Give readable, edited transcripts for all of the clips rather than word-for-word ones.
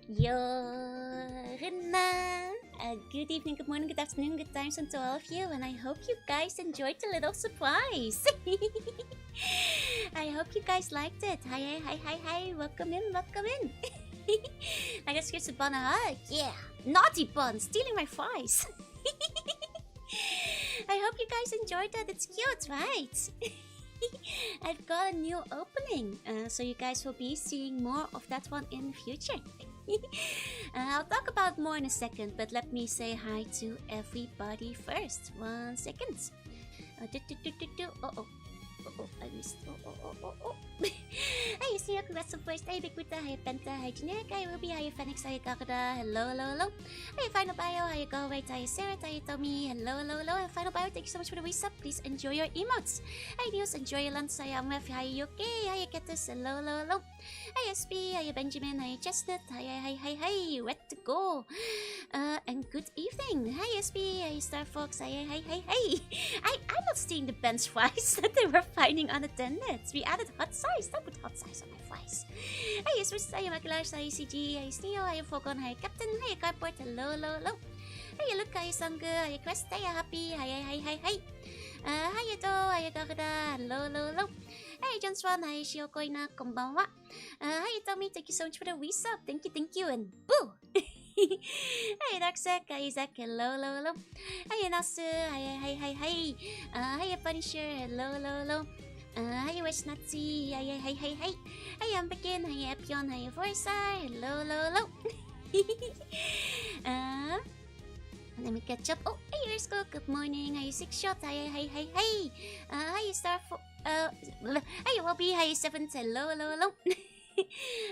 Jorunna. Good evening, good morning, good afternoon, good times to all of you, and I hope you guys enjoyed the little surprise. I hope you guys liked it. Hi, welcome in. I guess here's a bun a hug. Yeah, naughty bun, stealing my fries. I hope you guys enjoyed that. It's cute, right? I've got a new opening, so you guys will be seeing more of that one in the future. I'll talk about more in a second, but let me say hi to everybody first. 1 second. I missed. Hey, Sneak, congrats on first. Hey, Big Buddha. Hi, Penta. Hi, Generic. Hi, Ruby. Hi, Phoenix. Hi, Kakada. Hello. Hi, Final Bio. Hi, Go Wait. Hi, Sarah. Hi, Tommy. Hello. And Final Bio, thank you so much for the resub. Please enjoy your emotes. Hi, News. Enjoy your lunch. Hi, Amref. Hi, Yuki. Hi, Ketus. Hello. Hi, SP. Hi, Benjamin. Hi, Chestnut. Hi. Where to go? And good evening. Hi, SP. Hi, Star Fox. Hi. I was seeing the bench fries that they were finding unattended. We added hot size. Don't put hot size on my fries. Hi, Swiss. Hi, Maculash. Hi, CG. Hi, Sneo. Hi, Falcon. Hi, Captain. Hi, Cardboard. Hello. Hi, Luke. Hi, Sangha. Hi, Quest. Hi, Happy. Hi. Hi, Do. Hi, Kakada. Hello. Hi, John Swan. Hi, Shiokoina. Konbanwa. Hi, Tommy. Thank you so much for the resub. Thank you. And boo! Hi, Darksack. Hi, Zach. Hello. Hi, Nasu. Hi. Hi, Punisher. Hello. Hi, West Nazi. Hi. Hi, Ambekin. Hi, Epion. Hi, Voicer. Hello. Let me catch up. Oh, hey, Ersko. Good morning. Hi, Six Shot. Hi. Hi, Starfo. Hi, Wobby. Hi, Seventh. Hello.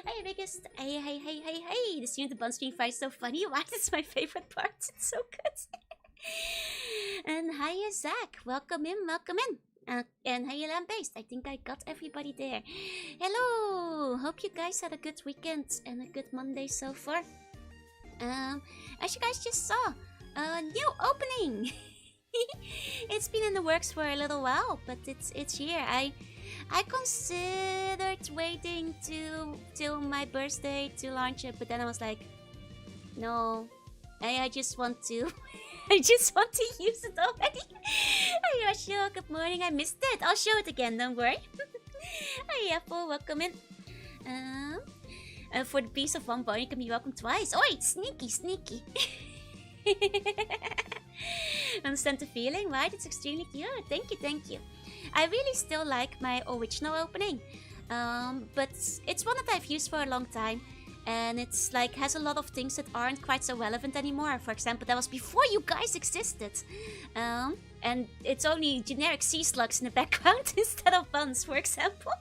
Hi, biggest. Hey. The scene of the bun stream fight is so funny. Why? That's my favorite part. It's so good. And hi, Zach. Welcome in. And hi, Lamb-based. I think I got everybody there. Hello. Hope you guys had a good weekend and a good Monday so far. As you guys just saw, a new opening. It's been in the works for a little while, but it's here. I considered waiting till my birthday to launch it, but then I was like, no, I just want to use it already. Hi, Rachel, good morning. I missed it. I'll show it again, don't worry. Hi, Apple, welcome in. For the piece of one bone, you can be welcome twice. Oi, sneaky. Understand the feeling, right? It's extremely cute. Thank you. I really still like my original opening, but it's one that I've used for a long time, and it's like has a lot of things that aren't quite so relevant anymore. For example, that was before you guys existed, and it's only generic sea slugs in the background instead of buns, for example.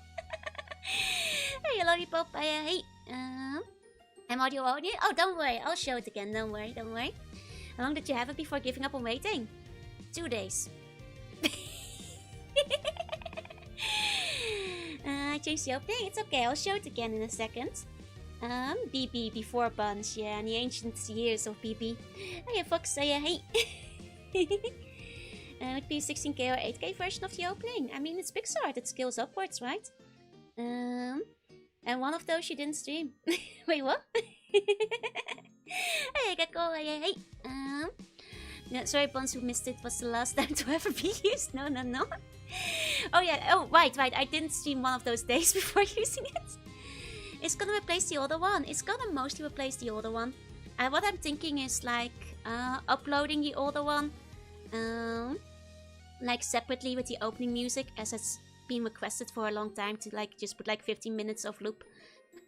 Hey, Lollipop, hey. I'm audio only. Oh, don't worry, I'll show it again. Don't worry. How long did you have it before giving up on waiting? 2 days. I changed the opening. It's okay. I'll show it again in a second. BB before buns. Yeah, in the ancient years of BB. Hey, Fox. Hey. Would be 16k or 8k version of the opening. I mean, it's Pixar. It scales upwards, right? And one of those you didn't stream. Wait, what? Hey, Gecko. Hey. No, sorry, Buns, who missed it. Was the last time to ever be used. No. Oh, yeah. Oh, right. I didn't stream one of those days before using it. It's gonna replace the other one. It's gonna mostly replace the older one. What I'm thinking is like uploading the older one like separately with the opening music, as it's been requested for a long time, to like just put like 15 minutes of loop.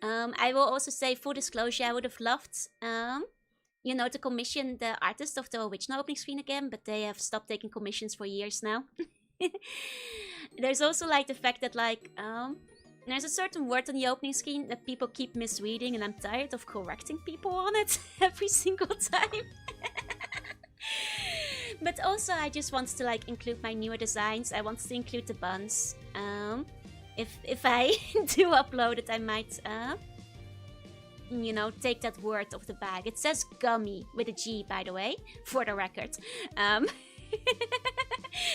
I will also say, full disclosure, I would have loved to commission the artist of the original opening screen again, but they have stopped taking commissions for years now. There's also like the fact that like there's a certain word on the opening screen that people keep misreading, and I'm tired of correcting people on it every single time. But also I just want to like include my newer designs. I want to include the buns. If I do upload it, I might take that word off the bag. It says gummy with a G, by the way, for the record.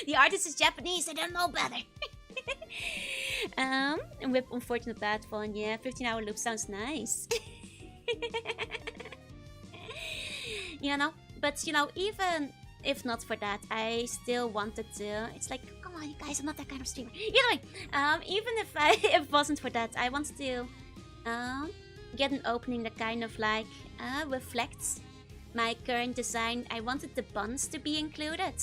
The artist is Japanese, I don't know better. And whip unfortunate bad fun. Yeah, 15-hour loop sounds nice. You know, but you know, even if not for that, I still wanted to. It's like, come on, you guys, I'm not that kind of streamer. Either way, even if it wasn't for that, I wanted to get an opening that kind of like reflects my current design. I wanted the buns to be included,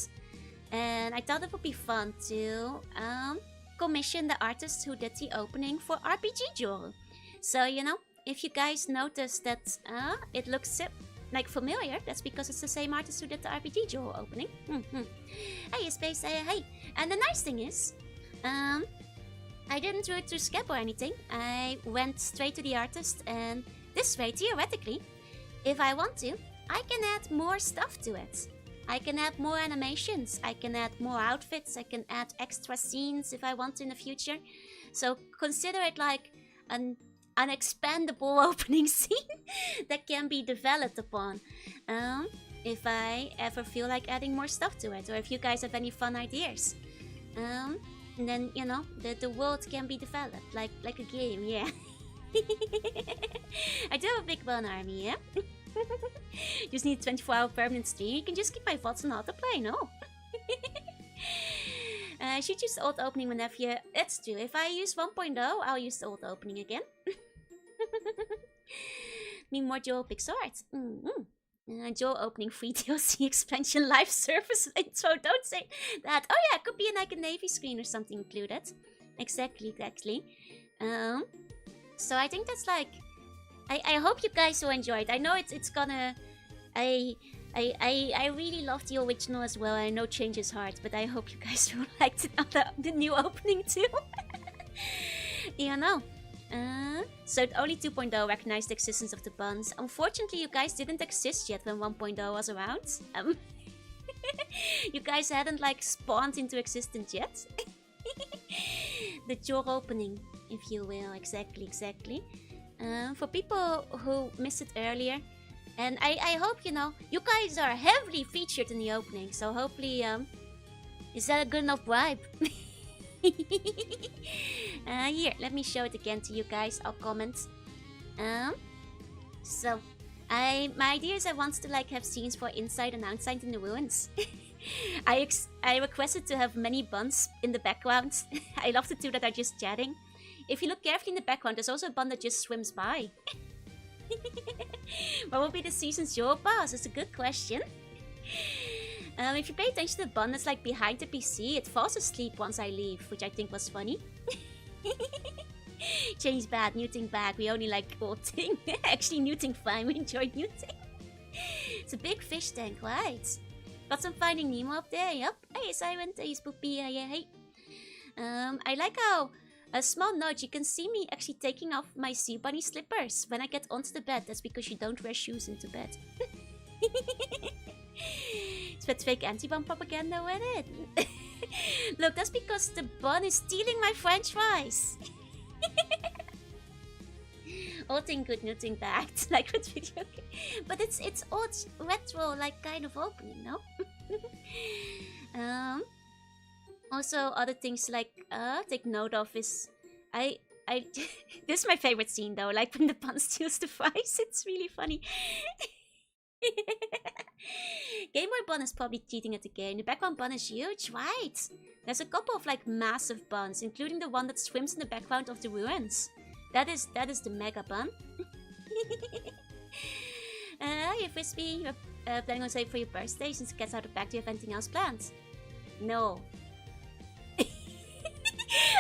and I thought it would be fun to commission the artist who did the opening for RPG Joel. So you know, if you guys notice that it looks like familiar, that's because it's the same artist who did the RPG Joel opening. Hey, Space, hey. And the nice thing is, I didn't do it through Skep or anything. I went straight to the artist, and this way, theoretically, if I want to, I can add more stuff to it. I can add more animations, I can add more outfits, I can add extra scenes if I want to in the future. So consider it like an expandable opening scene that can be developed upon if I ever feel like adding more stuff to it, or if you guys have any fun ideas. And then, you know, the world can be developed like a game, yeah. I do have a big bun army, yeah? Just need a 24-hour permanent stream. You can just keep my VODs on autoplay, no? I should use the old opening whenever you... That's true. If I use 1.0, I'll use the old opening again. Need more Joel Pixart. Joel opening free DLC expansion live service intro. Don't say that. Oh yeah, it could be like a Navy screen or something included. Exactly. So I think that's like... I hope you guys will enjoy it. I know it's gonna... I really love the original as well. I know change is hard, but I hope you guys will like the new opening too. You know. So only 2.0 recognized the existence of the buns. Unfortunately, you guys didn't exist yet when 1.0 was around. You guys hadn't like spawned into existence yet. The jaw opening, if you will. Exactly. For people who missed it earlier, and I hope, you know, you guys are heavily featured in the opening, so hopefully, is that a good enough bribe? Here, let me show it again to you guys. I'll comment. So, my idea is I want to like have scenes for inside and outside in the ruins. I requested to have many buns in the background. I love the two that are just chatting. If you look carefully in the background, there's also a bun that just swims by. What will be the season's Joel pass? That's a good question. If you pay attention to the bun that's like behind the PC, it falls asleep once I leave, which I think was funny. Change bad, muting back. We only like ulting. Actually, muting fine. We enjoy muting. It's a big fish tank, right? Got some Finding Nemo up there. Yup. Hey, Silent. Hey, Spoopy. Hey. I like how... A small note, you can see me actually taking off my sea bunny slippers when I get onto the bed. That's because you don't wear shoes into bed. It's that fake anti-bun propaganda with it. Look, that's because the bun is stealing my french fries. Ulting good, nutting bad. Like with video game. But it's old retro like kind of opening, no? Also, other things like take note of is this is my favorite scene though, like when the bun steals the fries. It's really funny. Game Boy bun is probably cheating at the game. The background bun is huge, right? There's a couple of like massive buns, including the one that swims in the background of the ruins. That is the mega bun. Hey Frisbee, you're planning on saving for your birthday since it gets out of back. Do you have anything else planned? No.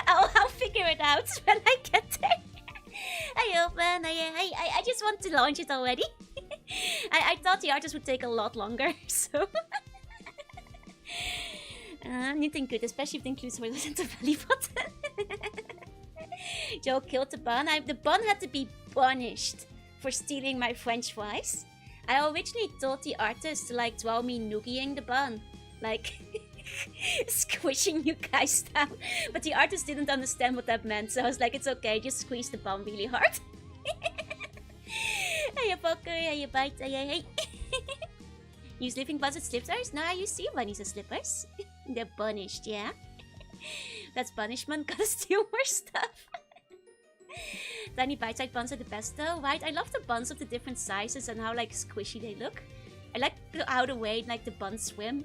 I'll figure it out when I get there. Hey, open. I just want to launch it already. I thought the artist would take a lot longer, so... Anything good, especially if it includes horizontal belly button. Joe killed the bun. The bun had to be punished for stealing my french fries. I originally told the artist to like draw me noogieing the bun. Like... squishing you guys down, but the artist didn't understand what that meant, so I was like, it's okay, just squeeze the bum really hard. Hey, fucker, hey, bite, hey. Use living buns as slippers? No, I use sea bunnies as slippers. They're punished, yeah. That's punishment, gotta steal more stuff. Tiny bite-sized buns are the best though, right? I love the buns of the different sizes and how like squishy they look. I like how the way like the buns swim.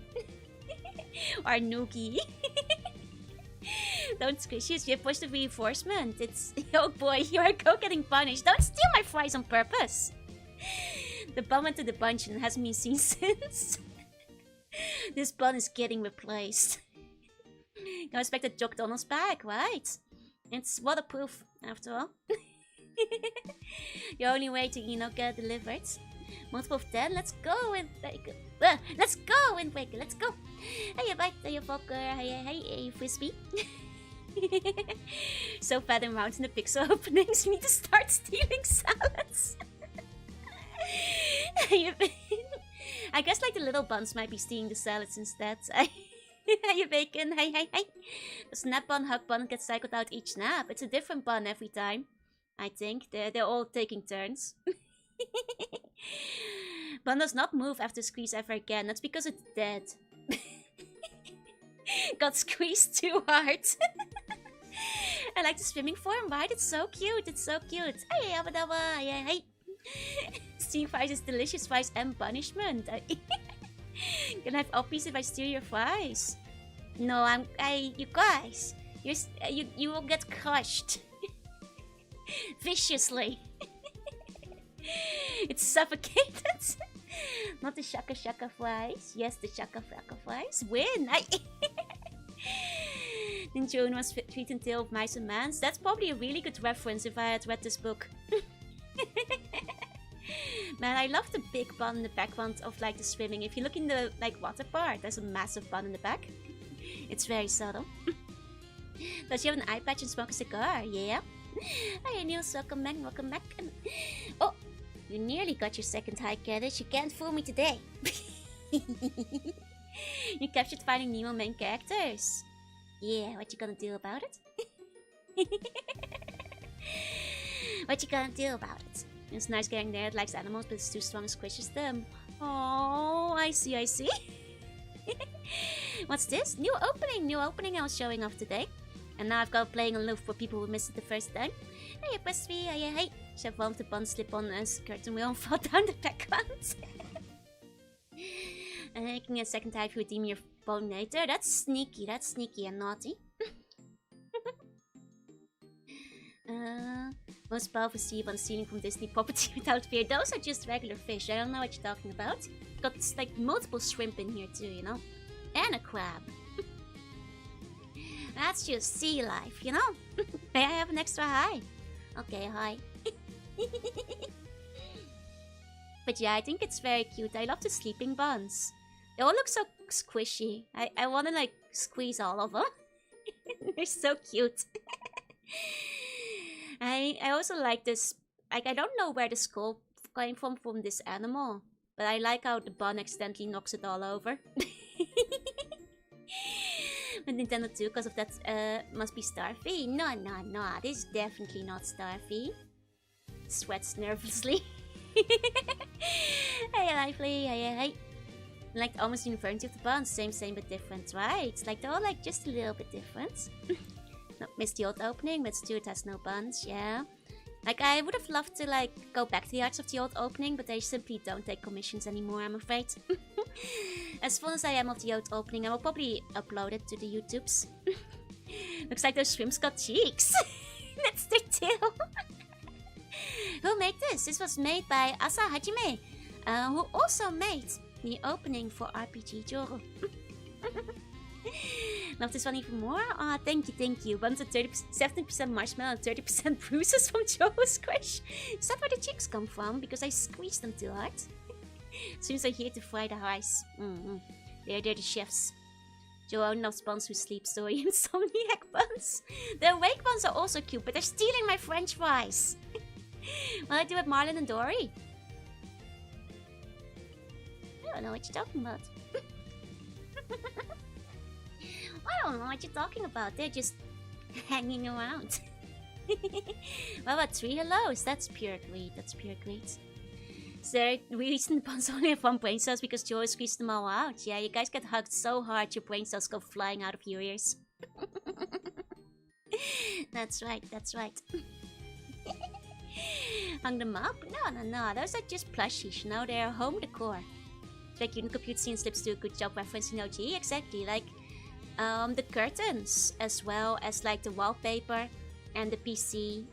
Or noogie. Don't squishies, you push the reinforcement. It's... Oh boy, you are getting punished. Don't steal my fries on purpose. The bun went to the bunch and hasn't been seen since. This bun is getting replaced. Can expect a McDonald's bag, right? It's waterproof, after all. The only way to, you know, get delivered. Multiple of 10, let's go with... let's go, Windwaker, let's go! Hey, bite, hey, Volker, hey, Frisbee. So fat and round in the pixel openings, we need to start stealing salads. I guess like the little buns might be stealing the salads instead. Hey, bacon, hey. The snap bun, hug bun gets cycled out each snap. It's a different bun every time. I think they're all taking turns. Bun does not move after squeeze ever again. That's because it's dead. Got squeezed too hard. I like the swimming form, right? It's so cute. It's so cute. Hey, abadaba, hey. Steam fries is delicious fries and punishment. Can I have uppies if I steal your fries? No, you guys, you will get crushed. Viciously. It's suffocated. Not the shaka shaka fries. Yes, the shaka shaka fries. Win. Then Jorunna was treating Tale of Mice and Mans. That's probably a really good reference if I had read this book. Man, I love the big bun in the background of like the swimming. If you look in the like water part, there's a massive bun in the back. It's very subtle. Does she have an eye patch and smoke a cigar? Yeah. Hi, Niels, welcome back, welcome back. Oh, you nearly got your second high cabbage. You can't fool me today. You captured Finding Nemo main characters. Yeah, what you gonna do about it? What you gonna do about it? It's nice getting there. It likes animals, but it's too strong and squishes them. Oh, I see. What's this? New opening I was showing off today. And now I've got playing aloof for people who missed it the first time. Hey, Pressy, hey. Chef warmed the bun, slip on a skirt and wheel and fall down the background. And making a second time to redeem your bone later. That's sneaky and naughty. Most powerful sea buns stealing from Disney property without fear. Those are just regular fish. I don't know what you're talking about. Got like multiple shrimp in here too, you know? And a crab. That's just sea life, you know? May I have an extra high? Okay, hi. But yeah, I think it's very cute. I love the sleeping buns. They all look so squishy. I want to like squeeze all of them. They're so cute. I also like this. Like, I don't know where the skull came from this animal, but I like how the bun accidentally knocks it all over. With Nintendo 2, because of that, must be Starfy. No, this is definitely not Starfy. Sweats nervously. Hey, Lively, hey. Like almost the uniformity of the buns, same but different, right? Like they're all like just a little bit different. No, missed the old opening, but still it has no buns, yeah. Like I would have loved to like go back to the arts of the old opening, but they simply don't take commissions anymore, I'm afraid. As fun as I am of the old opening, I will probably upload it to the YouTubes. Looks like those shrimps got cheeks. That's their tail. Who made this? This was made by Asa Hajime, who also made the opening for RPG Joro. Love this one even more? Aw, thank you. One's at 70% marshmallow and 30% bruises from Joe's Squish. Is that where the cheeks come from? Because I squeezed them too hard. Seems they're here to fry the rice. They're the chefs. Joe loves buns who sleep, so insomniac buns. The awake buns are also cute, but they're stealing my french fries. What I do with Marlon and Dory? I don't know what you're talking about. I don't know what you're talking about. They're just hanging around. What about 3 hellos? That's pure greed. So the reason the buns only have 1 brain cells because Joe squeezed them all out. Yeah, you guys get hugged so hard your brain cells go flying out of your ears. That's right. Hung them up? No. Those are just plushies, you know? They're home decor. Like in Compute Scene Slips do a good job referencing OG, exactly. Like the curtains, as well as like the wallpaper and the PC,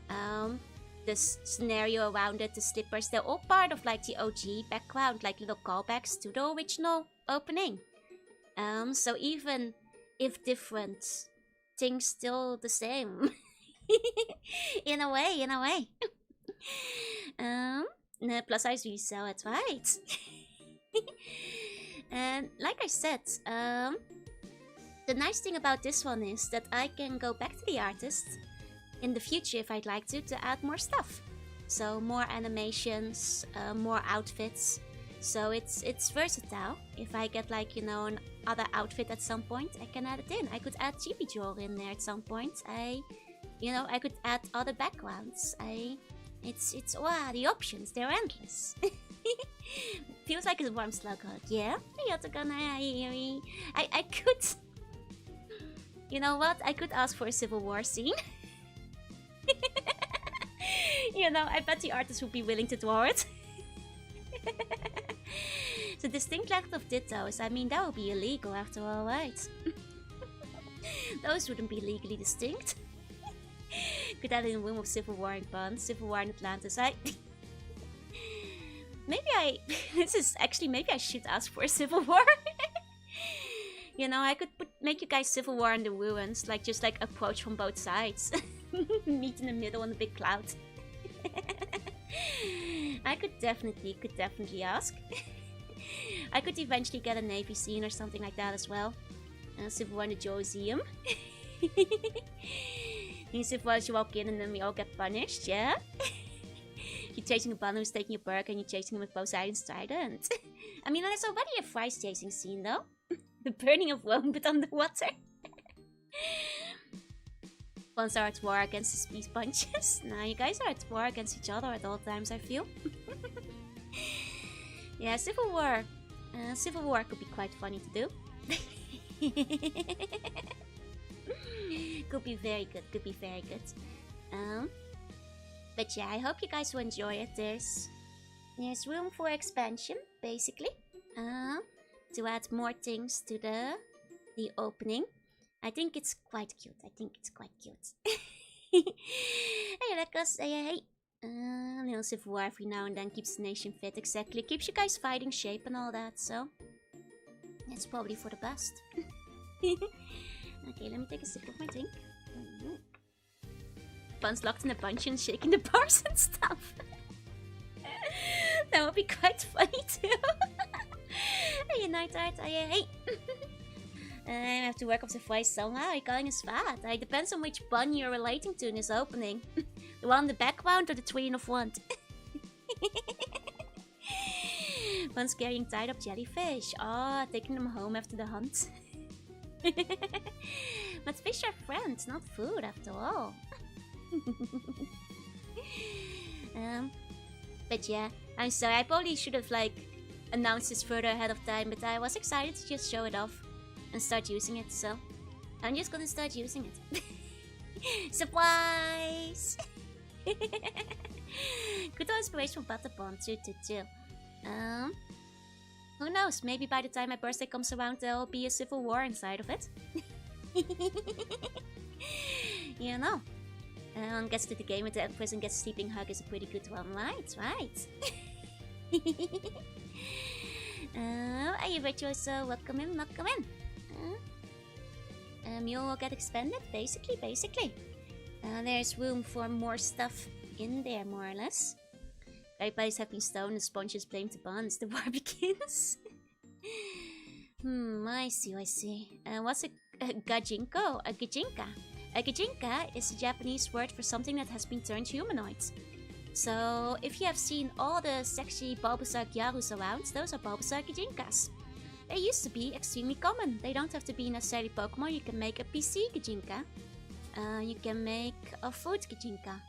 the scenario around it, the slippers, they're all part of like the OG background, like little callbacks to the original opening. So even if different, things still the same. in a way. No, plus size resell it, right? And like I said, the nice thing about this one is that I can go back to the artist in the future if I'd like to add more stuff. So more animations, more outfits. So it's versatile. If I get like, you know, another outfit at some point, I can add it in. I could add Chibi Joel in there at some point. I could add other backgrounds. It's wow, the options, they're endless. Feels like a warm slug hug. Yeah, I could. You know what? I could ask for a Civil War scene. You know, I bet the artist would be willing to draw it. The distinct lack of dittos, I mean, that would be illegal after all, right? Those wouldn't be legally distinct. Could add in a room of Civil War in Bonds, Civil War in Atlantis. Maybe I should ask for a Civil War. You know, I could make you guys Civil War in the ruins, like just like approach from both sides. Meet in the middle on a big cloud. I could definitely ask. I could eventually get a Navy scene or something like that as well. Civil War in the Joseum. In Civil War, you walk in and then we all get punished, yeah? You're chasing a bun who's taking a perk and you're chasing him with Poseidon's trident. I mean, there's already a Fry's chasing scene though. The burning of Rome but underwater. Ones are at war against the speed punches. Nah, you guys are at war against each other at all times, I feel. Yeah, Civil War. Civil War could be quite funny to do. Could be very good. But yeah, I hope you guys will enjoy it. There's room for expansion, basically. To add more things to the opening. I think it's quite cute. Hey, Rekas, hey. Little Civil War every now and then keeps the nation fit, exactly. Keeps you guys fighting shape and all that, so it's probably for the best. Okay, let me take a sip of my drink. Bun's locked in a bunch and shaking the bars and stuff. That would be quite funny too. Hey, night art, hey. I have to work up the voice somehow. Are you calling us fat? It depends on which bun you're relating to in this opening. The one in the background or the twin of one? Bun's carrying tied up jellyfish. Oh, taking them home after the hunt. But fish are friends, not food after all. But yeah, I'm sorry. I probably should have like announced this further ahead of time, but I was excited to just show it off and start using it, so I'm just gonna start using it. Surprise! Good inspiration for Butterbond too. Who knows? Maybe by the time my birthday comes around, there'll be a Civil War inside of it. You know. Gets to the game with the Empress and gets a sleeping hug is a pretty good one, right? Are you virtuoso? Welcome in. Mule will get expanded, basically. There's room for more stuff in there, more or less. Everybody's having stone, the sponges blame the buns, the war begins. I see. What's a Gijinko? A Gijinka? A Gijinka is a Japanese word for something that has been turned humanoid. So, if you have seen all the sexy Bulbasaur Gyarus around, those are Bulbasaur Gijinkas. They used to be extremely common. They don't have to be necessarily Pokemon. You can make a PC Gijinka. You can make a food Gijinka.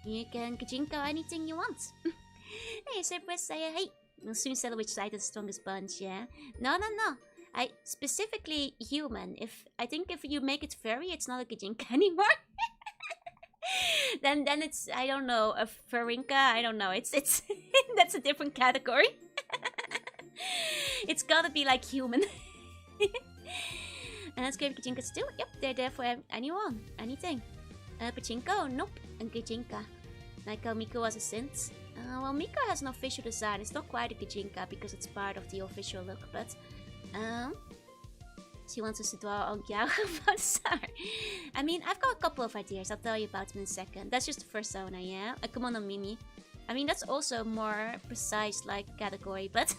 You can Gijinka anything you want. Hey, Cypress, say hey. We'll soon settle which side is the strongest bunch, yeah? No. I specifically human. I think if you make it furry, it's not a Gijinka anymore. then it's, I don't know, a Farinka. I don't know. It's that's a different category. It's gotta be like human. And let's go with Gijinka still. Yep, they're there for anyone, anything. Pachinko, nope. And Gijinka. Like how Miko was a synth. Well, Miko has an official design. It's not quite a Gijinka because it's part of the official look, but she wants us to draw on Gyauga. I mean, I've got a couple of ideas. I'll tell you about them in a second. That's just the persona, yeah? Come on, Mimi. I mean, that's also more precise, like, category, but...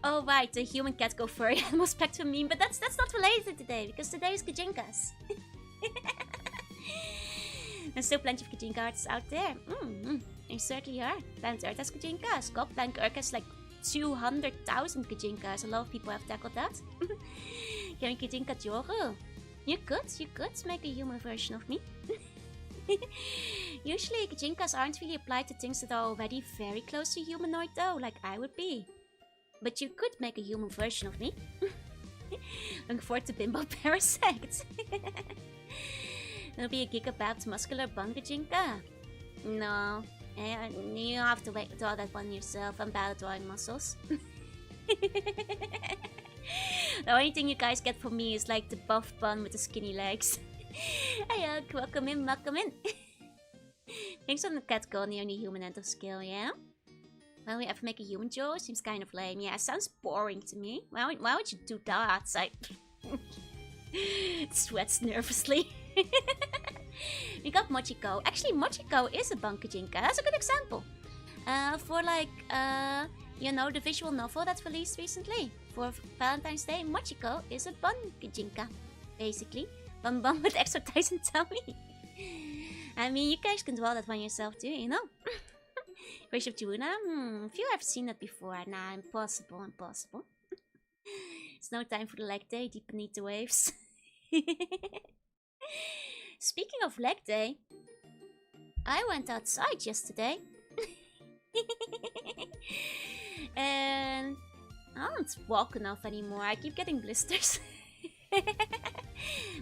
Oh, right, the human cat go furry animal spectrum meme, but that's not related today, because today is Gijinkas. There's still plenty of Gijinka artists out there. There certainly are. Planet Earth has Gijinkas. God, Planet Earth has like 200,000 Gijinkas. A lot of people have tackled that. Can we Gijinka Joru? You could make a human version of me. Usually Gijinkas aren't really applied to things that are already very close to humanoid though, like I would be. But you could make a human version of me. Looking forward to Bimbo Parasect. It'll be a gigabat muscular bun Gijinka. No, you have to draw that one yourself. I'm bad at drawing muscles. The only thing you guys get from me is like the buff bun with the skinny legs. Hey, welcome in. Thanks on the cat go near the human end of scale, yeah? Will we ever make a human Joe? Seems kind of lame. Yeah, sounds boring to me. Why would you do that? I sweats nervously. We got Mochiko. Actually, Mochiko is a bun Gijinka. That's a good example. For like, you know, the visual novel that's released recently. For Valentine's Day, Mochiko is a bun Gijinka. Basically. Bun with extra thighs and tummy. I mean, you guys can draw that one yourself too, you know? Wish of Jorunna? Few have seen that before. Nah, impossible. It's no time for the leg day, deep beneath the waves. Speaking of leg day, I went outside yesterday. And I don't walk enough anymore. I keep getting blisters.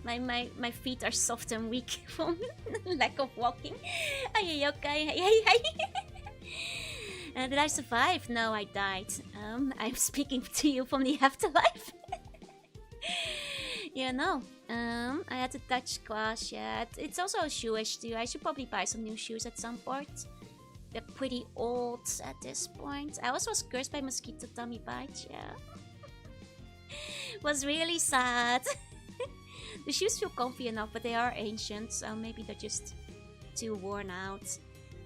My feet are soft and weak from lack of walking. Ay, okay. Hey. Did I survive? No, I died. I'm speaking to you from the afterlife. Yeah, no. I had to touch squash. Yeah, it's also a shoe issue. I should probably buy some new shoes at some point. They're pretty old at this point. I also was cursed by mosquito tummy bites. Yeah. Was really sad. The shoes feel comfy enough, but they are ancient, so maybe they're just too worn out.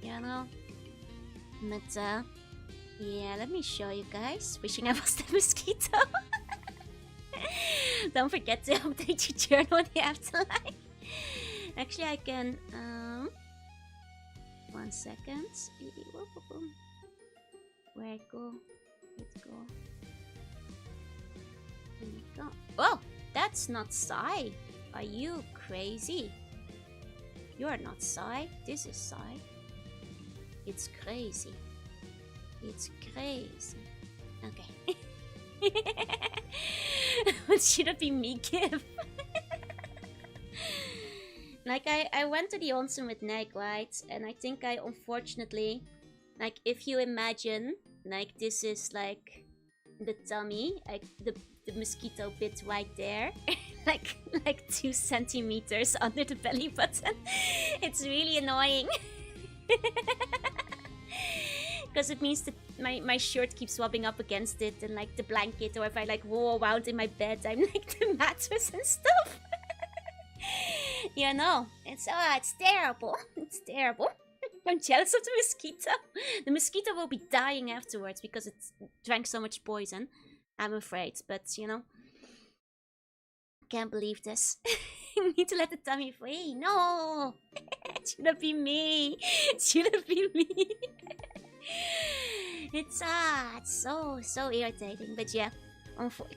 You know? But, yeah, let me show you guys. Wishing I was the mosquito. Don't forget to update your journal in the afterlife. Actually, I can, 1 second. Where it go? Let's go. Here we go. Oh, that's not Psy. Are you crazy? You're not Psy. This is Psy. It's crazy. It's crazy. Okay. Should it be me, Give? Like, I went to the onsen with Neg, right? And I think I unfortunately, like, if you imagine, like, this is like the tummy, like the mosquito bit right there, like 2 centimeters under the belly button. It's really annoying. Because it means that my shirt keeps rubbing up against it, and like the blanket, or if I like roll around in my bed, I'm like the mattress and stuff. You know, it's terrible. It's terrible. I'm jealous of the mosquito. The mosquito will be dying afterwards because it drank so much poison. I'm afraid, but you know, can't believe this. Need to let the tummy free. No, it shouldn't be me. It shouldn't be me. It's so irritating. But yeah,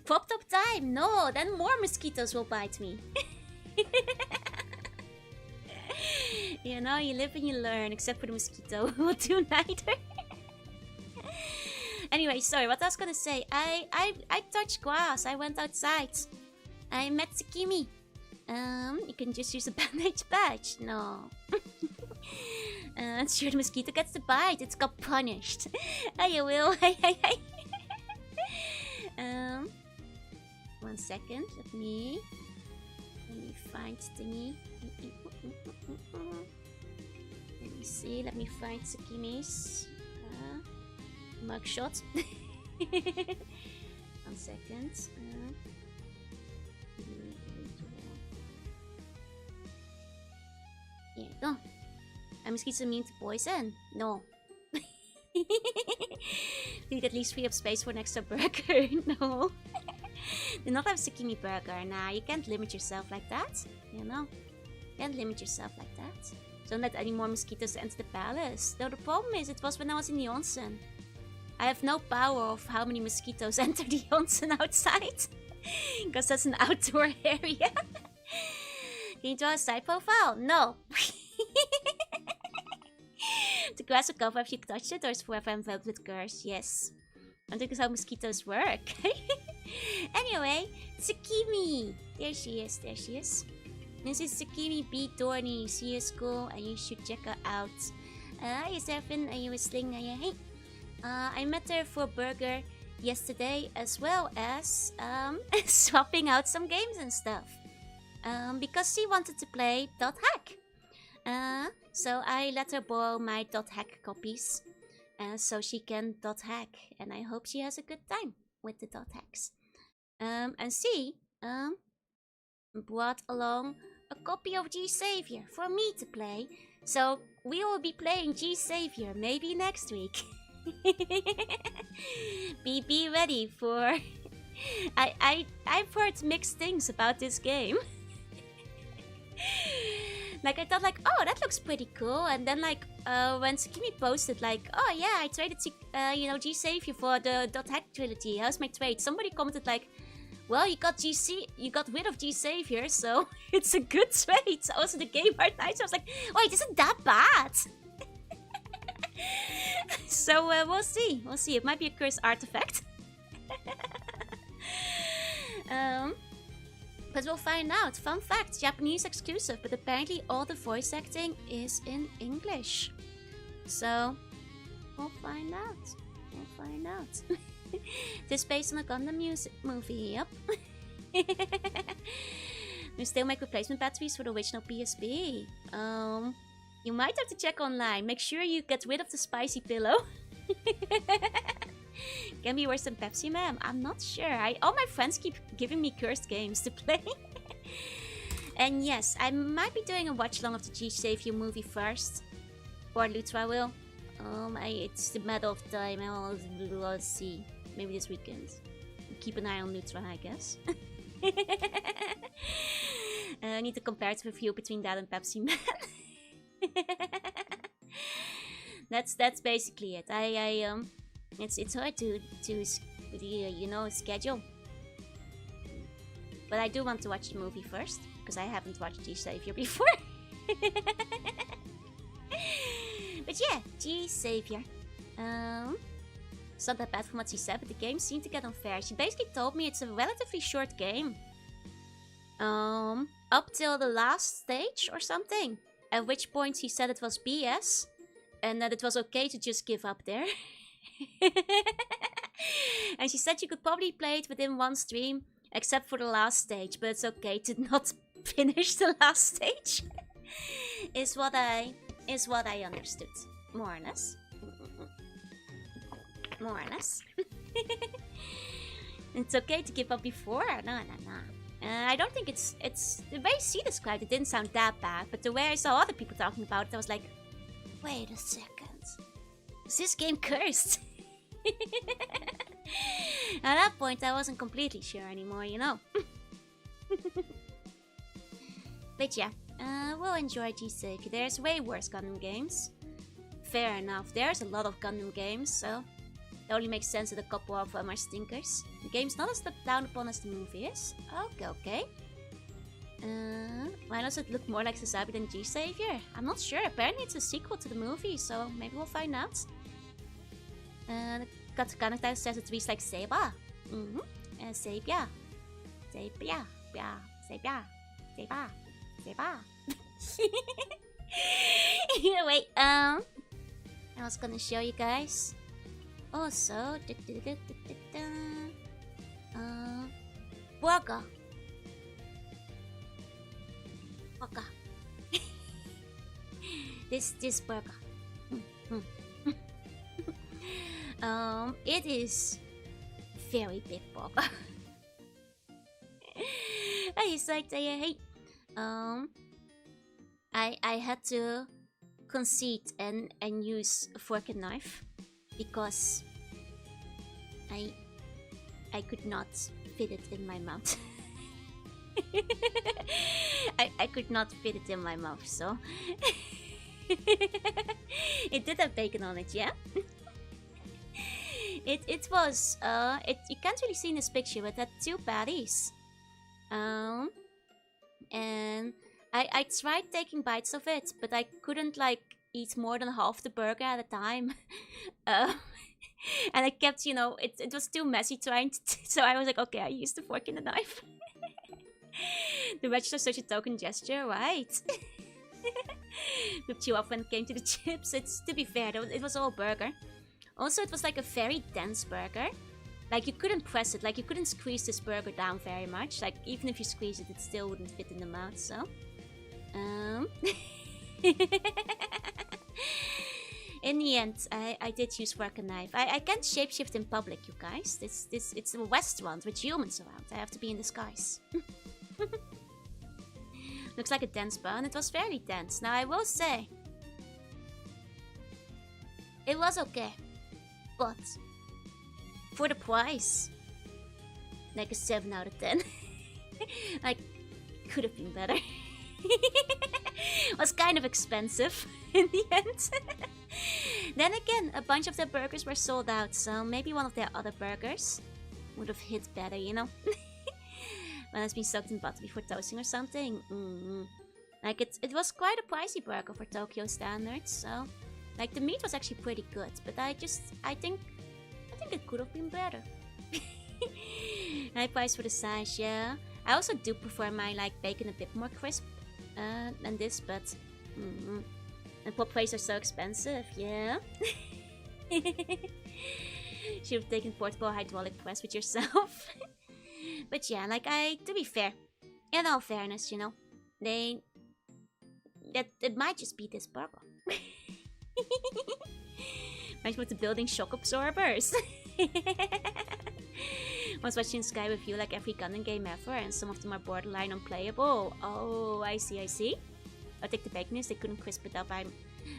cropped up time. No, then more mosquitoes will bite me. You know, you live and you learn. Except for the mosquito, who will do neither. Anyway, sorry, what I was gonna say. I touched grass. I went outside. I met Tsukimi. You can just use a bandage badge. No. Sure, the mosquito gets the bite. It's got punished. Hey, Will. Hey. 1 second. Let me find thingy. Let me see. Let me find Sakimi's mugshot. 1 second. Here you go. Are mosquitoes immune to poison? No. You get at least free up space for an extra burger? No. Do not have Sakimi burger. Nah, you can't limit yourself like that. You know? You can't limit yourself like that. Don't let any more mosquitoes enter the palace. Though the problem is, it was when I was in the onsen. I have no power of how many mosquitoes enter the onsen outside. Because that's an outdoor area. Can you draw a side profile? No. The grass will cover if you touch it, or is forever enveloped with curse? Yes. I think that's how mosquitoes work. Anyway, Sakimi! There she is, there she is. This is Sakimi B. Dorney. She is cool and you should check her out. Hi, Serafin. Are you whistling? Hey. I met her for a burger yesterday, as well as swapping out some games and stuff. Because she wanted to play .hack. So I let her borrow my .hack copies. So she can .hack. And I hope she has a good time with the .hacks. And she brought along a copy of G Savior for me to play. So we will be playing G Savior maybe next week. Be ready for... I've heard mixed things about this game. Like, I thought, like, oh, that looks pretty cool. And then, like, when Sakimi posted, like, oh, yeah, I traded, G Savior for the .hack trilogy. How's my trade? Somebody commented, like, well, you got rid of G Savior, so it's a good trade. Also, the game art nice. I was like, wait, isn't that bad? So, we'll see. We'll see. It might be a cursed artifact. But we'll find out. Fun fact, Japanese exclusive, but apparently all the voice acting is in English. So, we'll find out. We'll find out. This is based on a Gundam movie, yep. We still make replacement batteries for the original PSP. You might have to check online. Make sure you get rid of the spicy pillow. Can be worse than Pepsi Man? I'm not sure. All my friends keep giving me cursed games to play. And yes, I might be doing a watch-along of the G Savior movie first. Or Lutra will. It's a matter of time. I'll see. Maybe this weekend. Keep an eye on Lutra, I guess. I need to compare it with a review between that and Pepsi Man. That's basically it. It's hard to schedule. But I do want to watch the movie first, because I haven't watched G Savior before. But yeah, G Savior. It's not that bad from what she said, but the game seemed to get unfair. She basically told me it's a relatively short game. Up till the last stage or something. At which point he said it was BS. And that it was okay to just give up there. And she said you could probably play it within one stream, except for the last stage, but it's okay to not finish the last stage. is what I understood, more or less. More or less. It's okay to give up before. No. I don't think it's the way she described it didn't sound that bad, but the way I saw other people talking about it, I was like, wait a second. Is this game cursed? At that point, I wasn't completely sure anymore, you know. But yeah, we'll enjoy G Savior. There's way worse Gundam games. Fair enough. There's a lot of Gundam games, so it only makes sense that a couple of them are stinkers. The game's not as looked down upon as the movie is. Okay. Why does it look more like Sazabi than G Savior? I'm not sure. Apparently it's a sequel to the movie, so maybe we'll find out. Katakana says it reads like Seba. Sebia. Say bye. Say bye. Wait, I was gonna show you guys. Also, burger. Burger. this burger. It is very big burger. I decided I hate. I had to concede and use a fork and knife because I could not fit it in my mouth. I could not fit it in my mouth, so it did have bacon on it, yeah. It was you can't really see in this picture, but it had 2 patties. And I tried taking bites of it, but I couldn't like eat more than half the burger at a time. And I kept, you know, it was too messy trying to, so I was like, okay, I used the fork and the knife. The register such a token gesture, right? Whipped you up when it came to the chips. It's, to be fair though, it was all burger. Also, it was like a very dense burger. Like, you couldn't press it, like, you couldn't squeeze this burger down very much. Like, even if you squeeze it, it still wouldn't fit in the mouth, so... In the end, I did use fork and knife. I can't shapeshift in public, you guys. It's a restaurant with humans around. I have to be in disguise. Looks like a dense bun. It was very dense. Now, I will say... it was okay. But... for the price... like a 7 out of 10. Like, could have been better. Was kind of expensive in the end. Then again, a bunch of their burgers were sold out, so maybe one of their other burgers would have hit better, you know? When it's been soaked in butter before toasting or something. Like, it was quite a pricey burger for Tokyo standards, so... like, the meat was actually pretty good, but I think it could have been better. High price for the size, yeah. I also do prefer my, like, bacon a bit more crisp than this, but... and pop plates are so expensive, yeah. Should have taken portable hydraulic press with yourself. But yeah, like, to be fair, in all fairness, you know, it might just be this burger. Might with the building shock absorbers. Was watching Sky review like every Gundam game ever, and some of them are borderline unplayable. Oh, I see. I'll take the bacon is they couldn't crisp it up.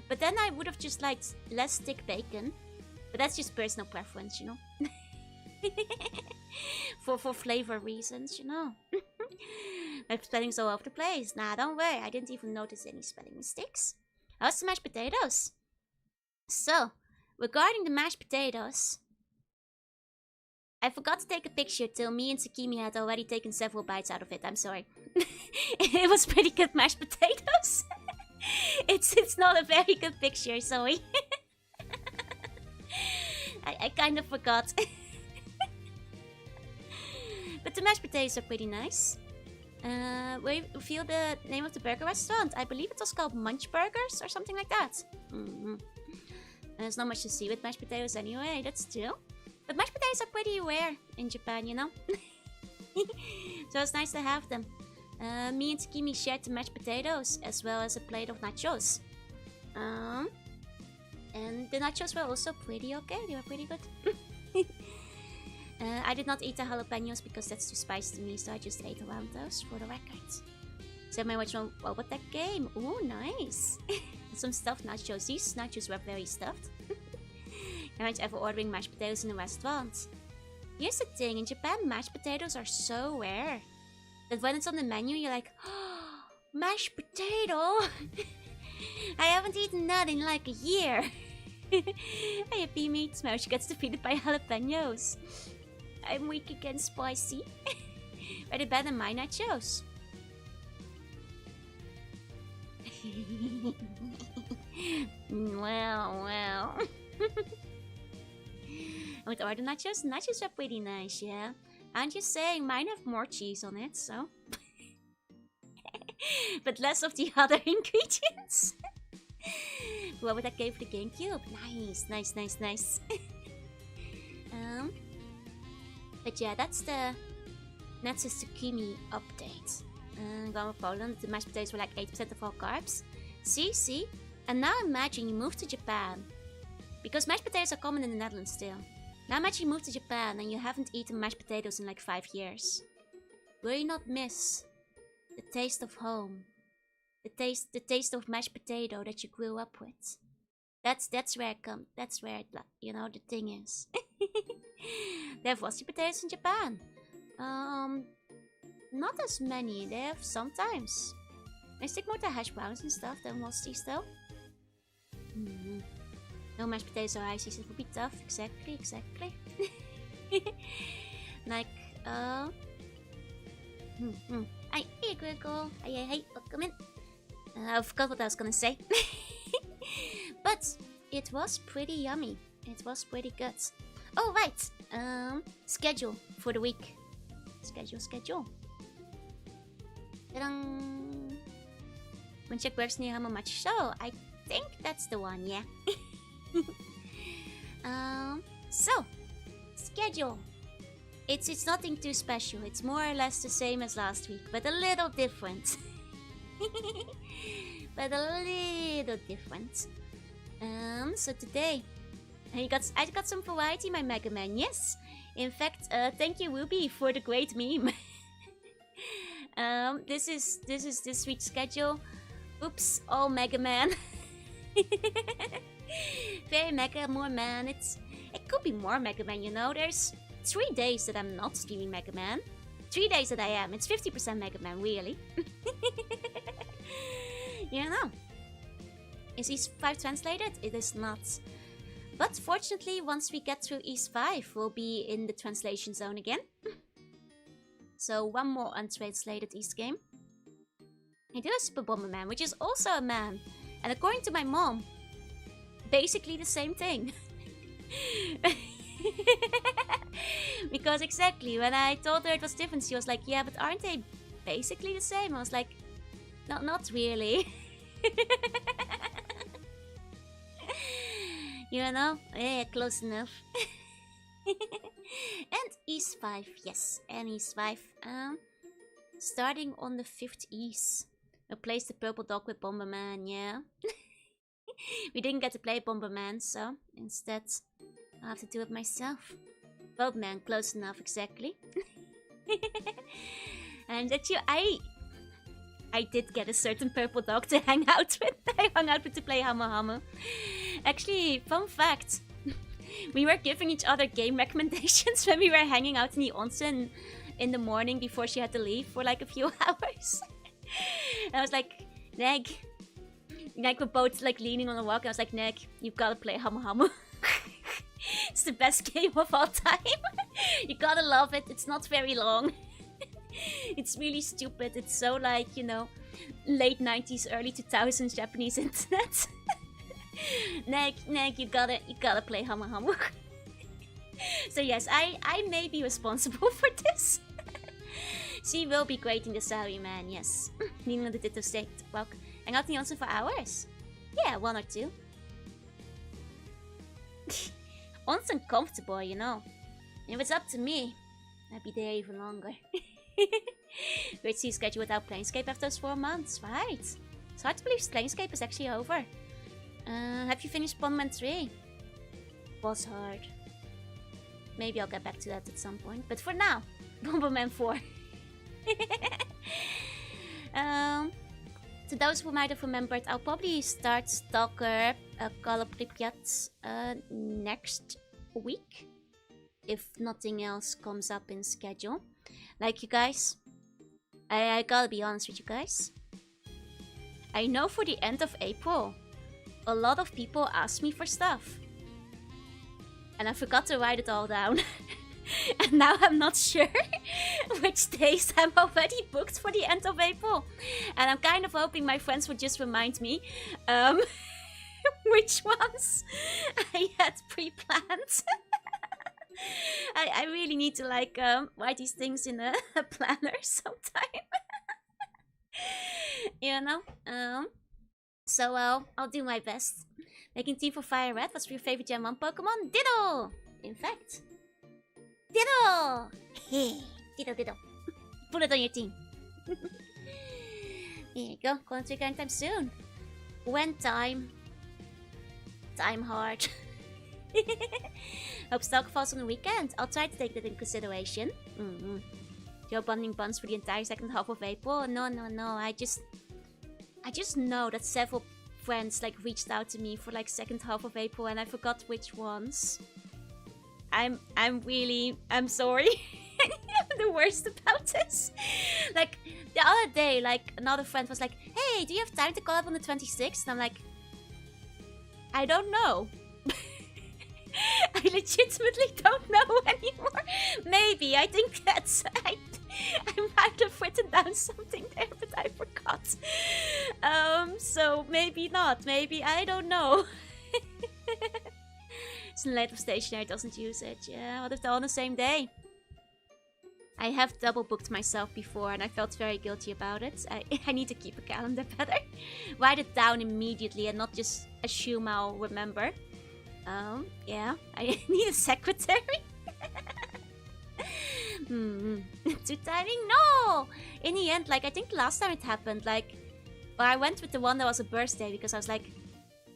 But then I would have just liked less thick bacon. But that's just personal preference, you know. for flavor reasons, you know. My spelling's all over the place. Nah, don't worry. I didn't even notice any spelling mistakes. How's the mashed potatoes? So, regarding the mashed potatoes, I forgot to take a picture till me and Sakimi had already taken several bites out of it. I'm sorry. It was pretty good mashed potatoes. It's not a very good picture, sorry. I kind of forgot. But the mashed potatoes are pretty nice. We feel the name of the burger restaurant. I believe it was called Munch Burgers or something like that. There's not much to see with mashed potatoes anyway, that's true. But mashed potatoes are pretty rare in Japan, you know? So it's nice to have them. Me and Tsukimi shared the mashed potatoes as well as a plate of nachos. And the nachos were also pretty okay, they were pretty good. I did not eat the jalapenos because that's too spicy to me, so I just ate around those for the record. So my watch one robot that game. Ooh, nice. Some stuffed nachos. These nachos were very stuffed. Aren't you ever ordering mashed potatoes in a restaurant? Here's the thing, in Japan mashed potatoes are so rare that when it's on the menu you're like, oh, mashed potato! I haven't eaten that in like a year. Hey, B-meat smash gets defeated by jalapenos. I'm weak against spicy. Are they better than my nachos? Well. With order nachos? Nachos are pretty nice, yeah. I'm just saying, mine have more cheese on it, so. but less of the other ingredients. What would I give for the GameCube? Nice, nice, nice, nice. But yeah, that's a zucchini update. Going with Poland, the mashed potatoes were like 8% of all carbs. See? And now imagine you move to Japan. Because mashed potatoes are common in the Netherlands still. Now imagine you move to Japan and you haven't eaten mashed potatoes in like 5 years. Will you not miss the taste of home? The taste of mashed potato that you grew up with. That's where it comes. That's where it, you know, the thing is. They have roasted potatoes in Japan. Not as many. They have sometimes. They stick more to hash browns and stuff than roasties though. No mashed potatoes or ices, it would be tough. Exactly. Like, Hey, Gregor. Hey, welcome in. I forgot what I was gonna say. But it was pretty yummy. It was pretty good. Oh, right. Schedule for the week. Schedule. Ta-dang. When check works near how much so I think that's the one, yeah. So schedule. It's nothing too special. It's more or less the same as last week, but a little different. So today I got some variety in my Mega Man, yes. In fact, thank you Ruby for the great meme. This is this week's schedule. Oops, all Mega Man. Very Mega, more Man. It could be more Mega Man, you know. There's 3 days that I'm not streaming Mega Man. 3 days that I am. It's 50% Mega Man, really. You know. Is East 5 translated? It is not. But fortunately, once we get through East 5, we'll be in the translation zone again. So one more untranslated East game. I do a Super Bomberman, which is also a man. And according to my mom, basically the same thing. Because exactly, when I told her it was different, she was like, yeah, but aren't they basically the same? I was like, no, not really. You know? Yeah, close enough. And East 5, yes, and East 5. Starting on the 5th East. Replace the purple dog with Bomberman, yeah. We didn't get to play Bomberman, so instead I have to do it myself. Boatman, close enough, exactly. And actually, I did get a certain purple dog to hang out with. I hung out with to play Hammer Hammer. Actually, fun fact. We were giving each other game recommendations when we were hanging out in the onsen in the morning before she had to leave for like a few hours. And I was like, Neg. Like we're both like leaning on a walk. I was like, Neg, you've got to play Hammer Hammer. It's the best game of all time. You gotta love it. It's not very long. It's really stupid. It's so like, you know, late 90s, early 2000s Japanese internet. Neg, you gotta play Hammer Hammer. So yes, I may be responsible for this. She will be grading the salaryman, yes. Leaning on the Ditto State. Well, hang out in the onsen for hours. Yeah, 1 or 2. Onsen comfortable, you know. If it's up to me, I'd be there even longer. Great to see schedule without Planescape after those 4 months, right? It's hard to believe Planescape is actually over. Have you finished Bomberman 3? Was hard. Maybe I'll get back to that at some point. But for now, Bomberman 4. To those who might have remembered, I'll probably start Stalker Call of Pripyat next week. If nothing else comes up in schedule. Like you guys, I gotta be honest with you guys. I know for the end of April, a lot of people ask me for stuff. And I forgot to write it all down. And now I'm not sure which days I'm already booked for the end of April. And I'm kind of hoping my friends would just remind me which ones I had pre-planned. I really need to like write these things in a planner sometime. You know? So I'll do my best. Making team for Fire Red. What's your favorite Gen 1 Pokemon? Ditto! In fact. Ditto! Hey, Ditto. Put it on your team. There you go. Going to again time soon. When time hard. Hope stock falls on the weekend. I'll try to take that in consideration. Joe bonding buns for the entire second half of April. No. I just know that several friends like reached out to me for like second half of April, and I forgot which ones. I'm sorry. I'm the worst about this. Like the other day, like another friend was like, "Hey, do you have time to call up on the 26th?" And I'm like, I don't know. I legitimately don't know anymore. Maybe. I think that's... I might have written down something there, but I forgot. So maybe not. Maybe, I don't know. It's late of stationery, doesn't use it. Yeah, what if they're on the same day? I have double booked myself before and I felt very guilty about it. I need to keep a calendar better. Write it down immediately and not just assume I'll remember. Yeah, I need a secretary. Too tiring? No! In the end, like, I think last time it happened, like, well, I went with the one that was a birthday because I was like,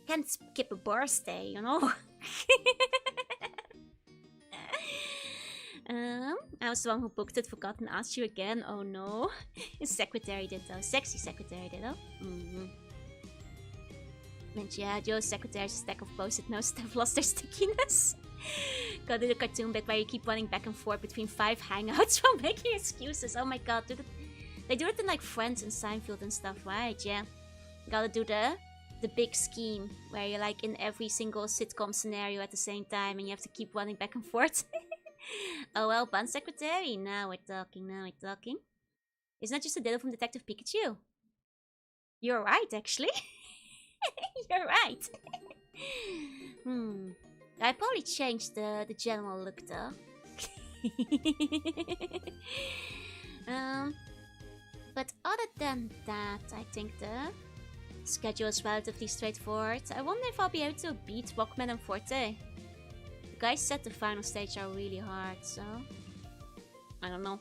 can't skip a birthday, you know? I was the one who booked it, forgot and asked you again. Oh no. His secretary did though. Sexy secretary did though. And yeah, Joe's secretary's stack of post-it notes that have lost their stickiness. Gotta do the cartoon bit where you keep running back and forth between 5 hangouts while making excuses. Oh my god, they do it in like Friends and Seinfeld and stuff, right? Yeah. Gotta do the big scheme where you're like in every single sitcom scenario at the same time and you have to keep running back and forth. Oh well, Bun Secretary. Now we're talking. It's not just a ditto from Detective Pikachu. You're right, actually. You're right. I probably changed the general look though. But other than that, I think the schedule is relatively straightforward. I wonder if I'll be able to beat Walkman and Forte. The guys said the final stage are really hard, so I don't know.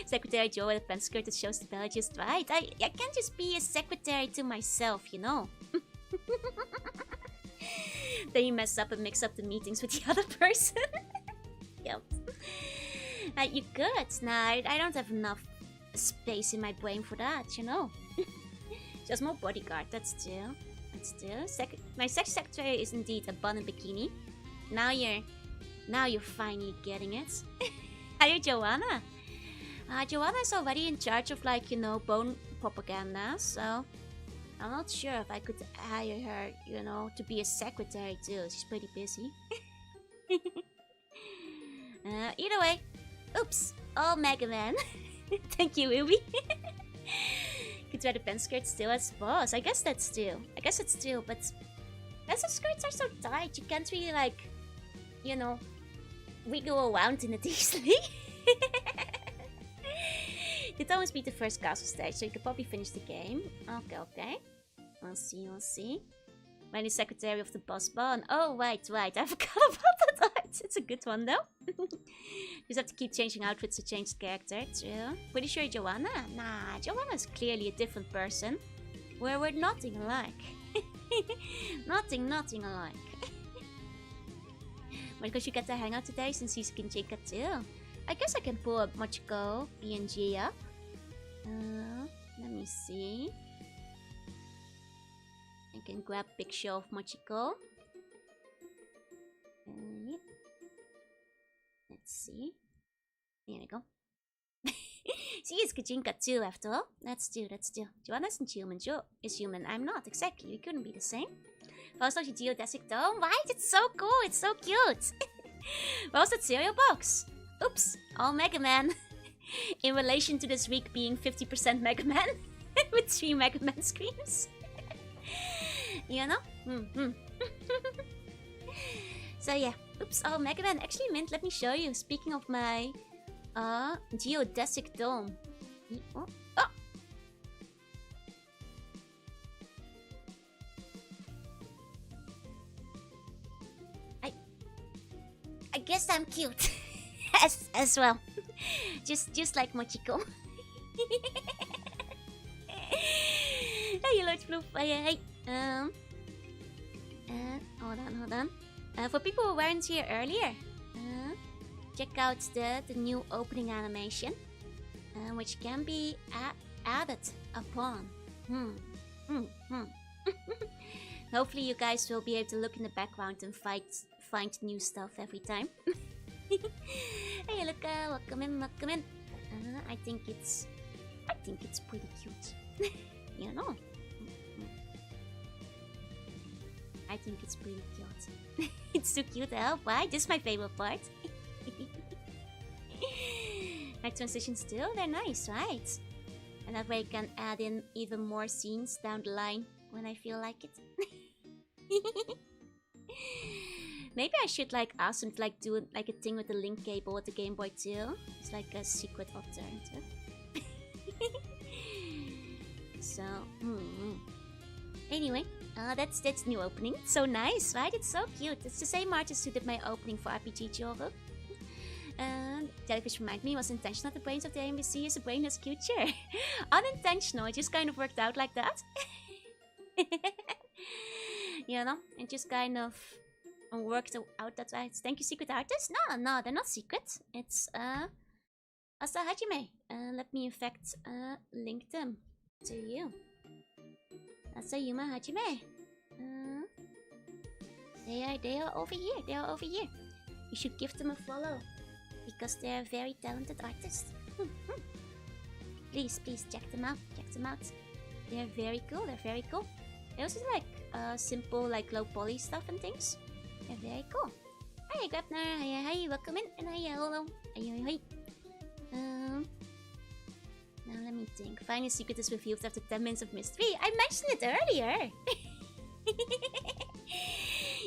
Secretary Joe with a pen skirt that shows the belly just right. I can't just be a secretary to myself, you know. Then you mess up and mix up the meetings with the other person. Yep. You good? Nah, I don't have enough space in my brain for that, you know. Just more bodyguard, that's still. My sex secretary is indeed a bun and bikini. Now you're finally getting it. Hiya, Joanna. Joanna's already in charge of, like, you know, bone propaganda, so I'm not sure if I could hire her, you know, to be a secretary too. She's pretty busy. Either way, oops, all Mega Man. Thank you, Ubi. Could wear the pen skirt still as boss. I guess that's still. But pencil skirts are so tight. You can't really, like, you know, wiggle around in it easily. You'd almost beat the first castle stage, so you could probably finish the game. Okay. We'll see. When the secretary of the boss bond. Oh, right. I forgot about that art. It's a good one, though. Just have to keep changing outfits to change character, too. Pretty sure Joanna? Nah, Joanna's clearly a different person. We're nothing alike. nothing alike. Well, because you get to hang out today since he's Gijinka too. I guess I can pull up Machiko, BNG up. Let me see. I can grab a picture of Machiko. Yep. Let's see. There we go. She is Gijinka too, after all. That's true. Joanna isn't human. Joe is human. I'm not. Exactly. We couldn't be the same. First off, your geodesic dome. Right? It's so cool. It's so cute. Where's that cereal box? Oops. All Mega Man. In relation to this week being 50% Mega Man. With 3 Mega Man screams. You know? So yeah. Oops. All Mega Man. Actually, Mint, let me show you. Speaking of my geodesic dome. Oh. I guess I'm cute. as well. just like Mochiko. Hey, Lord Floop. Hey. Hold on. For people who weren't here earlier, check out the new opening animation, which can be added upon. Hopefully you guys will be able to look in the background and find new stuff every time. Hey Luca, welcome in. I think it's pretty cute. You know. I think it's pretty cute. It's too cute, huh? Why? This is my favorite part. Like transitions too, they're nice, right? And that way I can add in even more scenes down the line when I feel like it. Maybe I should like ask them to like do like a thing with the link cable with the Game Boy too. It's like a secret alternative. So, anyway, that's new opening. So nice, right? It's so cute. It's the same artist who did my opening for RPG Joru. And Jellyfish remind me, it was intentional. The brains of the AMBC is a brainless future. Unintentional, it just kind of worked out like that. You know, it just kind of worked out that way. Thank you, secret artist. No, they're not secret. It's Asa Hajime. Let me in fact link them to you. Asa Yuma Hajime. They are over here. They are over here. You should give them a follow because they are very talented artists. Please check them out. Check them out. They are very cool. They're very cool. They also like simple like low poly stuff and things. They're very cool. Hi Grabner. Hi. Welcome in. And hi. Hello. Hi. Now let me think. Final secret is revealed after 10 minutes of mystery. I mentioned it earlier.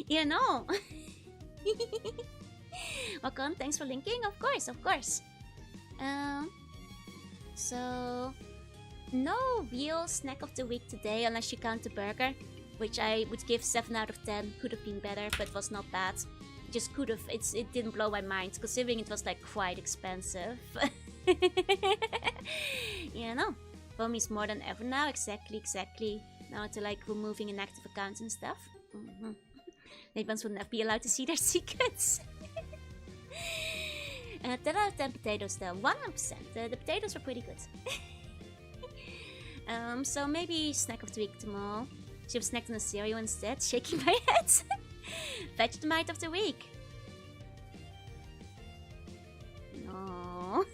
You know. Welcome. Thanks for linking. Of course. So no real snack of the week today unless you count the burger, which I would give 7 out of 10. Could have been better, but was not bad. Just could have. It didn't blow my mind considering it was like quite expensive. You know, for me it's more than ever now. Exactly. Now to like removing inactive accounts and stuff. Maybe ones would never be allowed to see their secrets. 10 out of 10 potatoes though. 100%. The potatoes were pretty good. So maybe snack of the week tomorrow. Should have snacked on a cereal instead. Shaking my head. Vegemite of the week. No.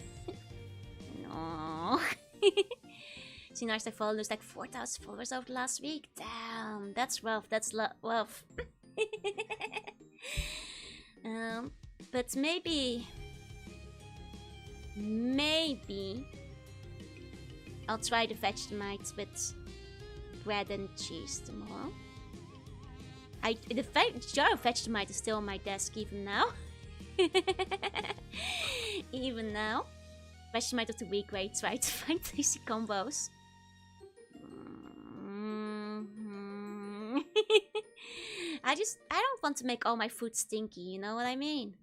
See, nice I follow. There's like 4,000 followers over the last week. Damn, that's rough. That's rough. But maybe I'll try the Vegemite with bread and cheese tomorrow. The jar of Vegemite is still on my desk even now. Even now. Vegemite of the week, where I try to find tasty combos. I don't want to make all my food stinky, you know what I mean?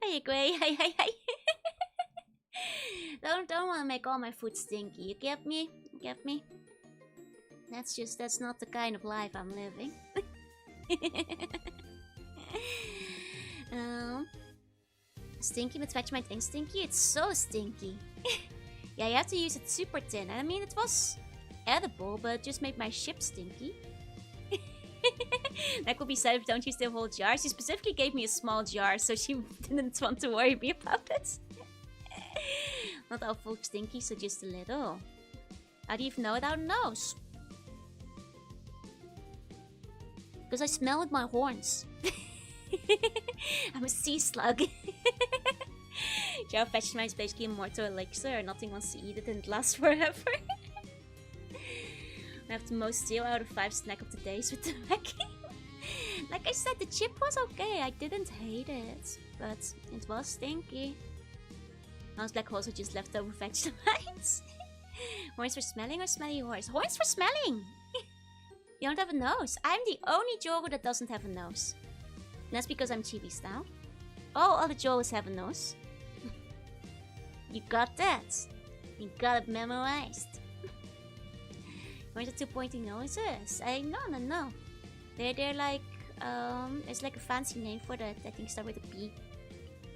Hey, Gray, hey. Don't want to make all my food stinky, you get me? That's not the kind of life I'm living. Stinky with Vegemite ain't stinky? It's so stinky. Yeah, you have to use it super thin. I mean, it was edible, but it just made my ship stinky. That could be said if you don't use the whole jar. She specifically gave me a small jar, so she didn't want to worry me about it. Not all full stinky, so just a little. How do you even know without a nose? Because I smell with my horns. I'm a sea slug. Jar of Vegemite is basically a mortal elixir. Nothing wants to eat it and it lasts forever. I have the most 0 out of 5 snack of the days with the Mackie. Like I said, the chip was okay. I didn't hate it, but it was stinky. Those black holes are just leftover Vegemites. Horns for smelling or smelly horse? Horns for smelling! You don't have a nose. I'm the only Joru that doesn't have a nose. And that's because I'm chibi style. Oh, all the Joes have a nose. You got that. You got it memorized. Where's the two pointing noses? No. They're like it's like a fancy name for that. I think start with a P.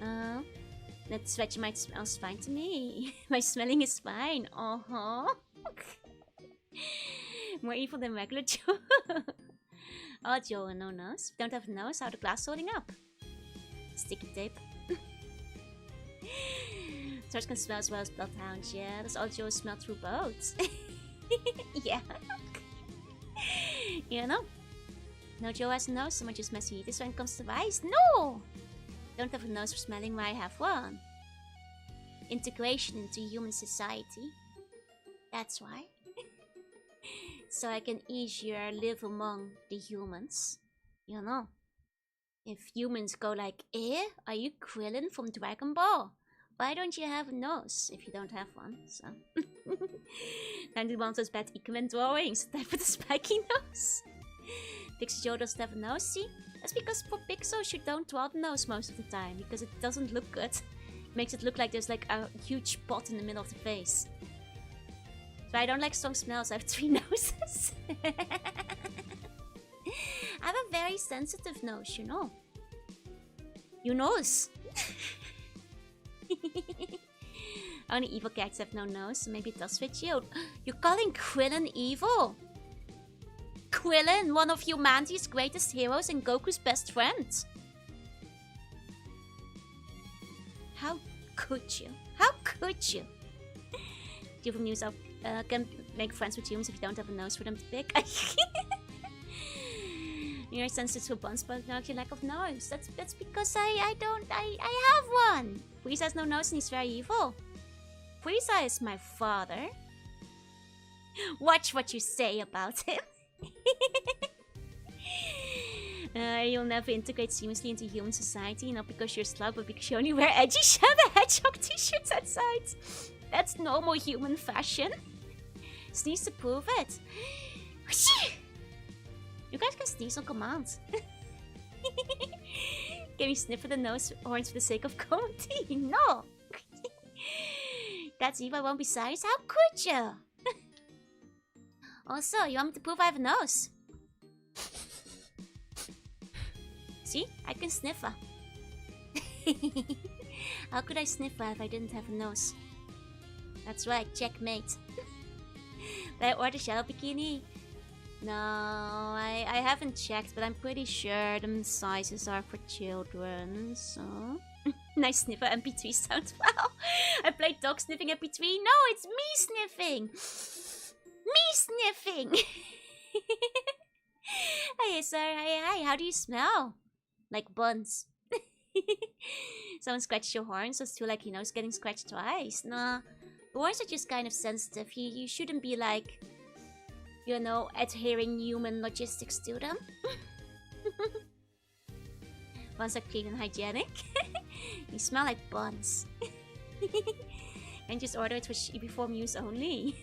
That stretch might smells fine to me. My smelling is fine. More evil than regular Joe. Oh, Joe, no nose. Don't have a nose. How the glass holding up? Sticky tape. Swords can smell as well as bloodhounds. Yeah, that's all Joe smell through boats. Yeah. You know? No Joe has a nose, so much as messy. This when it comes to ice. No! Don't have a nose for smelling where I have one. Integration into human society. That's why. So I can easier live among the humans. You know. If humans go like, are you Krillin from Dragon Ball? Why don't you have a nose if you don't have one? So. 91 of those bad Ikemen drawings. Type with a spiky nose. Pixie Joe doesn't have a nose, see? That's because for Pixels you don't draw the nose most of the time, because it doesn't look good. It makes it look like there's like a huge spot in the middle of the face. So I don't like strong smells, I have 3 noses. I have a very sensitive nose, you know. You knows. Only evil cats have no nose, so maybe it does fit you. You're calling Krillin evil? Krillin, one of humanity's greatest heroes and Goku's best friend. How could you? How could you? Human news can make friends with humans if you don't have a nose for them to pick. You're sensitive to buns, but not your lack of nose. That's because I have one. Frieza has no nose and he's very evil. Frieza is my father. Watch what you say about him. You'll never integrate seamlessly into human society, not because you're slug, but because you only wear edgy Shadow Hedgehog t-shirts outside. That's normal human fashion. Sneeze to prove it. You guys can sneeze on command. Can you sniff at the nose horns for the sake of comedy? No. That's evil, I won't be sorry. How could you? Also, you want me to prove I have a nose? See? I can sniff her. How could I sniff her if I didn't have a nose? That's right, checkmate. Did I order Shadow Bikini? No, I haven't checked, but I'm pretty sure the sizes are for children, so... Nice sniffer MP3 sound. Wow! I played dog sniffing MP3. No, it's me sniffing! Me sniffing! Hey, sir. Hi. How do you smell? Like buns. Someone scratched your horn, so it's too like, it's getting scratched twice. Nah. The horns are just kind of sensitive. You shouldn't be like, adhering human logistics to them. Buns are clean and hygienic. You smell like buns. And just order it for before use only.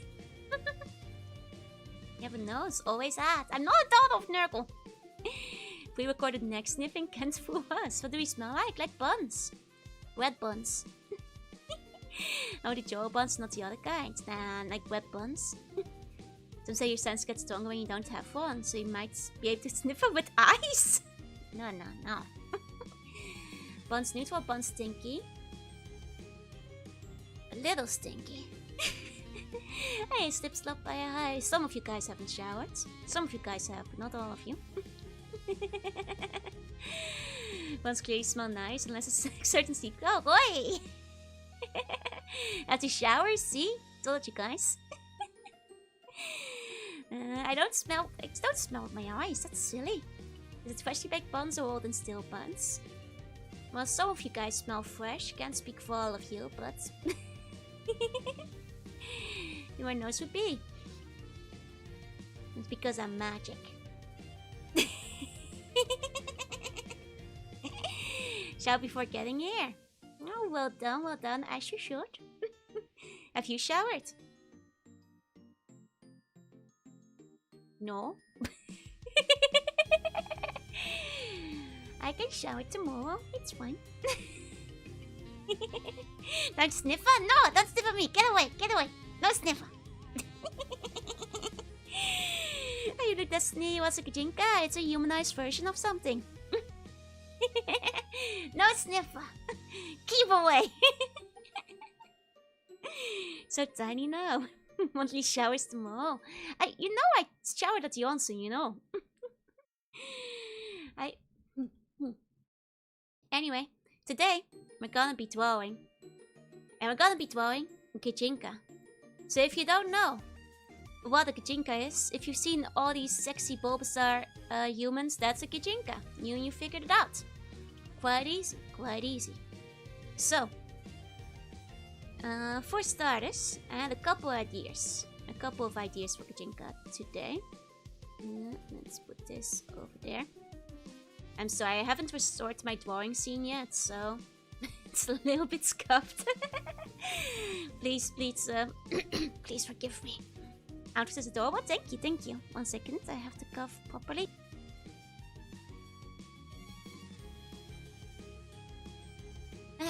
You have a nose, always at. I'm not a dog of Nurgle. Pre-recorded neck sniffing can't fool us. What do we smell like? Like buns. Wet buns. Oh, the Joe buns, not the other kind. Nah, like wet buns. Some say your sense gets stronger when you don't have one, so you might be able to sniff it with eyes. No. Buns neutral, buns stinky. A little stinky. Hey, slip slop by a high. Some of you guys haven't showered. Some of you guys have, but not all of you. Buns clearly smell nice, unless it's a certain sleep. Oh boy! Have to shower, see? Told you guys. I don't smell with my eyes, that's silly. Is it freshly baked buns or old and stale buns? Well, some of you guys smell fresh. Can't speak for all of you, but... Your nose would be. It's because I'm magic. Shower before getting here. Oh, well done, as you should. Have you showered? No. I I can shower tomorrow. It's fine. Don't sniffer. No, don't sniffer me. Get away. Get away. No sniffer. You look Destiny. What's a Gijinka? It's a humanized version of something. No sniffer. Keep away. So tiny now. Monthly showers tomorrow. I showered at Johnson, you know. Anyway, today we're gonna be drawing. And we're gonna be drawing Gijinka. So if you don't know what a Gijinka is, if you've seen all these sexy Bulbasaur humans, that's a Gijinka. You figured it out. Quite easy, quite easy. So, for starters, I had a couple of ideas for Gijinka today. Let's put this over there. I'm sorry, I haven't restored my drawing scene yet, so it's a little bit scuffed. Please, please forgive me. Out is adorable. Thank you. 1 second, I have to cough properly.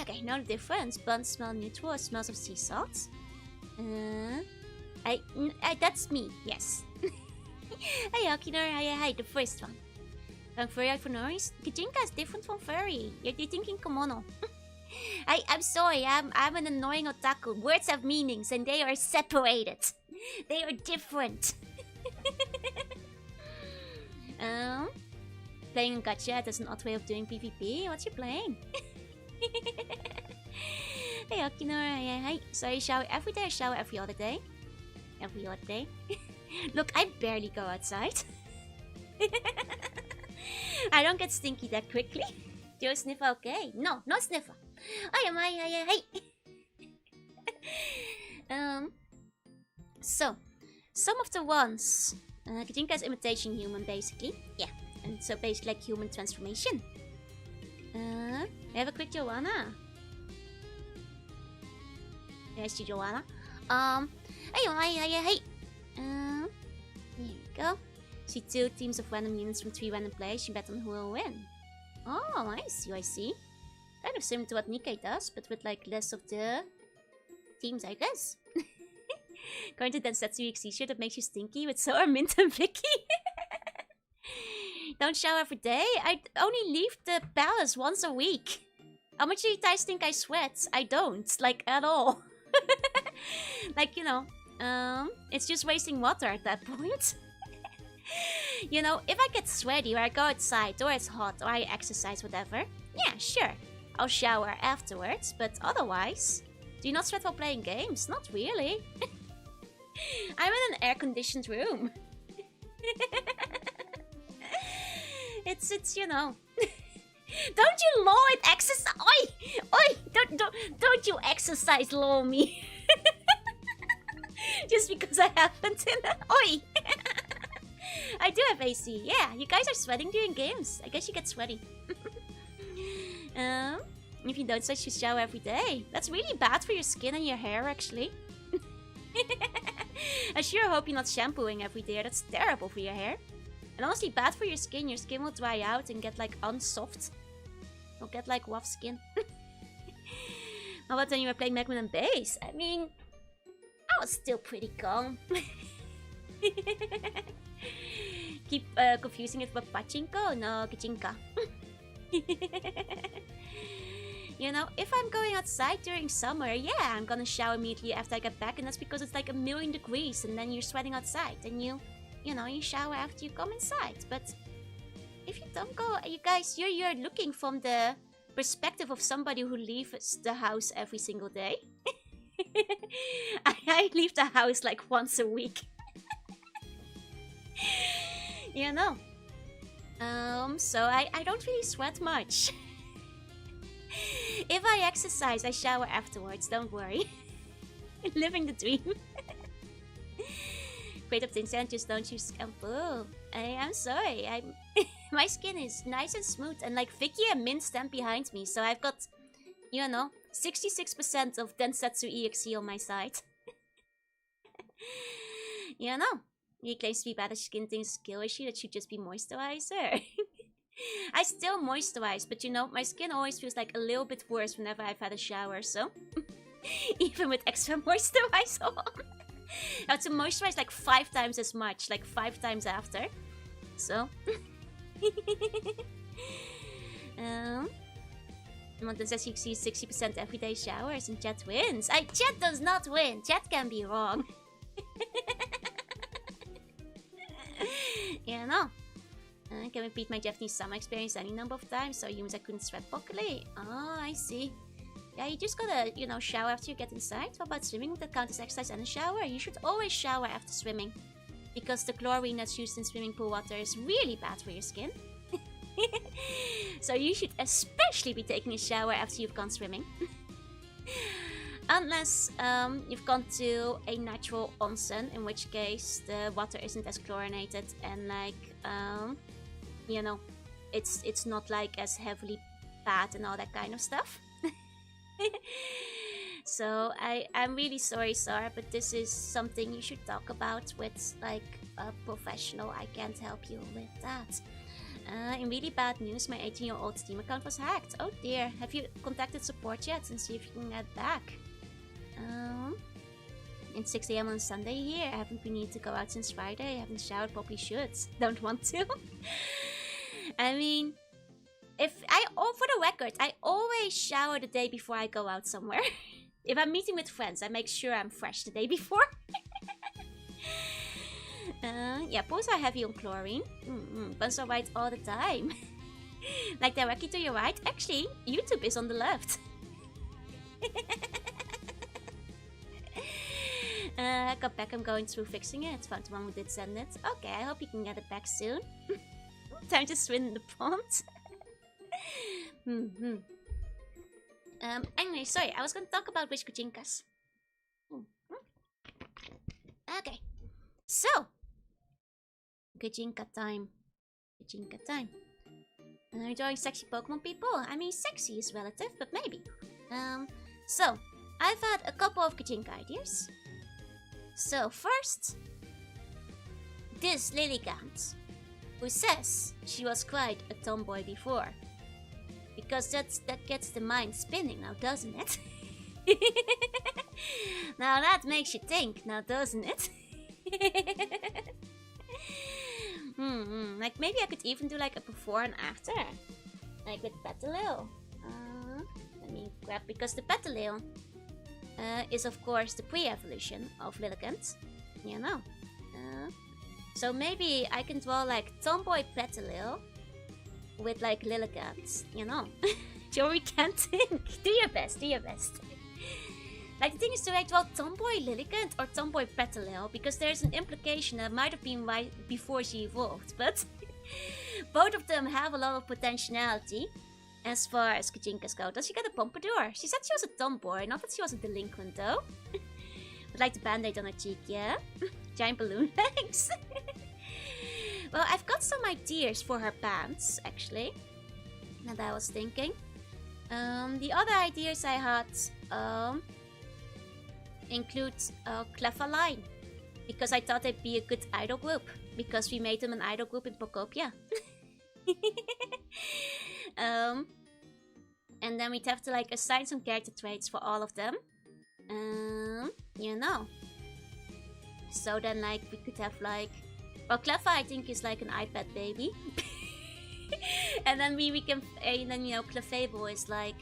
Okay, no difference. Buns smell neutral, smells of sea salt. That's me, yes. Hey, Akino, hi, the first one. Furry out for no reason. Gijinka is different from furry. You're thinking kimono. I'm sorry, I'm an annoying otaku. Words have meanings and they are separated. They are different. Playing gacha, that's an odd way of doing PvP. What's you playing? Hey, Akino, hi. So I shower every day, I shower every other day. Every other day. Look, I barely go outside. I don't get stinky that quickly. Do you sniffer okay? No, no sniffer. Hi. So, some of the ones. Gijinka is imitation human, basically. Yeah, and so basically like human transformation. We have a quick Jorunna. There's the Jorunna. Hey. Here we go. See 2 teams of random units from 3 random players. You bet on who will win. Oh, I see. Kind of similar to what Nikkei does, but with like less of the teams, I guess. Going to Densetsu EXE shirt that makes you stinky with Sour, Mint, and Vicky. Don't shower every day. I only leave the palace once a week. How much do you guys think I sweat? I don't, like at all. Like, you know, it's just wasting water at that point. You know, if I get sweaty or I go outside or it's hot or I exercise, whatever, yeah, sure, I'll shower afterwards, but otherwise, do you not sweat while playing games? Not really. I'm in an air-conditioned room. It's you know. Don't you law it exercise? Oi! Don't you exercise law me. Just because I happen to. Oi! I do have AC. Yeah, you guys are sweating during games. I guess you get sweaty. If you don't, so you should shower every day. That's really bad for your skin and your hair, actually. I sure hope you're not shampooing every day. That's terrible for your hair. And honestly, bad for your skin. Your skin will dry out and get like unsoft. You'll get like rough skin. How about when you were playing Magman and Base? I mean, I was still pretty calm. Keep confusing it with pachinko? No, Gijinka. You know, if I'm going outside during summer, yeah, I'm gonna shower immediately after I get back, and that's because it's like 1,000,000 degrees, and then you're sweating outside, and you know, you shower after you come inside. But if you don't go, you guys, you're looking from the perspective of somebody who leaves the house every single day. I leave the house like once a week. You know. So I don't really sweat much. If I exercise, I shower afterwards, don't worry. Living the dream. Great of things and just don't use shampoo. I'm sorry, my skin is nice and smooth, and like Vicky and Min stand behind me, so I've got, you know, 66% of Densetsu EXE on my side. You know, he claims to be bad at skin things, skill issue that should just be moisturizer. I still moisturize, but you know, my skin always feels like a little bit worse whenever I've had a shower, so... Even with extra moisturizer on. I have to moisturize like 5 times as much, like 5 times after. So... Mountain says he sees 60% everyday showers and Chat wins. Chat does not win. Chat can be wrong. You know. I can repeat my Japanese summer experience any number of times, so humans I couldn't sweat properly. Oh, I see. Yeah, you just gotta, you know, shower after you get inside. What about swimming? Would that count as exercise and a shower? You should always shower after swimming. Because the chlorine that's used in swimming pool water is really bad for your skin. So you should especially be taking a shower after you've gone swimming. Unless you've gone to a natural onsen, in which case the water isn't as chlorinated and like, you know, it's not like as heavily bad and all that kind of stuff. So I'm really sorry, Sarah, but this is something you should talk about with like a professional. I can't help you with that. In really bad news, my 18-year-old Steam account was hacked. Oh dear, have you contacted support yet and see if you can get back? It's 6 AM on Sunday here. I haven't been needing to go out since Friday. I haven't showered, probably should. Don't want to. I mean, for the record, I always shower the day before I go out somewhere. If I'm meeting with friends, I make sure I'm fresh the day before. Yeah, pools are heavy on chlorine. Buns are white all the time. Like directly to your right. Actually, YouTube is on the left. I got back, I'm going through fixing it. Found the one who did send it. Okay, I hope you can get it back soon. Time to swim in the pond. Anyway, sorry, I was going to talk about which Gijinkas. Okay, so Gijinka time. Gijinka time. Enjoying sexy Pokemon people? I mean, sexy is relative, but maybe. So, I've had a couple of Gijinka ideas. So, first, this Lilligant, who says she was quite a tomboy before. Because that gets the mind spinning now, doesn't it? Now that makes you think, now doesn't it? Like maybe I could even do like a before and after. Like with Petalil. Let me grab, because the Petalil is of course the pre-evolution of Lilligant. You know. So maybe I can draw like Tomboy Petalil with like Lilligant, you know. Jory can't think. Do your best, do your best. Like the thing is, do I draw Tomboy Lilligant or Tomboy Petalil? Because there's an implication that might have been right before she evolved, but both of them have a lot of potentiality as far as Gijinkas go. Does she get a pompadour? She said she was a tomboy, not that she was a delinquent though. Would like the band-aid on her cheek, yeah? Giant balloon legs. Well, I've got some ideas for her pants, actually, that I was thinking. The other ideas I had include Clever Line, because I thought they'd be a good idol group, because we made them an idol group in Pokopia. And then we'd have to like assign some character traits for all of them. You know. So then like we could have like, well, Cleffa I think is like an iPad baby. And then we can, and then you know, Clefable is like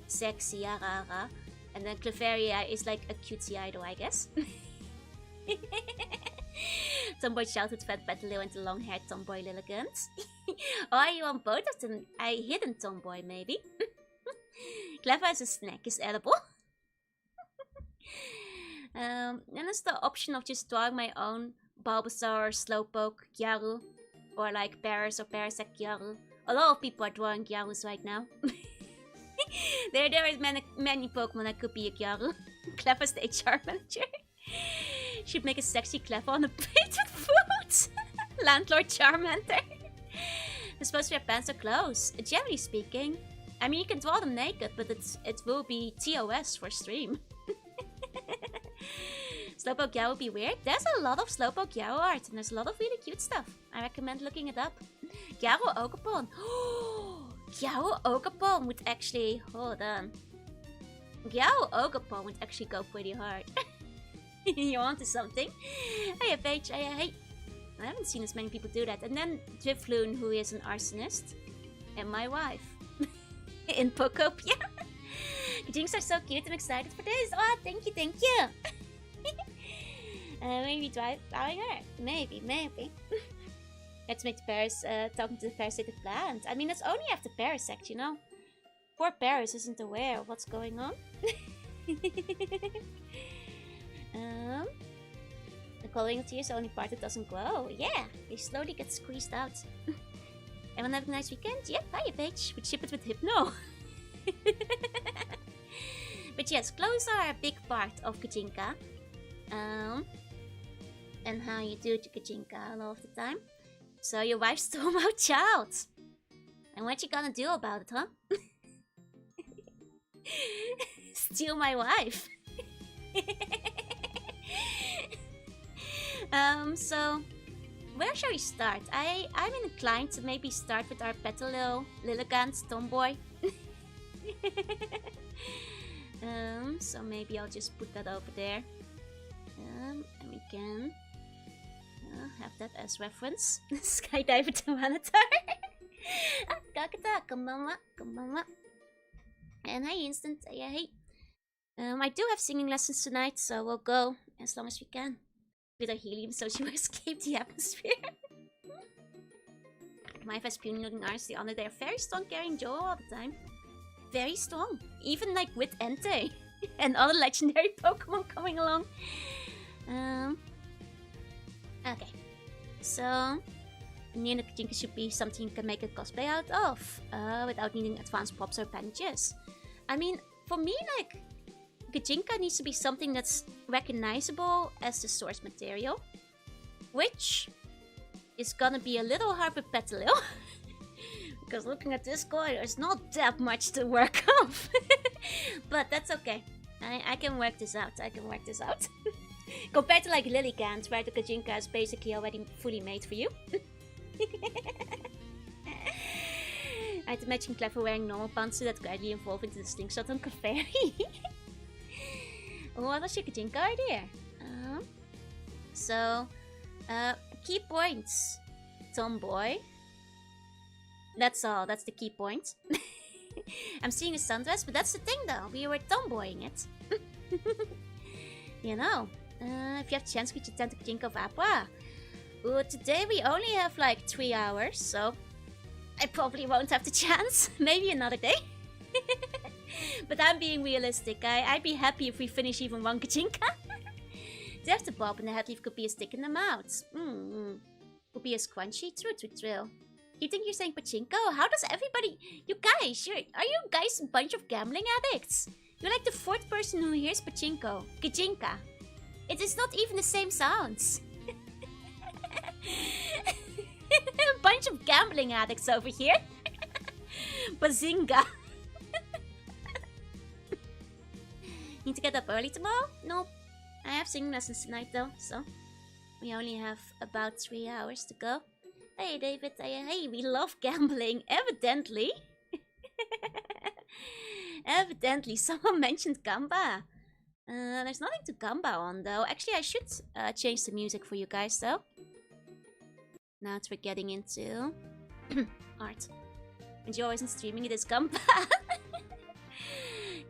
sexy, rara. And then Clefairia is like a cutesy idol, I guess. Tomboy childhood fat Petalil and the long-haired tomboy Lilligant. Oh, you want both of them? I hidden tomboy, maybe. Clever as a snack is edible. Then there's the option of just drawing my own Bulbasaur, Slowpoke, Gyaru, or like Paras or Parasect Gyaru. A lot of people are drawing Gyarus right now. There is many Pokemon that could be a Gyaru. Clever's the HR manager. Should make a sexy Clever on a plate with food. Landlord Charmander. They're supposed to wear pants or clothes. Generally speaking, I mean you can draw them naked, but it will be TOS for stream. Slowpoke Gyaru would be weird. There's a lot of Slowpoke Gyaru art, and there's a lot of really cute stuff. I recommend looking it up. Gyaro Ogapon. Gyaro Ogapon would actually... Hold on. Gyaro Ogapon would actually go pretty hard. You onto something? Hey, Paige. Hey. I haven't seen as many people do that. And then Drifloon, who is an arsonist. And my wife. In Pokopia. Jinx are so cute. I'm excited for this. Oh, thank you. Maybe driving her. Maybe. Let's make the Paris talking to the parasitic plant. I mean, that's only after Parasect, you know? Poor Paris isn't aware of what's going on. The glowing tea is the only part that doesn't glow. Yeah, they slowly get squeezed out. Everyone having a nice weekend? Yep, hiya, bitch. We ship it with Hypno. But yes, glows are a big part of Gijinka. And how you do to Gijinka a lot of the time. So your wife stole my child. And what you gonna do about it, huh? Steal my wife. So where shall we start? I'm inclined to maybe start with our Petalil, Lilligant, Tomboy. So maybe I'll just put that over there. And we can have that as reference. Skydiver Tyranitar. Kakata, konbanwa. And hey, Instant, hey. I do have singing lessons tonight, so we'll go as long as we can. With our helium, so she will escape the atmosphere. My has puny-looking eyes, the honor, they're very strong carrying Joe all the time. Very strong. Even like with Entei. And other legendary Pokemon coming along. Okay. So, Nina Gijinka should be something you can make a cosplay out of. Without needing advanced props or appendages. I mean, for me, like, Gijinka needs to be something that's recognizable as the source material. Which is gonna be a little hard with Petalil. Because looking at this coin, there's not that much to work off. But that's okay. I can work this out. Compared to like Lilligant, where the Gijinka is basically already fully made for you. I'd imagine Clever wearing normal pants that gradually evolve into the slingshot on Clefairy. What was your Gijinka idea? Key points. Tomboy. That's all. That's the key point. I'm seeing a sundress, but that's the thing though. We were tomboying it. You know. If you have the chance, could you attend the Gijinka of Aqua? Today we only have like 3 hours, so I probably won't have the chance. Maybe another day. But I'm being realistic. I'd be happy if we finish even one Gijinka. There's the bob and the headleaf could be a stick in the mouth. Could be a scrunchie. True. You think you're saying pachinko? How does everybody... You guys, are you guys a bunch of gambling addicts? You're like the 4th person who hears pachinko. Gijinka. It is not even the same sounds. A bunch of gambling addicts over here. Bazinga. Need to get up early tomorrow? Nope. I have singing lessons tonight though, so we only have about 3 hours to go. Hey David, hey, we love gambling, evidently. Evidently, someone mentioned Gamba. There's nothing to Gamba on though. Actually, I should change the music for you guys though. Now that we're getting into art. And you're always in streaming, it is Gamba.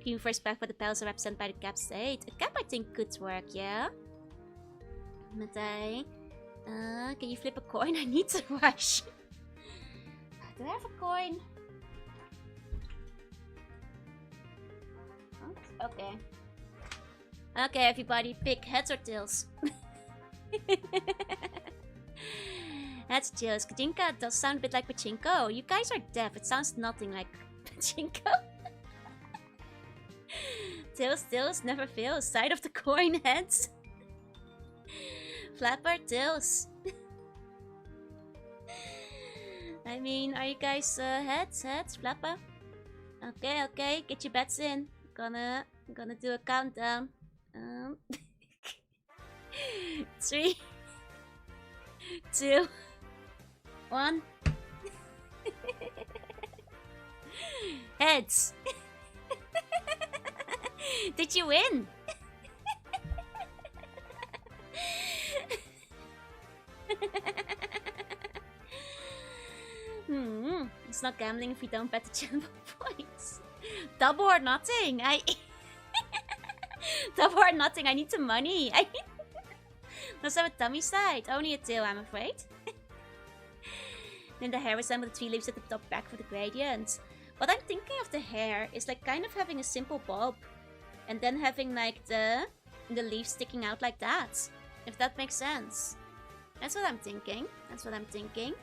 Queen first back for the palace are represented by the cap state. A cap I think could work, yeah. Matei. Can you flip a coin? I need to rush. Do I have a coin? Oh, okay. Okay, everybody, pick heads or tails. That's tails. Gijinka does sound a bit like pachinko. You guys are deaf. It sounds nothing like pachinko. Tails, never fails. Side of the coin, heads. Flapper, tails. I mean, are you guys heads, flapper? Okay, get your bets in. Gonna do a countdown. 3, 2, 1. Heads. Did you win? It's not gambling if we don't bet the channel points. Double or nothing. Double or nothing. I need some money. Does have a tummy side? Only a tail, I'm afraid. Then the hair resembles the 3 leaves at the top back for the gradient. What I'm thinking of the hair is like kind of having a simple bob. And then having like the leaves sticking out like that. If that makes sense. That's what I'm thinking. That's what I'm thinking.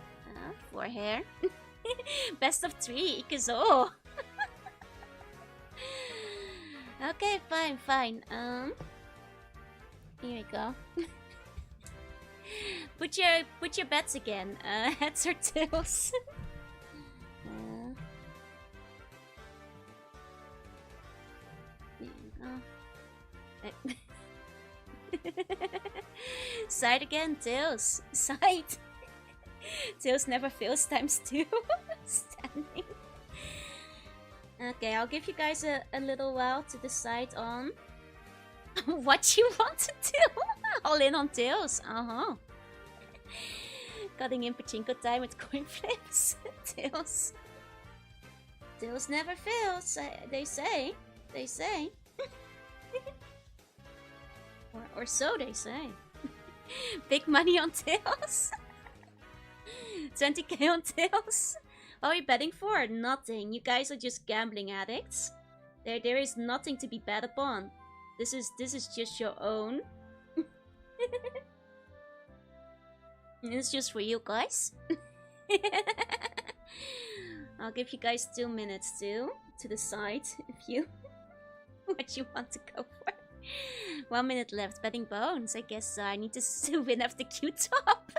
For hair. Best of 3, Ikazo. Okay, fine. Here we go. Put your bets again. Heads or tails? There you go. Side again, tails. Side. Tails never fails ×2. Standing. Okay, I'll give you guys a little while to decide on what you want to do. All in on tails. Cutting in pachinko time with coin flips. Tails. Tails never fails. They say. They say. or so they say. Big money on tails. 20k on tails. What are we betting for? Nothing. You guys are just gambling addicts. There is nothing to be bet upon. This is just your own. It's just for you guys. I'll give you guys 2 minutes to decide if you what you want to go for. 1 minute left. Betting bones. I guess I need to win off the Q-top.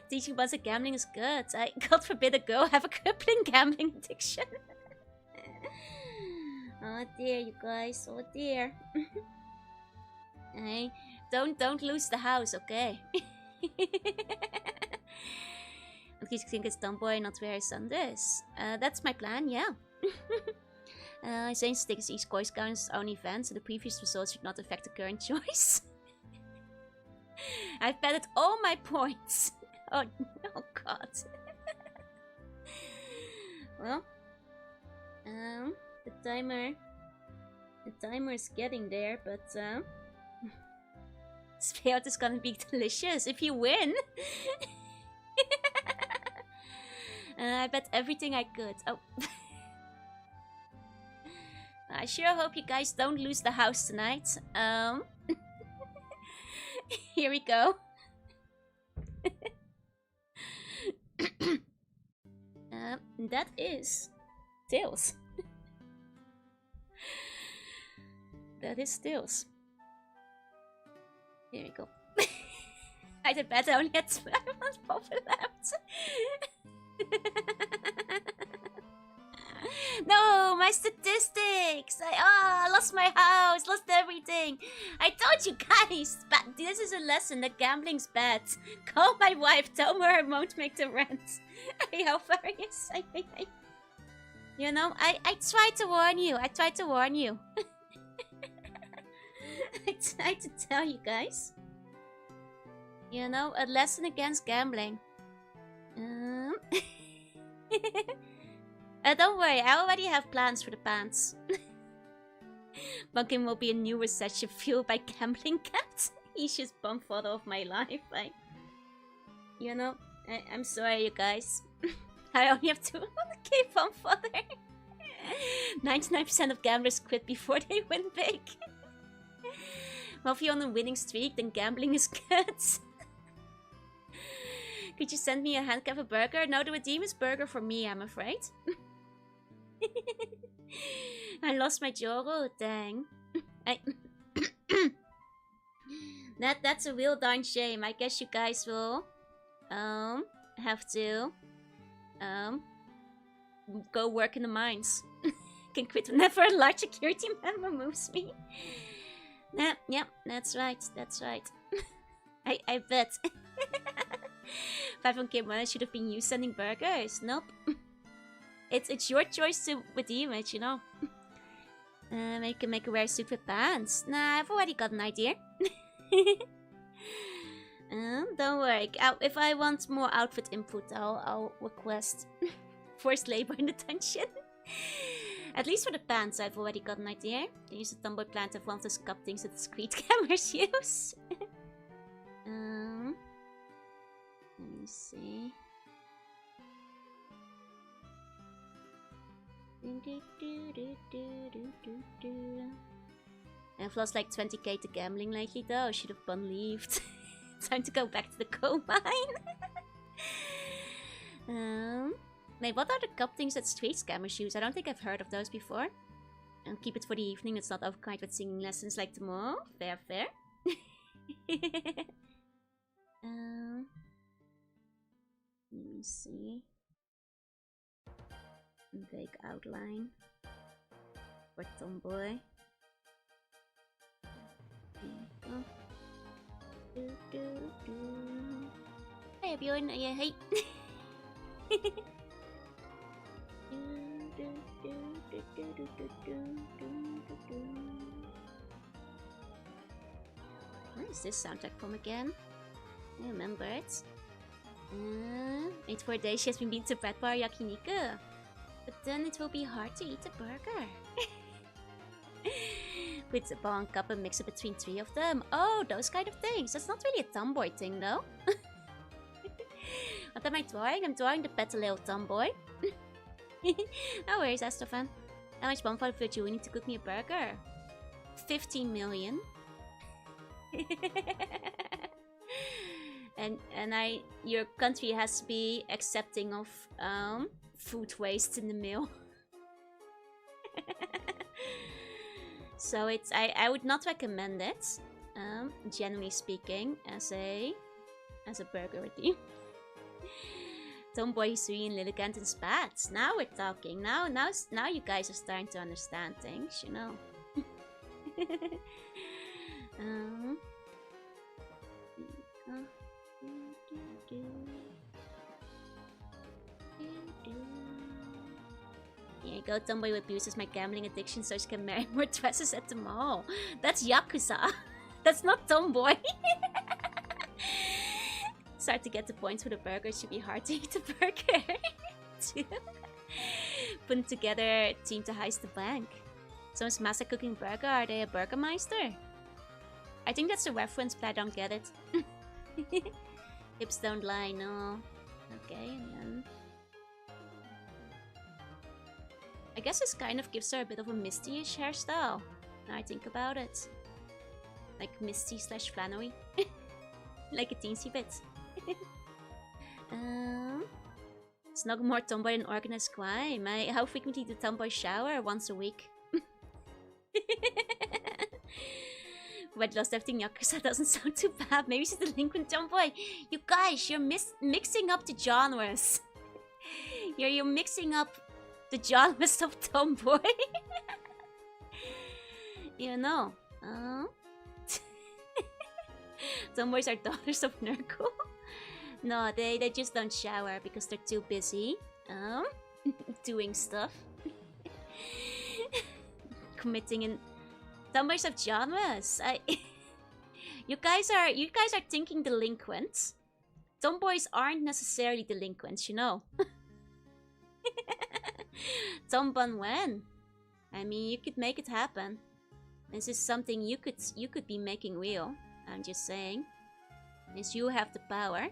Teaching buzzer gambling is good. God forbid a girl have a crippling gambling addiction. Oh dear, you guys. Oh dear. Hey, don't lose the house, okay? Gijinka is tomboy, not wear Sundays. That's my plan, yeah. Saying sticks each coin counts as own event, so the previous results should not affect the current choice. I've betted all my points. Oh god. Well, the timer is getting there, but this payout is gonna be delicious if you win. I bet everything I could. Oh. I sure hope you guys don't lose the house tonight. Here we go. That is tails. That is tails. Here we go. I did better, only had 12 popper left. No, my statistics! I lost my house, lost everything. I told you guys, but this is a lesson that gambling's bad. Call my wife, tell her I won't make the rent. How furious. You know, I tried to warn you. I tried to warn you. I tried to tell you guys. You know, a lesson against gambling. Don't worry, I already have plans for the pants. Bunkin will be a new recession fueled by gambling cats. He's just bum photo of my life. You know, I'm sorry, you guys. I only have 200k bum fodder. 99% of gamblers quit before they win big. Well, if you're on a winning streak, then gambling is good. Could you send me a handcrafted burger? No, the redeem is burger for me, I'm afraid. I lost my Joro, dang. That's a real darn shame. I guess you guys will have to go work in the mines. Can quit whenever a large security member moves me. Yep, that's right, that's right. I bet. 500k money should have been you sending burgers. Nope. It's your choice to redeem it, you know. You can make her wear stupid pants. Nah, I've already got an idea. Don't worry. If I want more outfit input, I'll request forced labor in the dungeon. At least for the pants, I've already got an idea. Can use the tomboy plant of one of those cup things that the screen cameras use. Let me see. I've lost like 20k to gambling lately though. I should have believed. Time to go back to the coal mine. Wait, what are the cup things that street scammers use? I don't think I've heard of those before. And keep it for the evening. It's not overkind with singing lessons like tomorrow. Fair, fair. Let me see. Vague outline for tomboy. Hey Bjorn, hey. Where is this soundtrack from again? I remember it. 84 days she has been to Bread Bar Yakiniku. But then it will be hard to eat a burger. Put a ball and cup and mix it between 3 of them. Oh, those kind of things. That's not really a tomboy thing though. What am I drawing? I'm drawing the petaleo tomboy. No worries, Astrofan. How much bonfire food do we need to cook me a burger? 15 million. and your country has to be accepting of food waste in the meal. So it's I would not recommend it, generally speaking, as a burger redeem. Tomboy history in Lilligant and Spats. Now we're talking. Now you guys are starting to understand things, you know. Here you go, Tomboy abuses my gambling addiction so she can marry more dresses at the mall. That's Yakuza. That's not Tomboy. Start to get the points for the burger. It should be hard to eat the burger. Putting together a team to heist the bank. Someone's master cooking burger. Are they a burgermeister? I think that's a reference, but I don't get it. Hips don't lie, no. Okay, and then... I guess this kind of gives her a bit of a Misty-ish hairstyle. Now I think about it. Like Misty / Flannery. Like a teensy bit. Snuggle more tomboy and organized crime. How frequently do tomboy shower? Once a week. Red lost everything Yakuza doesn't sound too bad. Maybe she's a delinquent tomboy. You guys, you're mixing up the genres. You're mixing up the genres of tomboy. You know. Tomboys are daughters of Nurgle. No, they just don't shower because they're too busy doing stuff. Committing in tomboys of genres. You guys are thinking delinquents. Tomboys aren't necessarily delinquents, you know. Tombon when? I mean, you could make it happen. This is something you could be making real. I'm just saying. Is you have the power.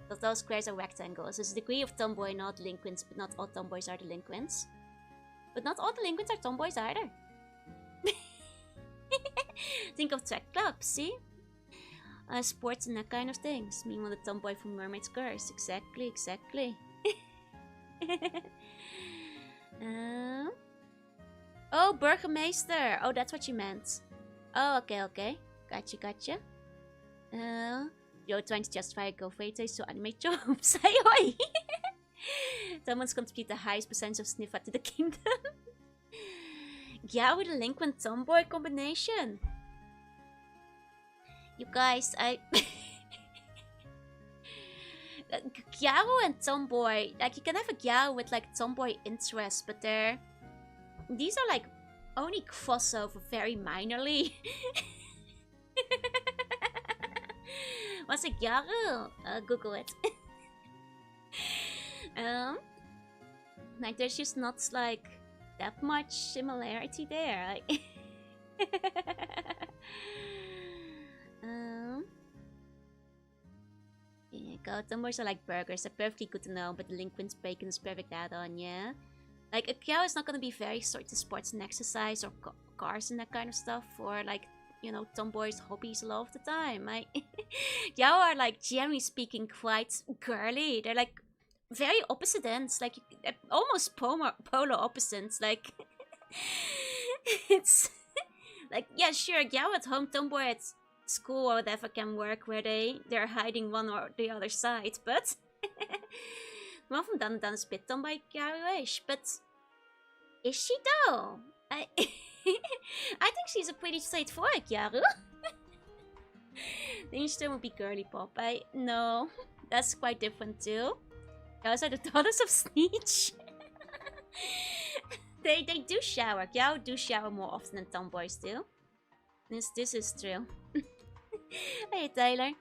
But those squares are rectangles. It's a degree of tomboy, not delinquents, but not all tomboys are delinquents. But not all delinquents are tomboys either. Think of track clubs, see? Sports and that kind of things. Meanwhile, the tomboy from Mermaid's Curse. Exactly. Oh, Burgermeester. Oh, that's what you meant. Oh, okay. Gotcha. You're trying to justify a girlfriend taste to animate jobs. Hey, oi! Someone's contribute the highest percentage of sniffer to the kingdom. Yeah, with a delinquent tomboy combination. You guys, Gyao and tomboy, like you can have a gyao with like tomboy interest, but these are like only crossover very minorly. What's a gyao? Google it. Like there's just not like that much similarity there. Like yeah, go. Tomboys are like burgers. They're perfectly good to know, but delinquents bacon is perfect add-on, yeah? Like, a cow is not gonna be very sort of sports and exercise or cars and that kind of stuff for, like, you know, tomboys' hobbies a lot of the time. Yao are, like, generally speaking, quite girly. They're, like, very opposite ends. Like, almost polar opposites. Like, it's... like, yeah, sure, Yao at home, tomboy at school or whatever can work where they're hiding one or the other side, but... More often than is a bit done by Gary-ish, but is she though? I I think she's a pretty straightforward Gyaru. The Insta would be girly pop. No, that's quite different too. Those are the daughters of Sneech. They do shower. Gyaru do shower more often than tomboys do. This is true. Hey Tyler.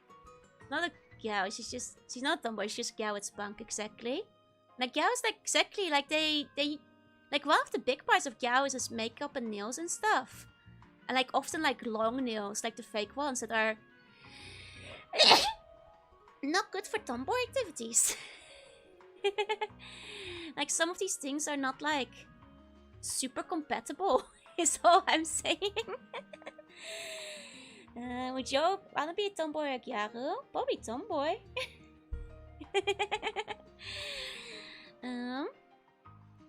Not a Gyao, she's not a tomboy, she's just Gyao with spunk, exactly. Like Gyao is like exactly like they like one of the big parts of Gyao is his makeup and nails and stuff. And like often like long nails, like the fake ones that are not good for tomboy activities. Like some of these things are not like super compatible, is all I'm saying. Would you wanna be a tomboy or Gyaru? Probably tomboy.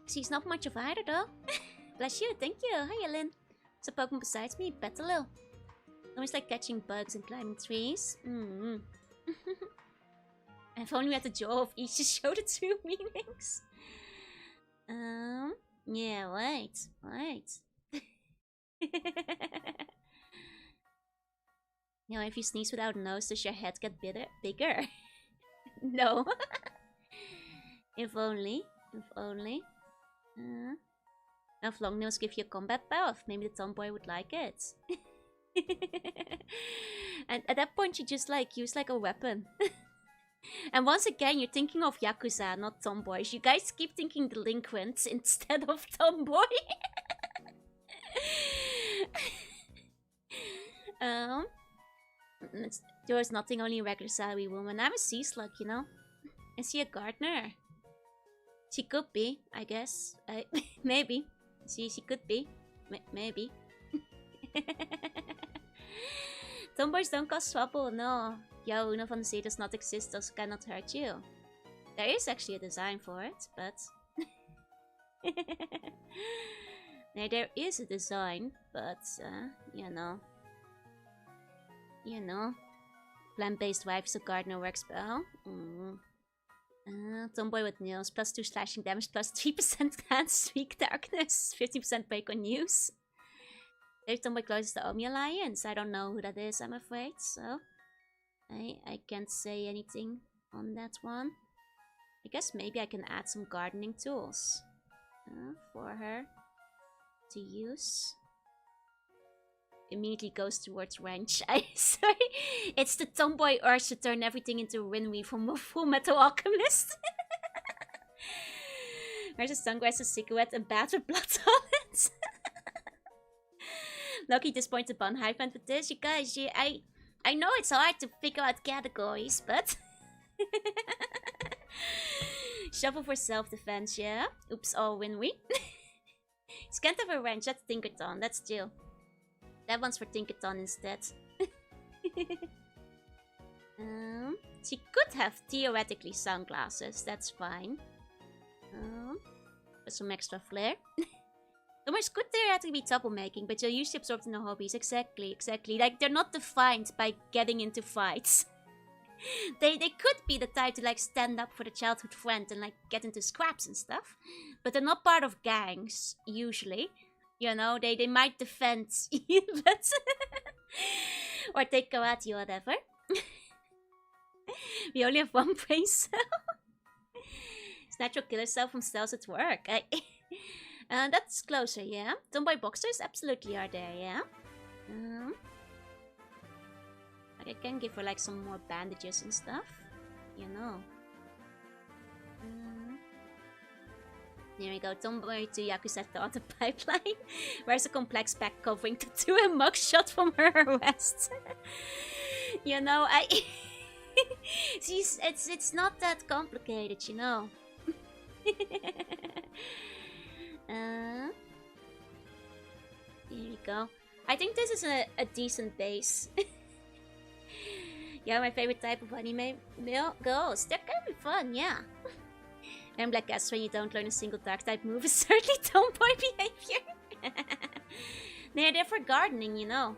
She's not much of either though. Bless you, thank you. Hi Lynn. It's a Pokemon besides me, Petalil. Almost like catching bugs and climbing trees. If only we had the jaw of each to show the true meanings. Yeah, wait. You know, if you sneeze without a nose, does your head get bigger? No. If only. If long nails give you a combat buff, maybe the tomboy would like it. And at that point, you just like use like a weapon. And once again, you're thinking of Yakuza, not tomboys. You guys keep thinking delinquents instead of tomboy. There's nothing, only a regular salary woman. I'm a sea slug, you know. Is she a gardener? She could be, I guess. Maybe. She could be. Maybe. Tomboys don't cause trouble, no. Yo, Una van Zee does not exist, thus cannot hurt you. There is actually a design for it, but... there is a design, but, you know. Plant-based wife is a gardener works well. Tomboy with nails, +2 slashing damage, +3% hand streak darkness, 50% break on use. There's Tomboy closest to Omi Alliance. I don't know who that is, I'm afraid, so I can't say anything on that one. I guess maybe I can add some gardening tools for her to use. Immediately goes towards wrench. Sorry, it's the tomboy urge to turn everything into Winry from Full Metal Alchemist. There's a sunglasses, a cigarette, and bat with blood on it. Lucky disappointed Bun Hyphen with this. You guys, I know it's hard to figure out categories, but shovel for self-defense, yeah. Oops, all Winry. Scant of a wrench, that's Tinkerton, that's Jill. That one's for Tinkerton instead. She could have theoretically sunglasses, that's fine. With some extra flair. Tomboys could theoretically be troublemaking, but you're usually absorbed in their hobbies. Exactly. Like, they're not defined by getting into fights. They could be the type to, like, stand up for the childhood friend and, like, get into scraps and stuff. But they're not part of gangs, usually. You know, they might defend you, but... or take karate or whatever. We only have one brain cell. It's natural killer cell from cells at work. That's closer, yeah. Tomboy boxers absolutely are there, yeah. Like I can give her like some more bandages and stuff, you know. There we go, Tomboy to Yakuza thought the pipeline. Wears a complex back covering tattoo and mugshot from her arrest. You know, it's not that complicated, you know. Here we go. I think this is a decent base. Yeah, my favorite type of anime girls. That can be fun, yeah. And Black Gas when you don't learn a single dark type move is certainly tomboy behavior. They're there for gardening, you know.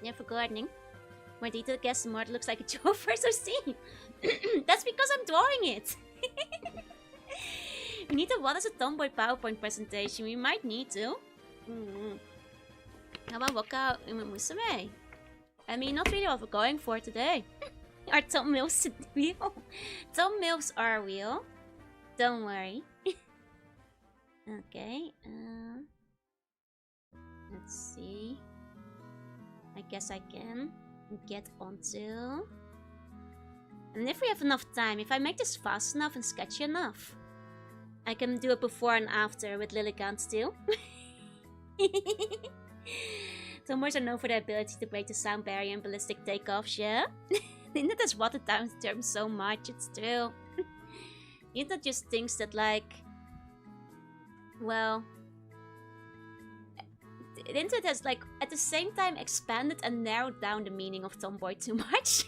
They're for gardening. More detailed guess, the more it looks like a Joe first I've seen. That's because I'm drawing it. We need to what is a tomboy PowerPoint presentation. We might need to. How about Waka Musume? I mean, not really what we're going for today. Are Tom Mills real? Tom Mills are real. Don't worry. Okay. Let's see. I guess I can get onto. And if we have enough time, if I make this fast enough and sketchy enough, I can do a before and after with Lilligant too. Tomboys are known for their ability to break the sound barrier in ballistic takeoffs, yeah? Internet has watered down the term so much, it's true. Internet just thinks that, like, well, the internet has, like, at the same time expanded and narrowed down the meaning of tomboy too much.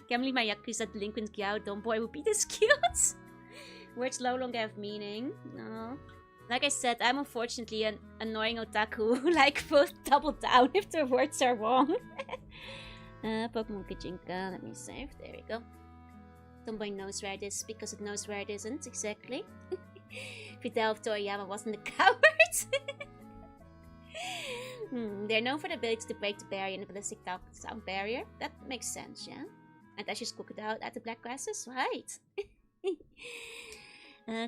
Can't believe my Yakuza delinquent Gyao tomboy would be this cute. Words no longer have meaning. No. Like I said, I'm unfortunately an annoying otaku who like both double down if their words are wrong. Pokemon Gijinka, let me save. There we go. Tomboy knows where it is because it knows where it isn't, exactly. Fidel of Toriyama wasn't a coward. They're known for the ability to break the barrier in the ballistic sound barrier. That makes sense, yeah? And Ashes cook it out at the black grasses, right?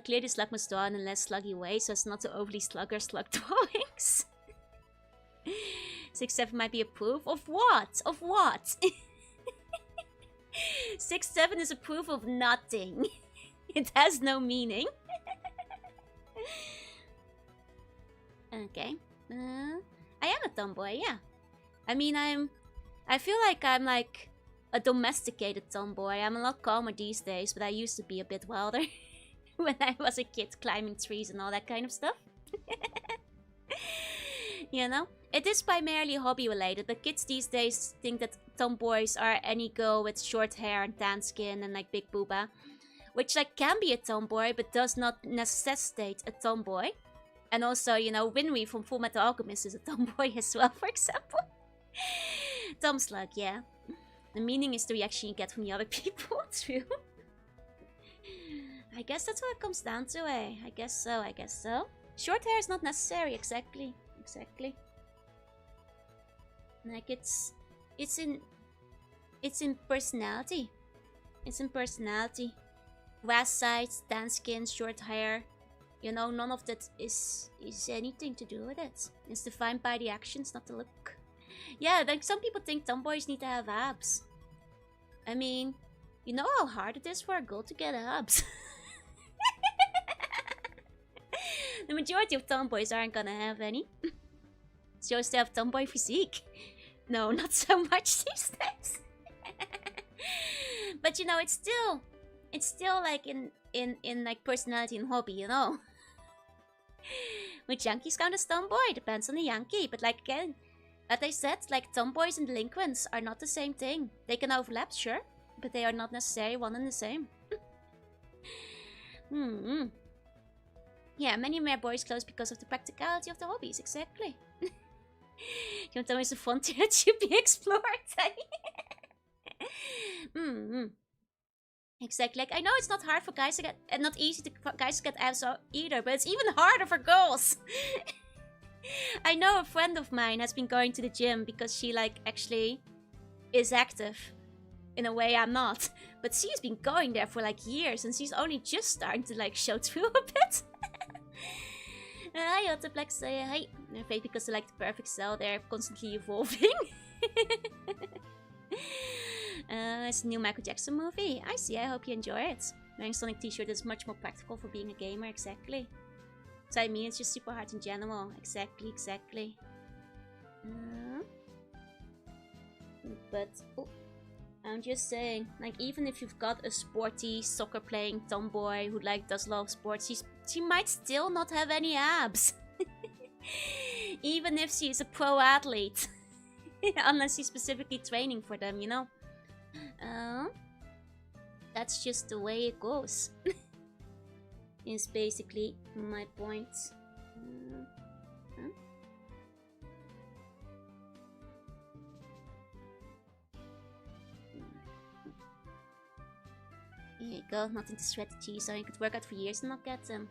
Clear the slug must draw in a less sluggy way so as not to overly slug drawings. 6-7 might be a proof of what? Of what? 6-7 is a proof of nothing. It has no meaning. Okay. I am a tomboy, yeah. I mean, I feel like I'm like a domesticated tomboy. I'm a lot calmer these days, but I used to be a bit wilder. When I was a kid, climbing trees and all that kind of stuff. You know? It is primarily hobby related, but kids these days think that tomboys are any girl with short hair and tan skin and like big booba. Which like can be a tomboy, but does not necessitate a tomboy. And also, you know, Winry from Full Metal Alchemist is a tomboy as well, for example. Tom Slug, yeah. The meaning is the reaction you get from the other people, true. I guess that's what it comes down to, eh? I guess so, I guess so. Short hair is not necessary, exactly. Exactly. Like it's in personality. It's in personality. Grass sides, tan skin, short hair. You know, none of that is anything to do with it. It's defined by the actions, not the look. Yeah, like some people think tomboys need to have abs. I mean, you know how hard it is for a girl to get abs. The majority of tomboys aren't gonna have any. It's just to have tomboy physique. No, not so much these days. But you know, it's still like in like personality and hobby, you know. Which Yankees count as tomboy depends on the Yankee, but like again, as I said, like tomboys and delinquents are not the same thing. They can overlap, sure, but they are not necessarily one and the same. Yeah, many wear boys' clothes because of the practicality of the hobbies, exactly. You want to tell me it's a frontier that should be explored? Exactly. Like I know it's not hard for guys to get, and not easy for guys to get abs either, but it's even harder for girls. I know a friend of mine has been going to the gym because she like actually is active. In a way, I'm not. But she's been going there for like years, and she's only just starting to like show through a bit. Hi, Autoplex. Hi. Maybe because they like the perfect cell, they're constantly evolving. It's a new Michael Jackson movie. I see. I hope you enjoy it. Wearing Sonic t-shirt is much more practical for being a gamer. Exactly. So I mean, it's just super hard in general. Exactly. But oh, I'm just saying, like, even if you've got a sporty soccer-playing tomboy who like does a lot of sports, she might still not have any abs. Even if she's a pro athlete. Unless she's specifically training for them, you know? That's just the way it goes. Is basically my point. There you go, nothing to strategy, so you could work out for years and not get them.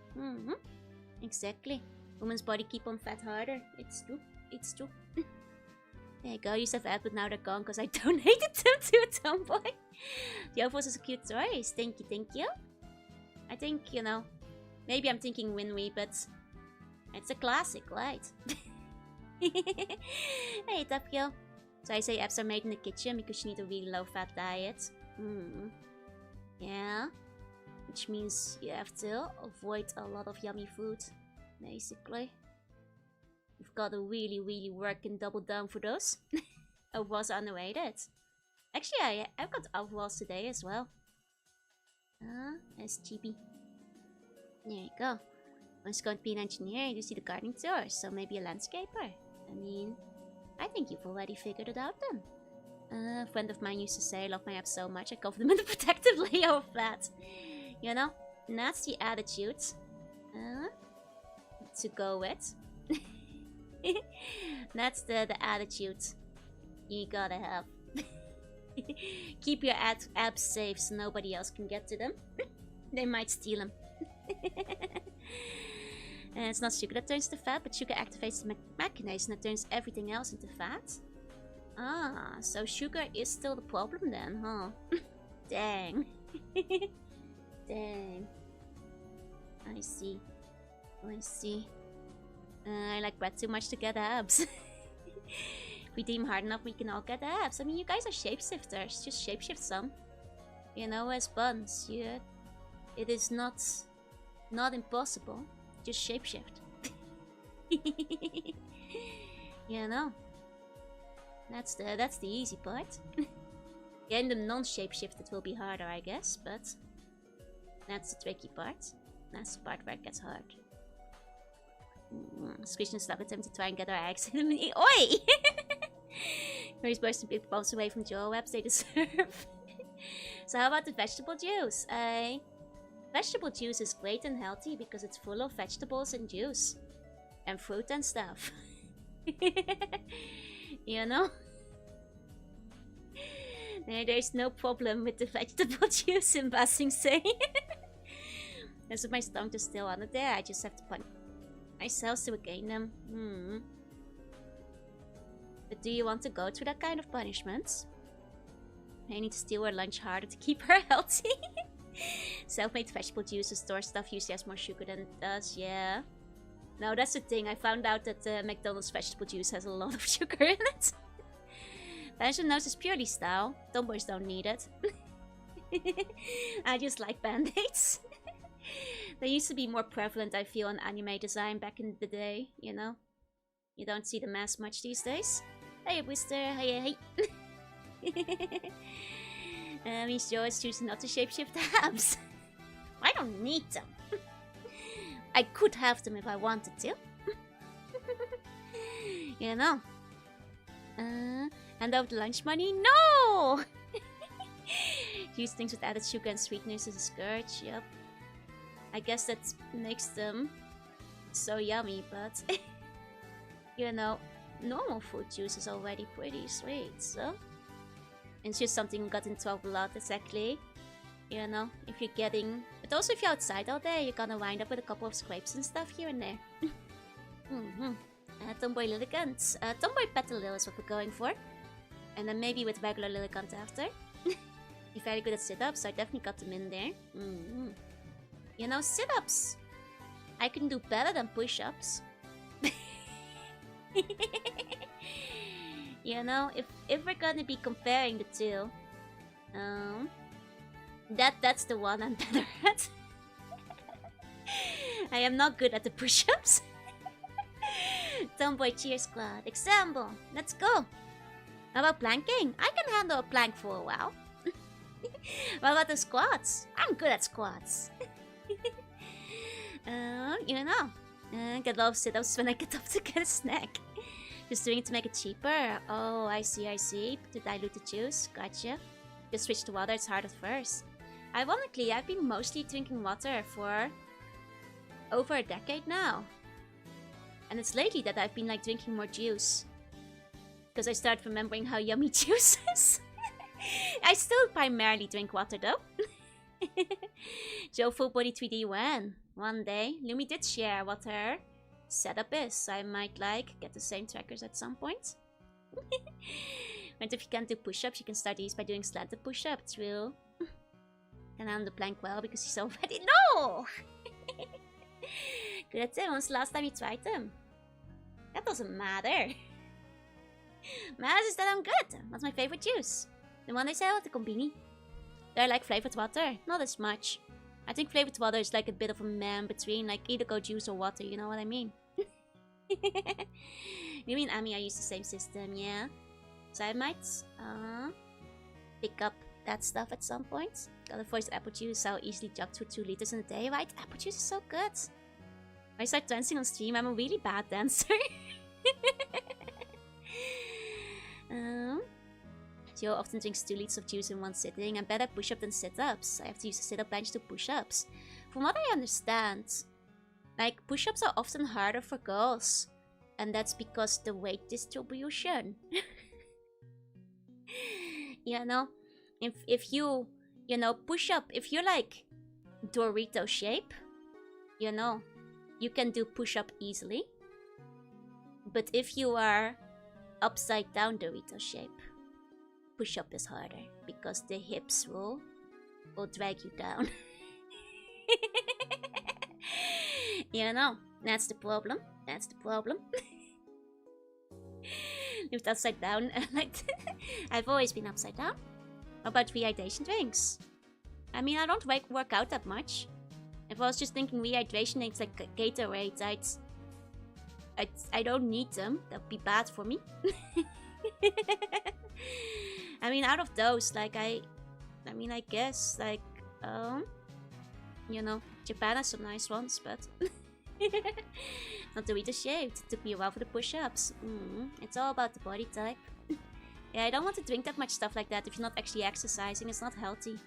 Exactly. Woman's body keep on fat harder. It's true. There you go, you used to have ad, but now they're gone because I donated them to a tomboy. The overalls is a cute choice. Thank you. I think, you know, maybe I'm thinking Winry, but it's a classic, right? Hey, Tapio. So I say apps are made in the kitchen because you need a really low-fat diet. Yeah. Which means you have to avoid a lot of yummy food, basically. You've got to really work and double down for those. Overalls are underrated. Actually, I've got overalls today as well. That's cheapy. There you go. One's going to be an engineer, you see the gardening tour, so maybe a landscaper. I mean, I think you've already figured it out then. A friend of mine used to say, I love my apps so much, I cover them in a protective layer of fat. You know, and that's the attitude to go with. That's the attitude you gotta have. Keep your abs safe so nobody else can get to them. They might steal them. And it's not sugar that turns to fat, but sugar activates the mechanism that turns everything else into fat. Ah, so sugar is still the problem then, huh? Dang. Dang. I see. I like bread too much to get abs. If we team hard enough, we can all get abs. I mean, you guys are shapeshifters. Just shapeshift some. You know, as buns. Yeah. It is not impossible. Just shapeshift. You know. That's the easy part. Getting them non-shapeshift, it will be harder, I guess, but that's the tricky part. That's the part where it gets hard. Squish and slap at them to try and get our eggs. Oi! Very supposed to be bombs away from Joe webs they deserve. So how about the vegetable juice? Vegetable juice is great and healthy because it's full of vegetables and juice. And fruit and stuff. You know? There's no problem with the vegetable juice in Basing Say. As if my stomach is still under there, I just have to punch myself to gain them. But do you want to go through that kind of punishment? I need to steal her lunch harder to keep her healthy. Self-made vegetable juice, store stuff usually has more sugar than it does, yeah. No, that's the thing. I found out that McDonald's vegetable juice has a lot of sugar in it. Banjo nose is purely style. Tomboys don't need it. I just like band-aids. They used to be more prevalent, I feel, in anime design back in the day, you know? You don't see them as much these days. Hey, Booster. Hey. Means Joe is choosing not to shapeshift abs. I don't need them. I could have them if I wanted to. You know. Hand out lunch money? No! Use things with added sugar and sweetness as a scourge, yep. I guess that makes them so yummy, but you know, normal fruit juice is already pretty sweet, so it's just something we got into a lot, exactly. You know, if you're getting, but also if you're outside all day, you're gonna wind up with a couple of scrapes and stuff here and there. Tomboy Lilligant. Tomboy Petalil is what we're going for. And then maybe with regular Lilligant after. You're very good at sit-ups, so I definitely got them in there. You know, sit-ups! I can do better than push-ups. You know, if we're gonna be comparing the two, that's the one I'm better at. I am not good at the push-ups. Tomboy cheer squad. Example. Let's go. How about planking? I can handle a plank for a while. What about the squats? I'm good at squats. You know. Get a lot of sit-ups when I get up to get a snack. Just doing it to make it cheaper. Oh, I see. To dilute the juice. Gotcha. Just switch to water, it's hard at first. Ironically, I've been mostly drinking water for over a decade now. And it's lately that I've been like drinking more juice. Because I started remembering how yummy juice is. I still primarily drink water though. Joe Full Body 3D when? One day, Lumi did share what her setup is. So I might like get the same trackers at some point. And if you can't do push-ups, you can start these by doing slanted push-ups. True. Can handle the plank well because he's so ready. No! Good at them. When's the last time you tried them? That doesn't matter. Matters is that I'm good. What's my favorite juice? The one they sell at the Combini. They're like flavored water. Not as much. I think flavored water is like a bit of a man between like either go juice or water. You know what I mean? You mean Ami? I use the same system, yeah. So I might pick up that stuff at some point. Gotta voice apple juice. I'll easily jog through 2 liters in a day, right? Apple juice is so good. When I start dancing on stream, I'm a really bad dancer. Joe often drinks 2 liters of juice in one sitting. I'm better at push-up than sit-ups. I have to use a sit-up bench to push-ups. From what I understand, like push-ups are often harder for girls. And that's because the weight distribution. You know? If you know, push up, if you're like Dorito shape, you know, you can do push up easily. But if you are upside down Dorito shape, push up is harder because the hips will drag you down. You know, that's the problem. That's the problem. Lived upside down, like I've always been upside down. How about rehydration drinks? I mean, I don't work out that much. If I was just thinking rehydration drinks like Gatorade, I don't need them. That'd be bad for me. I mean, out of those, like I guess like you know, Japan has some nice ones, but not Dorito shaped. It took me a while for the push-ups. It's all about the body type. Yeah, I don't want to drink that much stuff like that if you're not actually exercising. It's not healthy.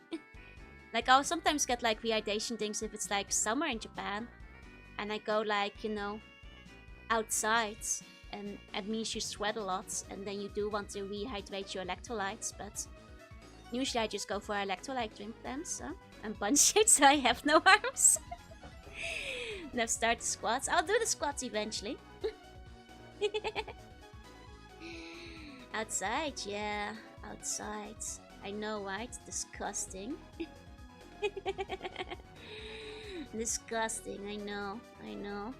Like, I'll sometimes get, like, rehydration things if it's, like, summer in Japan. And I go, like, you know, outside. And it means you sweat a lot. And then you do want to rehydrate your electrolytes. But usually I just go for electrolyte drink then, so. I'm bun-shaped, so I have no arms. Let's start the squats. I'll do the squats eventually. Outside, yeah. Outside. I know, right? Disgusting. Disgusting, I know. I know.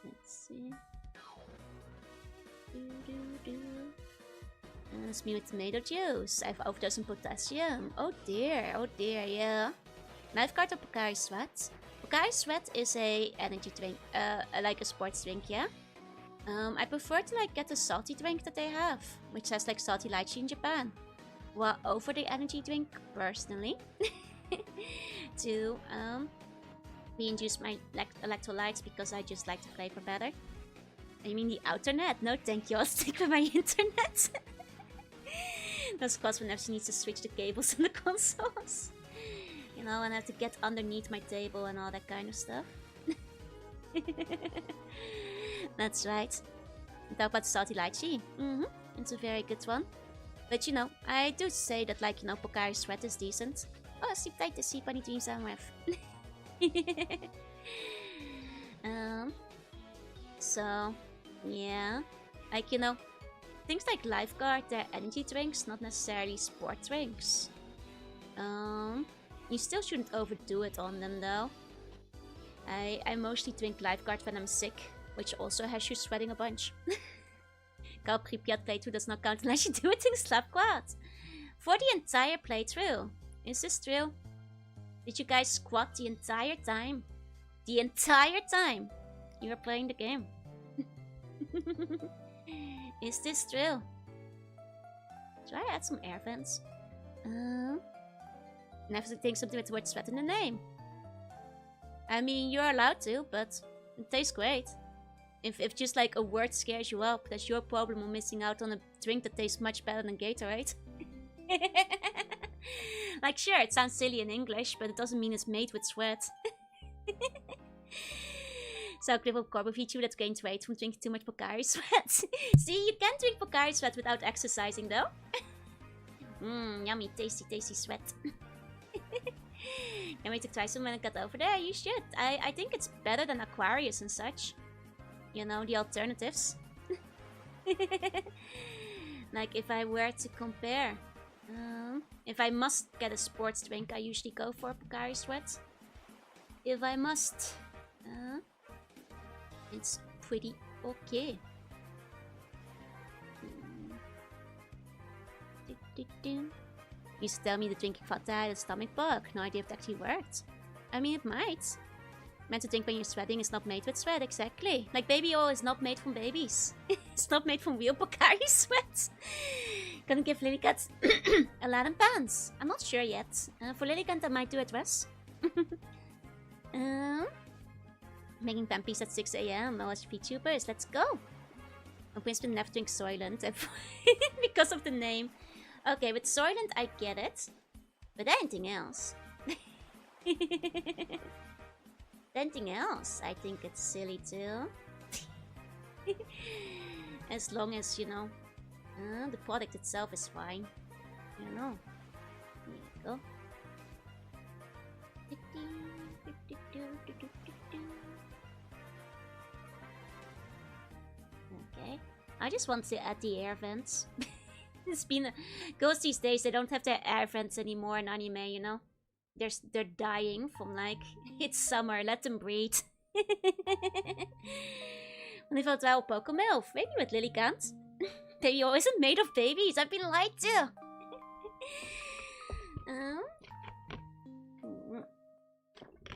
Let's see. It's me with tomato juice. I have overdose in potassium. Oh dear, yeah. And I've got a Pocari Sweat. Pocari Sweat is a energy drink, like a sports drink, yeah. I prefer to like get the salty drink that they have, which has like salty lychee in Japan. Well, over the energy drink, personally, to reintroduce my electrolytes because I just like the flavor better. I mean the outernet? No, thank you. I'll stick with my internet. Those spots whenever she needs to switch the cables in the consoles. You know, and I have to get underneath my table and all that kind of stuff. That's right. And talk about salty lychee. It's a very good one. But you know, I do say that, like, you know, Pocari Sweat is decent. Oh, sleep tight to see bunny dreams I'm with. So Yeah. Like, you know, things like Lifeguard, they're energy drinks, not necessarily sport drinks. You still shouldn't overdo it on them though. I mostly drink Lifeguard when I'm sick, which also has you sweating a bunch. Cal Pripyat playthrough does not count unless you do it in Slapquad. For the entire playthrough. Is this true? Did you guys squat the entire time? The entire time you were playing the game? Is this true? Should I add some air vents? Never think something with the word sweat in the name. I mean, you're allowed to, but it tastes great. If just like a word scares you up, that's your problem of missing out on a drink that tastes much better than Gatorade. Like, sure, it sounds silly in English, but it doesn't mean it's made with sweat. So a clip of carbo Vtuber that gains weight from drinking too much Pocari Sweat. See, you can drink Pocari Sweat without exercising though. Yummy, tasty, tasty sweat. Can't wait to try some when I get over there. You should. I think it's better than Aquarius and such. You know, the alternatives. Like, if I were to compare. If I must get a sports drink, I usually go for Pocari Sweat. If I must. It's pretty okay. Used to tell me that drinking Fanta had a stomach bug. No idea if it actually worked. I mean, it might. Meant to drink when you're sweating is not made with sweat, exactly. Like baby oil is not made from babies. It's not made from real Pocari Sweat. Gonna give Lilycat Aladdin pants. I'm not sure yet. For Lilycat I might do a dress. Making pampies at 6 AM. OS VTubers, let's go. Winston never drinks Soylent because of the name. Okay, with Soylent I get it. But anything else. Anything else, I think it's silly too. As long as, you know, the product itself is fine. You know. There you go. Okay. I just want to add the air vents. It's been girls these days, they don't have their air vents anymore in anime, you know. They're dying from like it's summer, let them breathe. Want even wel Pokemilf? Weet niet wat Lily kent. Baby oil isn't made of babies. I've been lied to.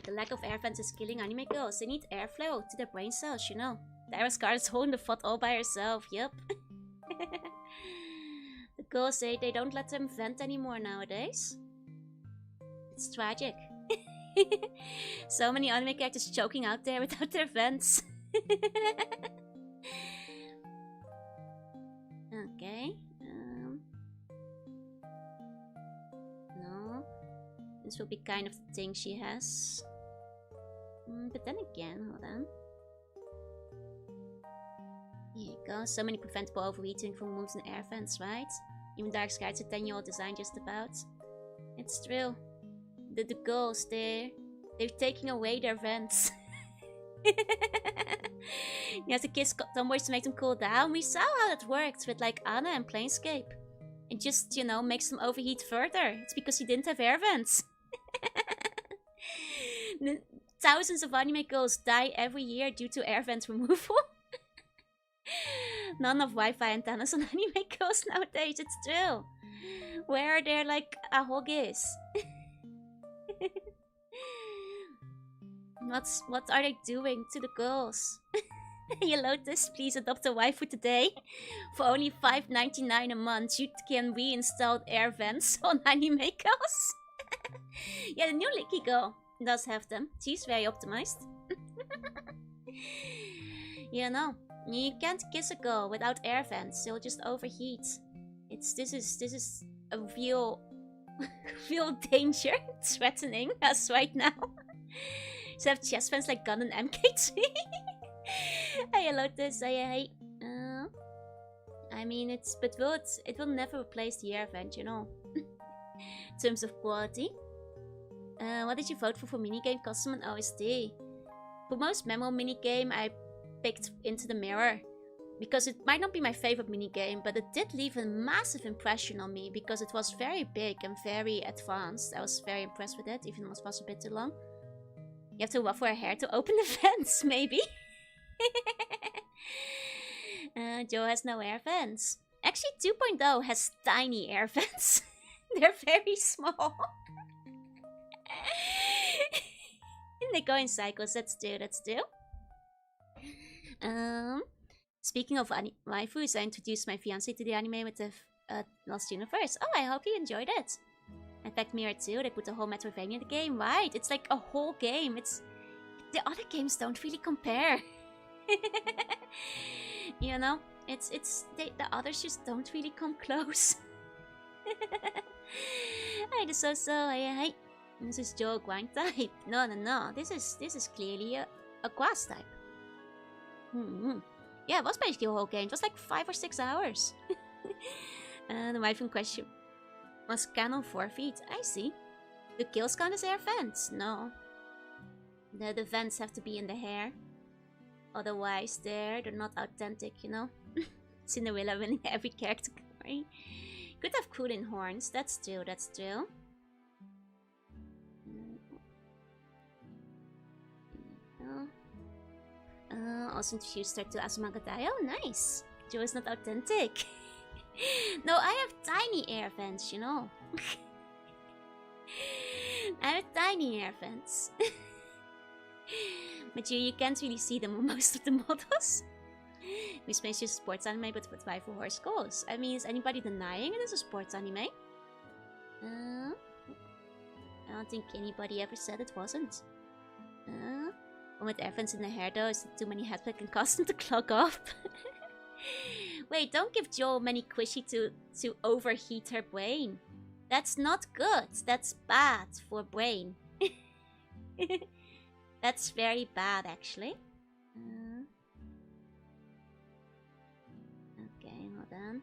The lack of air vents is killing anime girls. They need airflow to their brain cells, you know. The Aeroscar is holding the fort all by herself. Yup. The girls say they don't let them vent anymore nowadays. It's tragic. So many anime characters choking out there without their vents. Okay. No. This will be kind of the thing she has. But then again, hold on. Here you go. So many preventable overheating from wounds and air vents, right? Even Dark Sky's a 10-year-old design just about. It's true. The girls, they're taking away their vents. You have to kiss tomboys to make them cool down. We saw how that worked with like Anna and Planescape. It just, you know, makes them overheat further. It's because he didn't have air vents. Thousands of anime girls die every year due to air vent removal. None of Wi-Fi antennas on anime girls nowadays, it's true. Where are there like ahogis? What are they doing to the girls? Hey Lotus, please adopt a waifu today. For only $5.99 a month, you can reinstall air vents on anime girls. Yeah, the new Licky girl does have them. She's very optimized. You know, you can't kiss a girl without air vents. She'll just overheat. This is a real danger threatening us right now. So have chest vents like Gun and MK3. Hey Lotus, hey. I mean, it will never replace the air vent, you know. In terms of quality. What did you vote for minigame, custom, and OST? For most memo minigame, I picked Into the Mirror. Because it might not be my favorite minigame, but it did leave a massive impression on me because it was very big and very advanced. I was very impressed with it, even though it was a bit too long. You have to ruffle her hair to open the vents, maybe. Joe has no air vents. Actually, 2.0 has tiny air vents. They're very small. They go in cycles. That's true. Speaking of waifus, I introduced my fiancé to the anime with the Lost Universe. Oh, I hope you enjoyed it. In fact, Mirror too. They put the whole Metroidvania in the game, right? It's like a whole game. It's the other games don't really compare. You know, the others just don't really come close. Hi, the so-so. Hey. This is Joe grind type. No. This is clearly a quest type. Yeah, it was basically a whole game. It was like 5 or 6 hours. The wife in question was canon 4 feet. I see. Do kills count as air vents? No. The vents have to be in the hair. Otherwise, they're not authentic, you know? Cinderella winning every category. Could have cooling horns. That's true. Also introduced her to Asumagatai. Oh, nice. Joe is not authentic. No, I have tiny air vents, you know. I have tiny air vents. But you can't really see them on most of the models. We space just sports anime, but with waifu horse goals. I mean, is anybody denying it is a sports anime? I don't think anybody ever said it wasn't. With air vents in the hair though, is too many headpack and cause them to clog up. Wait, don't give Joel many squishy to overheat her brain. That's not good. That's bad for brain. That's very bad, actually. Okay, hold on.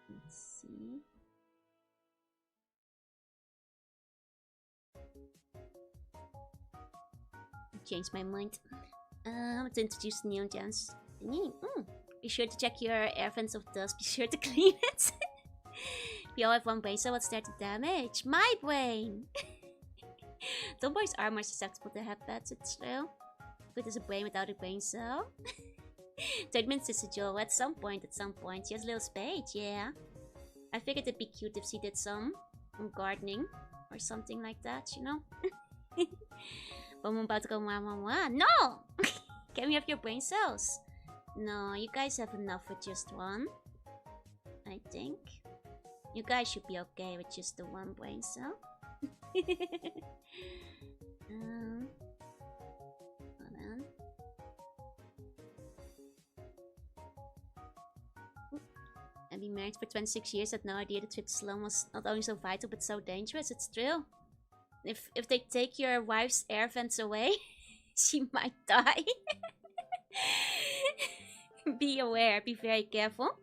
Let's see. Changed my mind. I'm to introduce Neon Dance. Be sure to check your air vents of dust. Be sure to clean it. We all have one brain, so what's there to damage? My brain! Tomboys are more susceptible to headbats, it's true. Good as a brain without a brain cell. 30 minutes is a Joe. At some point. She has a little spade, yeah. I figured it'd be cute if she did some gardening or something like that, you know? I'm about to go mwah. No! Can we have your brain cells? No, you guys have enough with just one. I think. You guys should be okay with just the one brain cell. Hold on. I've been married for 26 years. Had no idea that Trip to Sloan was not only so vital but so dangerous. It's true. If they take your wife's air vents away, she might die. Be aware, be very careful.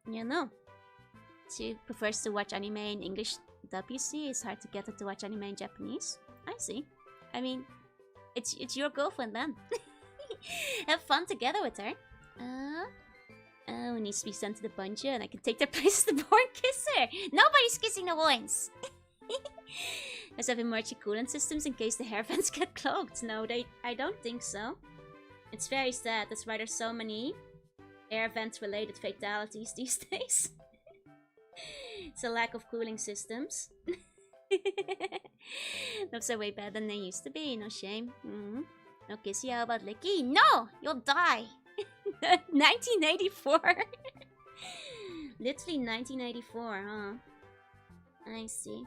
You know. She prefers to watch anime in English dub, you see. It's hard to get her to watch anime in Japanese. I see. I mean, it's your girlfriend then. Have fun together with her. Who needs to be sent to the bunker and I can take their place as the born kisser. Nobody's kissing the ones. Let's have emergency coolant systems in case the hair vents get clogged. No, I don't think so. It's very sad. That's why there's so many air vent related fatalities these days. It's a lack of cooling systems. Those are way better than they used to be. No shame. No kissy. How about licky? No! You'll die! 1984. Literally 1984, huh? I see.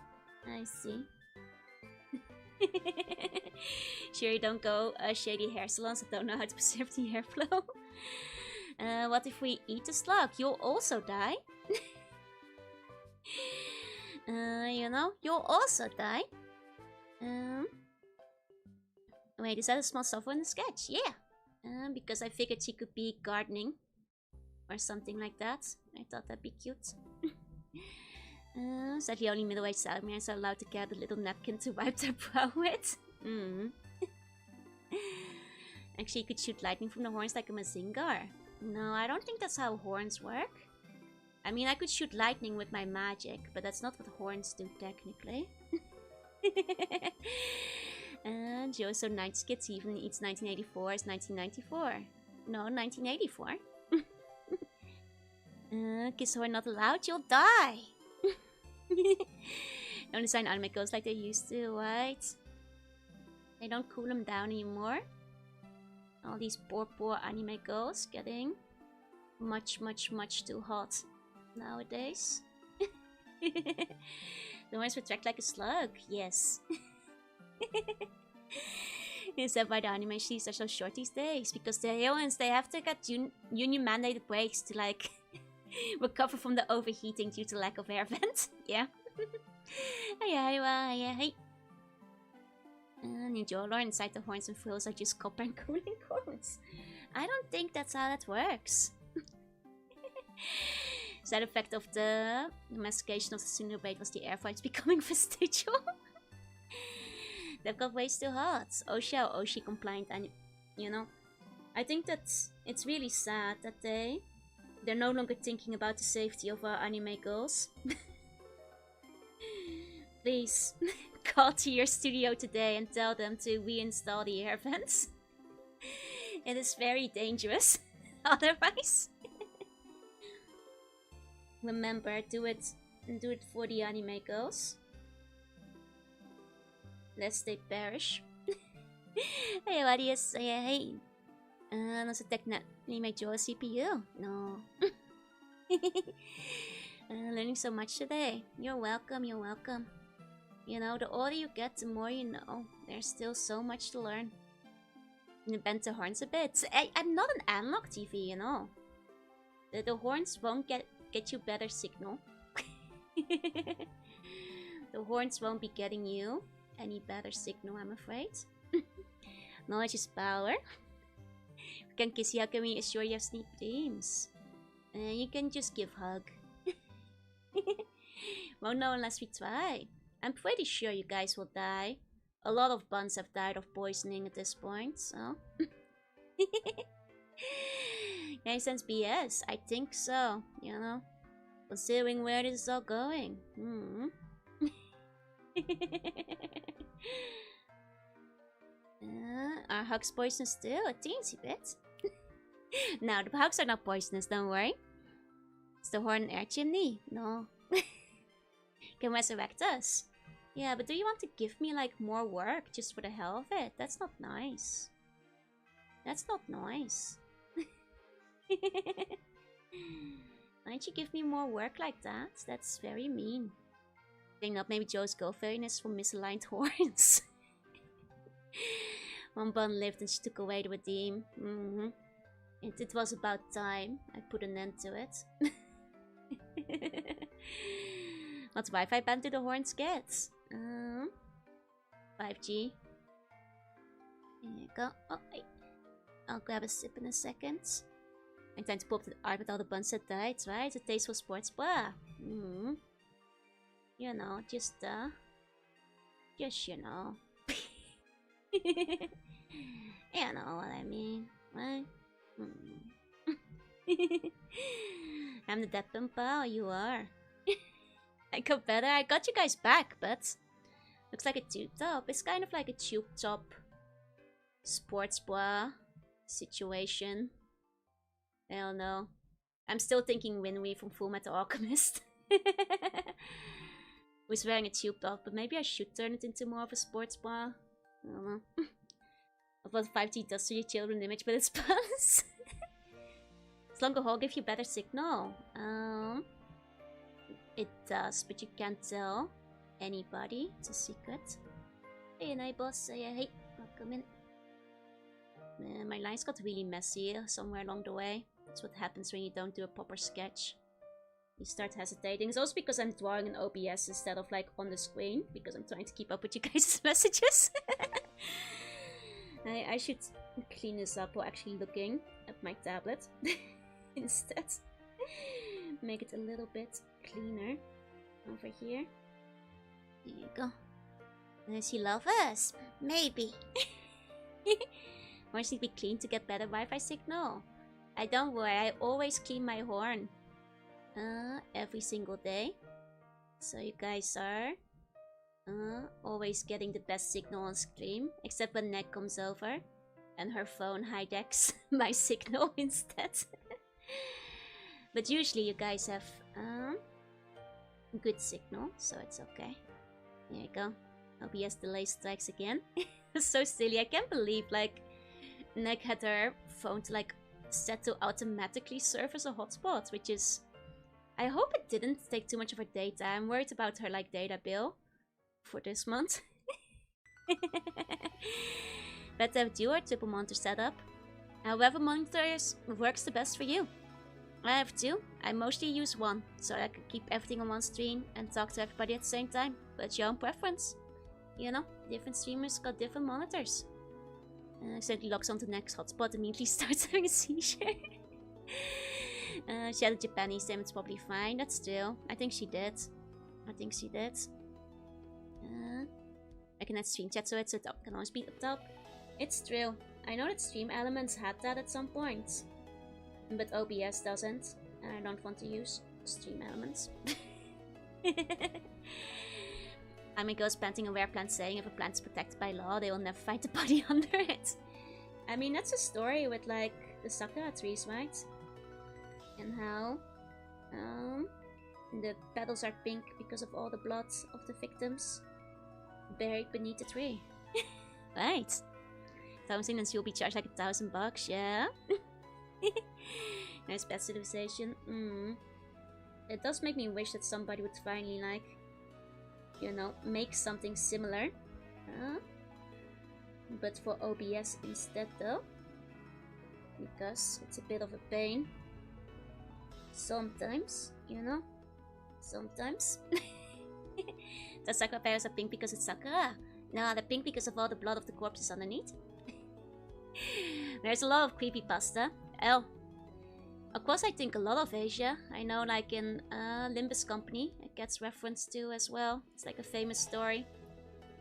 Sure you don't go shady hair salons that don't know how to preserve the airflow. What if we eat a slug? You'll also die. You know, you'll also die. Wait, is that a small sofa in the sketch? Yeah. Because I figured she could be gardening or something like that. I thought that'd be cute. Sadly, only middle-aged Salamanders are allowed to get a little napkin to wipe their brow with. Actually, you could shoot lightning from the horns like a Mazinger. No, I don't think that's how horns work. I mean, I could shoot lightning with my magic, but that's not what horns do, technically. And Joe so 90 kids even eats 1984 as 1994. No, 1984. Kids who are not allowed, you'll die. Don't design anime girls like they used to, right? They don't cool them down anymore. All these poor anime girls getting much too hot nowadays. The ones retract like a slug, yes. Is that why the anime sheets are so short these days? Because the heroines, they have to get union mandated breaks to like recover from the overheating due to lack of air vent. Yeah. Hey. And your lore inside the horns and frills are just copper and cooling cords. I don't think that's how that works. Side effect of the domestication of the Cinderbait was the air fights becoming vestigial. They've got way too hot. Oshi compliant, and you know, I think that it's really sad that they're no longer thinking about the safety of our anime girls. Please call to your studio today and tell them to reinstall the air vents. It is very dangerous otherwise. Remember, do it for the anime girls. Lest they perish. Hey, what do you say? Hey. Does it technically make Joe a CPU? No. Learning so much today. You're welcome, you're welcome. You know, the older you get, the more you know. There's still so much to learn. And bend the horns a bit. I'm not an analog TV, you know. The horns won't get you better signal. The horns won't be getting you any better signal, I'm afraid. Knowledge is power. We can kiss you, how can we assure you have sleep dreams? You can just give hug. Won't know unless we try. I'm pretty sure you guys will die. A lot of buns have died of poisoning at this point, so... Any sense BS? I think so, you know? Considering where this is all going. Are hugs poisonous too? A teensy bit. No, the hugs are not poisonous, don't worry. It's the horn air chimney. No. Can resurrect us. Yeah, but do you want to give me like more work just for the hell of it? That's not nice. That's not nice. Why don't you give me more work like that? That's very mean. Think up maybe Joe's girlfriend is from misaligned horns. One bun lived and she took away the redeem. It was about time I put an end to it. What Wi-Fi band do the horns get? 5G. There you go. Oh, I'll grab a sip in a second. I'm trying to pop the art with all the buns that died, right? A taste for sports bra. You know, just you know. You know what I mean, right? I'm the dead pimpa, you are. I got better. I got you guys back, but looks like a tube top. It's kind of like a tube top sports bra situation. I don't know. I'm still thinking Winry from Full Metal Alchemist. Who's wearing a tube top, but maybe I should turn it into more of a sports bra. I don't know. Of what 5G does to your children image, but it's puns. Does longer haul give you better signal? It does, but you can't tell anybody. It's a secret. Hey, night boss. Hey, welcome in. My lines got really messy somewhere along the way. That's what happens when you don't do a proper sketch. You start hesitating. It's also because I'm drawing in OBS instead of like on the screen, because I'm trying to keep up with you guys' messages. I should clean this up while actually looking at my tablet instead. Make it a little bit cleaner. Over here. There you go. Does he love us? Maybe. Horns need to be cleaned to get better Wi-Fi signal. I don't worry, I always clean my horn. Every single day. So you guys are always getting the best signal on stream. Except when Nick comes over and her phone hijacks my signal instead. But usually you guys have good signal, so it's okay. There you go. OBS delay strikes again. So silly. I can't believe like Nick had her phone to like set to automatically serve as a hotspot, which is... I hope it didn't take too much of her data. I'm worried about her like data bill for this month. Better have dual or triple monitor setup. However monitors works the best for you. I have two. I mostly use one, so I can keep everything on one screen and talk to everybody at the same time. But it's your own preference. You know, different streamers got different monitors. Accidentally logs onto the next hotspot, immediately starts having a seizure. She had a Japanese name, it's probably fine. That's still. I think she did. I can add stream chat so it's at up. Can always be at the top. It's true. I know that Stream Elements had that at some point. But OBS doesn't. And I don't want to use Stream Elements. I goes planting a rare plant saying if a plant is protected by law, they will never find the body under it. I mean, that's a story with like the sakura trees, right? And how the petals are pink because of all the blood of the victims buried beneath the tree. Right. 1,000 and she'll be charged like $1,000, yeah? Nice pet civilization. It does make me wish that somebody would finally like, you know, make something similar. But for OBS instead though. Because it's a bit of a pain. Sometimes, you know. Sometimes. The sakura berries are pink because it's sakura. No, they're pink because of all the blood of the corpses underneath. There's a lot of creepypasta. Across I think a lot of Asia. I know like in Limbus Company it gets referenced to as well. It's like a famous story.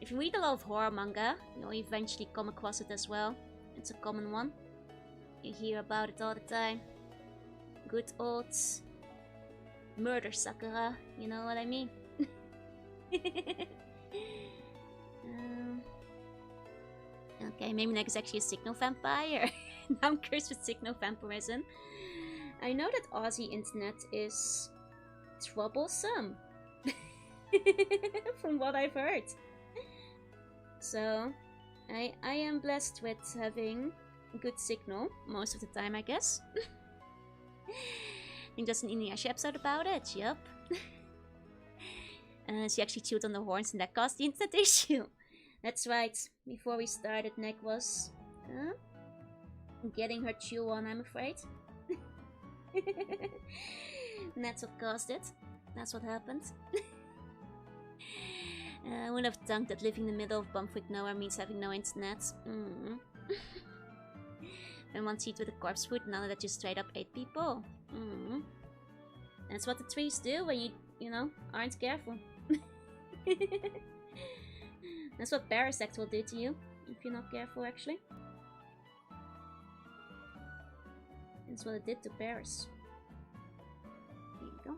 If you read a lot of horror manga, you'll eventually come across it as well. It's a common one. You hear about it all the time. Good old murder sakura, you know what I mean? Okay, maybe Nick is actually a signal vampire. Now I'm cursed with signal vampirism. I know that Aussie internet is troublesome. From what I've heard. So, I am blessed with having good signal most of the time, I guess. I think there's an Inuyasha episode about it, yup. She actually chewed on the horns and that caused the internet issue. That's right, before we started, Nick was getting her chew on, I'm afraid. And that's what caused it. That's what happened. I would have thunk that living in the middle of bumfuck nowhere means having no internet. And one seat with a corpse food, now that you straight up ate people. That's what the trees do when you know, aren't careful. That's what Parasect will do to you, if you're not careful actually. That's what it did to Paris. There you go.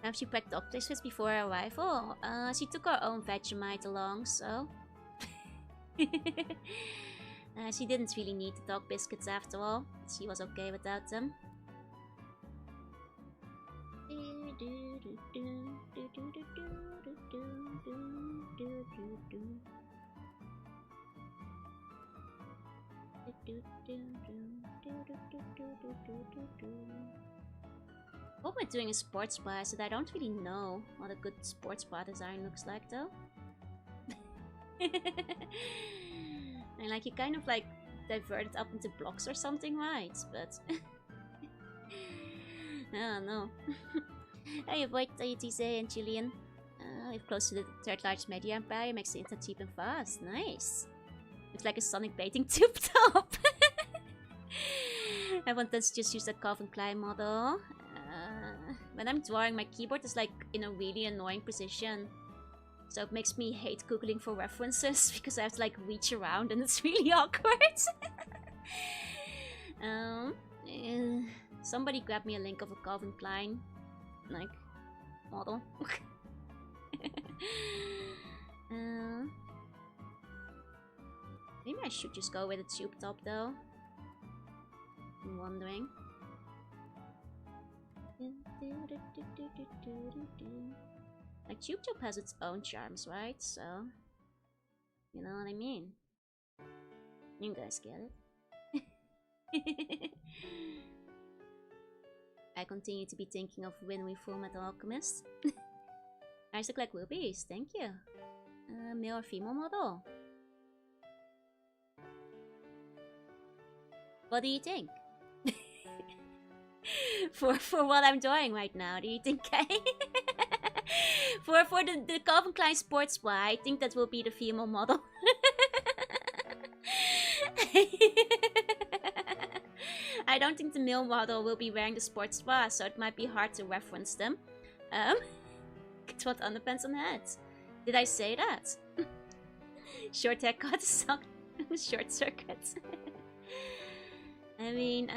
Have she packed dog biscuits before her arrival? She took her own Vegemite along, so... she didn't really need the dog biscuits after all. She was okay without them. What we're doing is sports bars, that I don't really know what a good sports bar design looks like though. And like you kind of like divert it up into blocks or something, right? But I don't know. I avoid TZ and Julian. Live close to the third largest media empire, makes the internet cheap and fast. Nice. It's like a sonic baiting tube top. Everyone tends to just use that Calvin Klein model. when I'm drawing, my keyboard is like in a really annoying position. So it makes me hate googling for references because I have to like reach around and it's really awkward. Somebody grab me a link of a Calvin Klein like model. Maybe I should just go with a tube top though. I'm wondering. Like tube top has its own charms, right? So you know what I mean. You guys get it. I continue to be thinking of when we Full Metal Alchemist. Nice look like rubies, thank you. Male or female model? What do you think? for what I'm doing right now, do you think for the Calvin Klein sports bra, I think that will be the female model. I don't think the male model will be wearing the sports bra, so it might be hard to reference them. It's what underpants on heads. Did I say that? Short haircut, short circuits. I mean,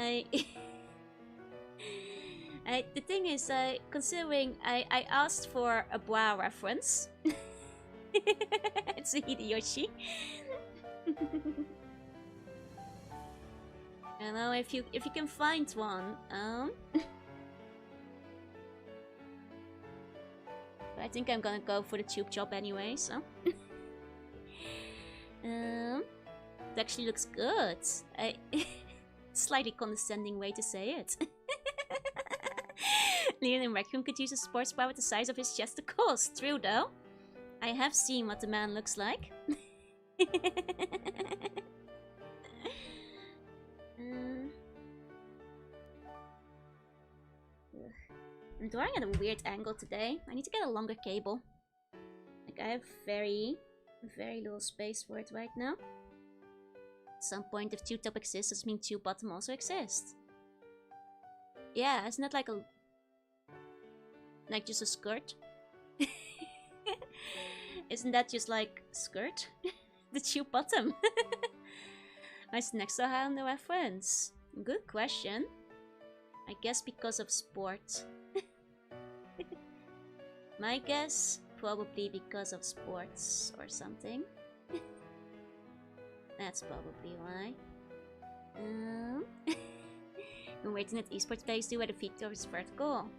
the thing is, considering I asked for a bra reference. It's a Hideyoshi. You know, if you can find one, but I think I'm gonna go for the tube job anyway, so. It actually looks good. Slightly condescending way to say it. Leon in Raccoon could use a sports bra with the size of his chesticles. True though. I have seen what the man looks like. I'm drawing at a weird angle today. I need to get a longer cable. Like I have very little space for it right now. At some point, if tube top exists, does mean tube bottom also exists? Yeah, isn't that like just a skirt? Isn't that just like skirt? The tube bottom. Why is next so high on the reference? Good question. I guess because of sport. My guess, probably because of sports or something. That's probably why. I'm waiting at esports place do where the Vtuber is vertical.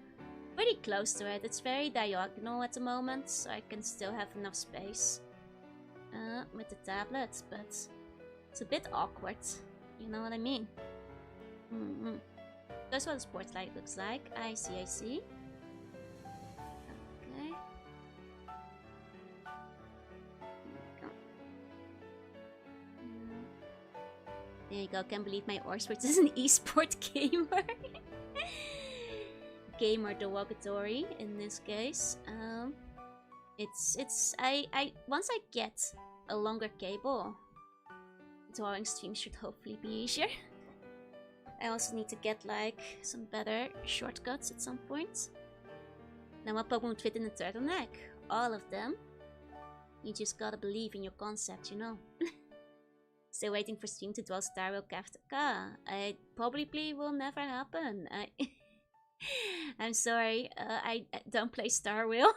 Pretty close to it. It's very diagonal at the moment, so I can still have enough space with the tablet, but it's a bit awkward. You know what I mean? That's what the sports light looks like. I see. Okay. There you go. Can't believe my Oxford is an esport gamer. Gamer derogatory in this case. Once I get a longer cable, drawing stream should hopefully be easier. I also need to get like some better shortcuts at some point. Now what Pokemon would fit in a turtleneck? All of them. You just gotta believe in your concept, you know. Still waiting for stream to draw Star Rail Kafka. It probably will never happen. I'm sorry, I don't play Star Rail.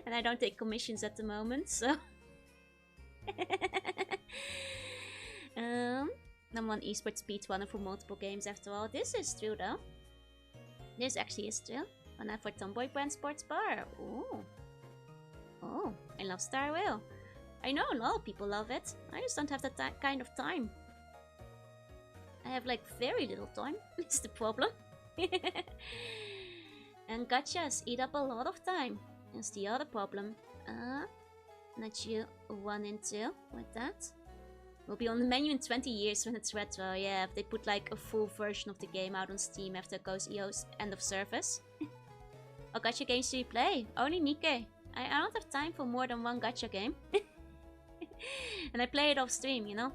And I don't take commissions at the moment, so... I'm on esports speedrunner for multiple games after all. This is true though. This actually is true. One for Tomboy Brand Sports Bar. Ooh. Oh, I love Star Rail. I know a lot of people love it. I just don't have that kind of time. I have like very little time. It's the problem. And gachas eat up a lot of time. That's the other problem. Not you 1 and 2 with that. Will be on the menu in 20 years when it's retro. Yeah, if they put like a full version of the game out on Steam after it goes EO's end of service. What gacha games do you play? Only Nikkei. I don't have time for more than one gacha game. And I play it off stream, you know?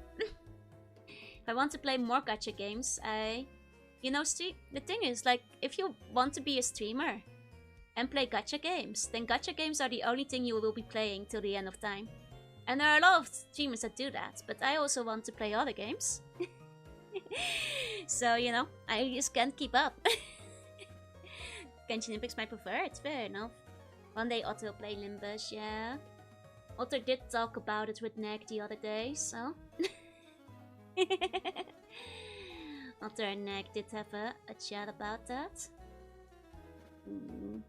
If I want to play more gacha games, I You know, the thing is, like, if you want to be a streamer and play gacha games, then gacha games are the only thing you will be playing till the end of time. And there are a lot of streamers that do that, but I also want to play other games. So, you know, I just can't keep up. Genshin Impact's my preferred, fair enough. One day Otto will play Limbus, yeah. Otto did talk about it with Neg the other day, so... Otto and Neg did have a chat about that. There you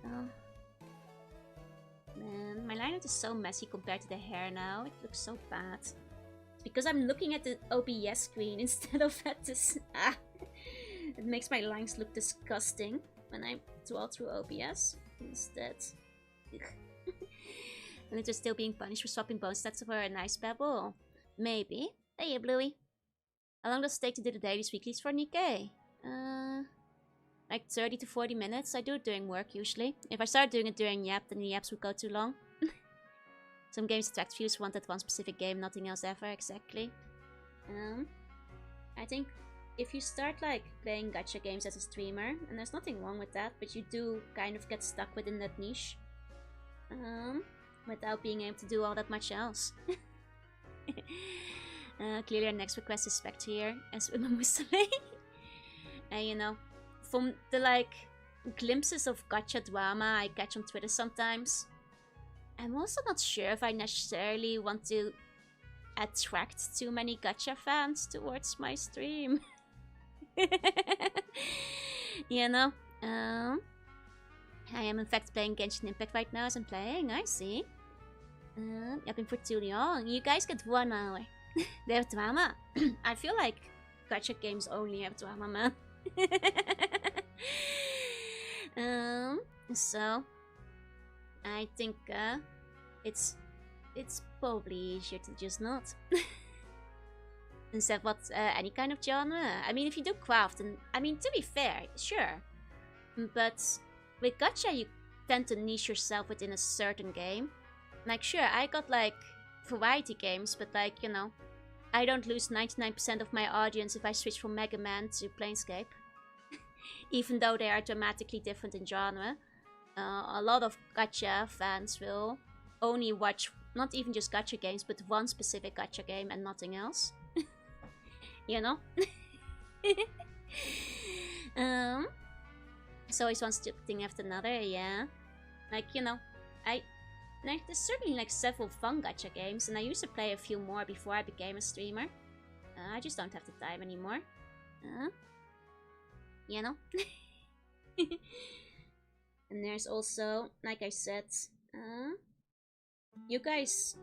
go. Man, my line art is so messy compared to the hair now. It looks so bad. It's because I'm looking at the OBS screen instead of at this... It makes my lines look disgusting when I draw through OBS instead. And it's still being punished for swapping bone stats for a nice pebble. Maybe. Hey, Bluey. How long does it take to do the dailies weeklies for Nikkei? Like 30 to 40 minutes. I do it during work usually. If I start doing it during Yap, then the Yaps would go too long. Some games attract views who want that one specific game, nothing else ever, exactly. I think if you start like playing gacha games as a streamer, and there's nothing wrong with that, but you do kind of get stuck within that niche. Without being able to do all that much else. Clearly our next request is Spectre here, as Women Musume. You know, from the like glimpses of gacha drama I catch on Twitter sometimes, I'm also not sure if I necessarily want to attract too many gacha fans towards my stream. You know? I am in fact playing Genshin Impact right now as I'm playing, I see. I've been for too long. You guys get 1 hour. They have drama. I feel like gacha games only have drama, man. So I think it's probably easier to just not. Instead, what any kind of genre. I mean, if you do craft, and I mean, to be fair, sure. But with gacha, you tend to niche yourself within a certain game. Like, sure, I got like variety games, but like, you know, I don't lose 99% of my audience if I switch from Mega Man to Planescape. Even though they are dramatically different in genre. A lot of gacha fans will only watch not even just gacha games, but one specific gacha game and nothing else. You know? So always one stupid thing after another, yeah. Like, you know, there's certainly like several fun gacha games, and I used to play a few more before I became a streamer. I just don't have the time anymore. You know? And there's also, like I said, you guys,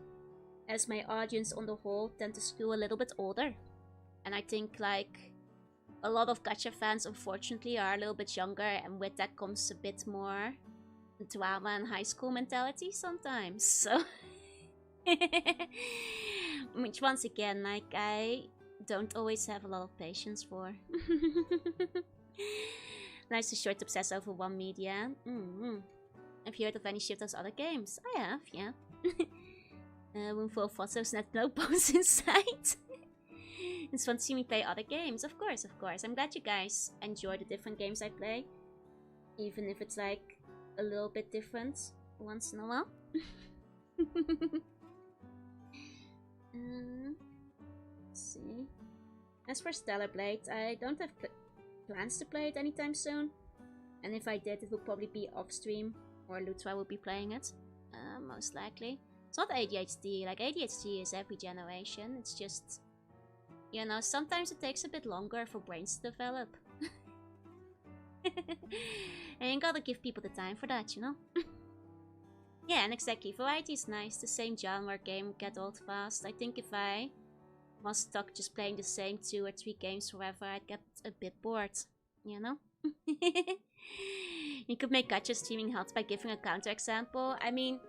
as my audience on the whole, tend to skew a little bit older. And I think, like, a lot of gacha fans, unfortunately, are a little bit younger, and with that comes a bit more drama and high school mentality sometimes, so... Which, once again, like, I don't always have a lot of patience for. Life's too short to obsess over one media. Have you heard of any shit those other games? I have, yeah. Room full of photos and no bones inside. It's fun to see me play other games. Of course, of course. I'm glad you guys enjoy the different games I play. Even if it's like a little bit different once in a while. Let's see. As for Stellar Blade, I don't have plans to play it anytime soon. And if I did, it would probably be off stream, or Lutra will be playing it. Most likely. It's not ADHD, like ADHD is every generation, it's just, you know, sometimes it takes a bit longer for brains to develop. And you gotta give people the time for that, you know? Yeah, and exactly, variety is nice, the same genre game get old fast. I think if I was stuck just playing the same 2 or 3 games forever, I'd get a bit bored, you know? You could make gacha streaming help by giving a counterexample. I mean,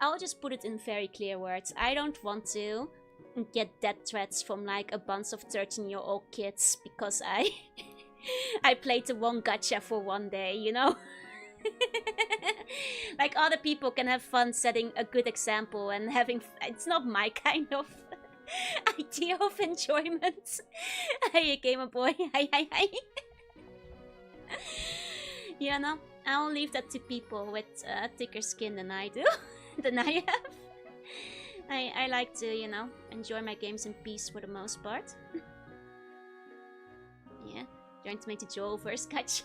I'll just put it in very clear words. I don't want to get death threats from like a bunch of 13-year-old kids because I played the one gacha for one day, you know? Like, other people can have fun setting a good example and having... It's not my kind of Idea of enjoyment. Hey, gamer boy. Hi. You know, I'll leave that to people with thicker skin than I do. Than I have. I like to, you know, enjoy my games in peace for the most part. Yeah, trying to make the Joel verse, gotcha.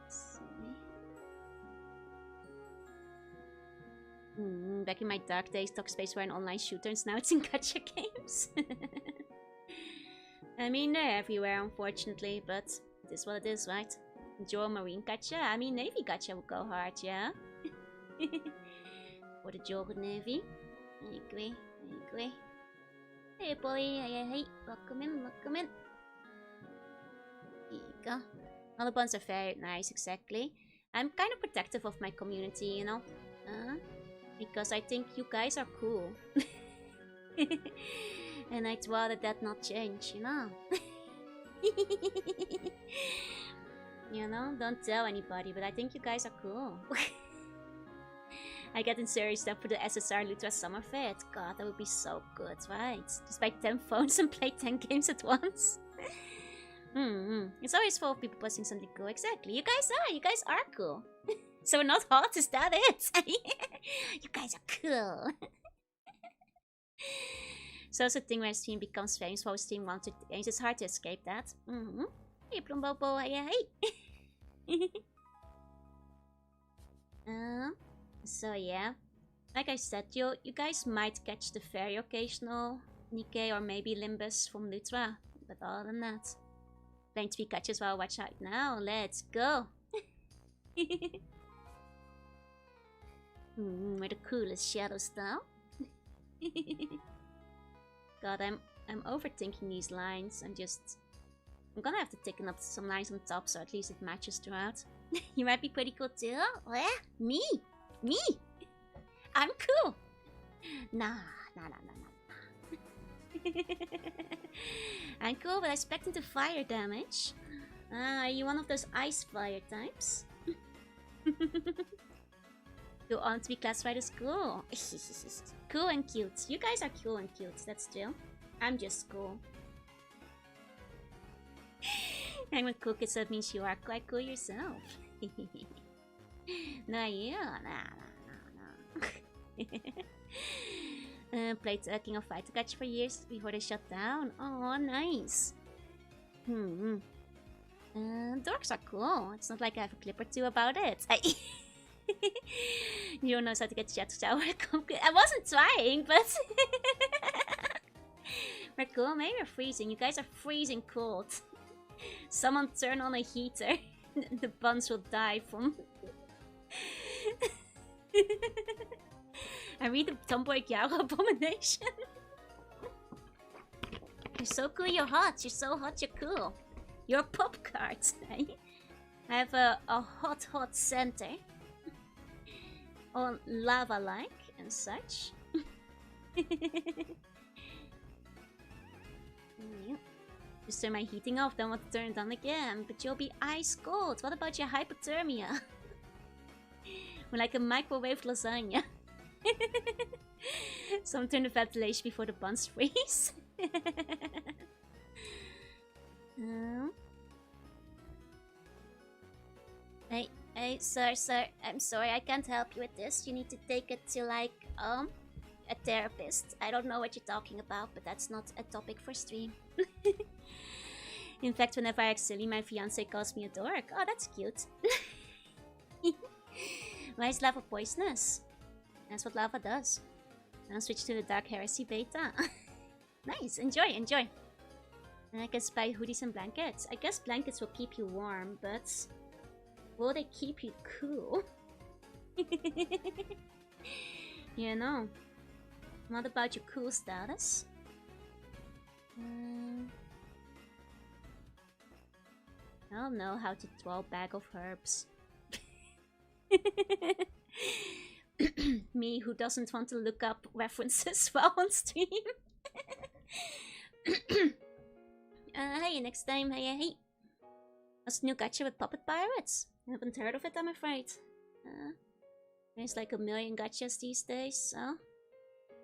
Let's see. Back in my dark days, Talkspace were an online shooter, and now it's in gacha games. I mean, they're everywhere, unfortunately, but it is what it is, right? Joel Marine gacha? I mean, Navy gacha would go hard, yeah? For the Joel Navy. I agree. Hey, Polly. Hey. Welcome in. Here you go. All the buns are very nice, exactly. I'm kind of protective of my community, you know? Because I think you guys are cool. And I'd rather that not change, you know? You know, don't tell anybody, but I think you guys are cool. I get in serious stuff for the SSR Lutra Summer Fit. God, that would be so good, right? Just buy 10 phones and play 10 games at once. It's always full of people posting something cool. Exactly. You guys are cool. So we're not hot, is that it? You guys are cool. So it's a thing when a stream becomes famous for stream wanted games. It's hard to escape that. Hey, Plumbobo, hey. So yeah, like I said, you guys might catch the very occasional Nikkei or maybe Limbus from Lutra, but other than that, playing 3 catches while watch out now. Let's go. We're the coolest shadow style. God, I'm overthinking these lines. I'm gonna have to thicken up some lines on top so at least it matches throughout. You might be pretty cool too. What? Me? I'm cool. Nah. I'm cool, but I expect into fire damage. Are you one of those ice fire types? You want to be classified as cool. Cool and cute. You guys are cool and cute, that's true. I'm just cool. And with cool kids, that means you are quite cool yourself. No. Played King of Fighter Catch for years before they shut down. Oh, nice. Dorks are cool. It's not like I have a clip or two about it. You knows how to get jet shower. I wasn't trying, but we're cool. Maybe we're freezing. You guys are freezing cold. Someone turn on a heater. The buns will die from. I read the Tomboy Gyaro abomination. You're so cool, you're hot. You're so hot, you're cool. You're pop cards. I have a hot center. On lava-like and such. Just turn my heating off, don't want to turn it on again. But you'll be ice cold. What about your hypothermia? We're like a microwave lasagna. Some turn the ventilation before the buns freeze. Hey, sir, I'm sorry, I can't help you with this. You need to take it to, like, a therapist. I don't know what you're talking about, but that's not a topic for stream. In fact, whenever I act silly, my fiancé calls me a dork. Oh, that's cute. Why is lava poisonous? That's what lava does. Now switch to the Dark Heresy beta. Nice, enjoy. I guess buy hoodies and blankets. I guess blankets will keep you warm, but will they keep you cool? You know. What about your cool status? I don't know how to throw a bag of herbs. Me, who doesn't want to look up references while on stream. Hey, next time, hey. What's the new gacha with puppet pirates? I haven't heard of it, I'm afraid. There's like a million gachas these days, so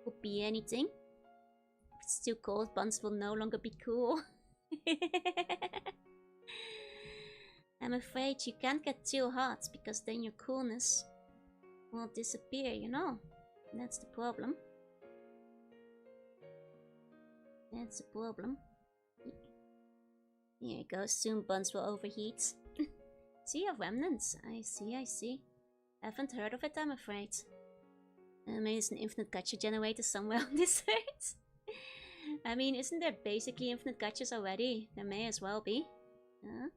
could be anything. If it's too cold, buns will no longer be cool. I'm afraid you can't get too hot, because then your coolness will disappear, you know? That's the problem. That's the problem. Here you go, soon buns will overheat. See, a remnants. I see. Haven't heard of it, I'm afraid. Maybe it's an infinite gacha generator somewhere on this earth. I mean, isn't there basically infinite gachas already? There may as well be. Here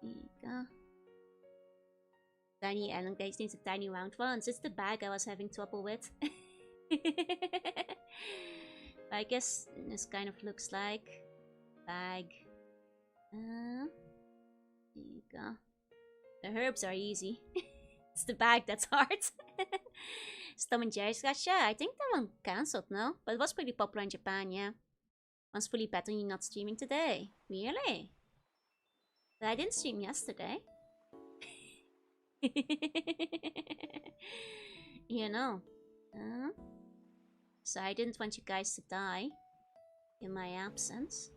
you go. Tiny island gates needs a tiny round ones. It's the bag I was having trouble with. I guess this kind of looks like bag. Here you go. The herbs are easy. It's the bag that's hard. Tom and Jerry's gacha. I think that one cancelled, no? But it was pretty popular in Japan, yeah. One's fully bet on you not streaming today. Really? But I didn't stream yesterday. You know. So I didn't want you guys to die in my absence.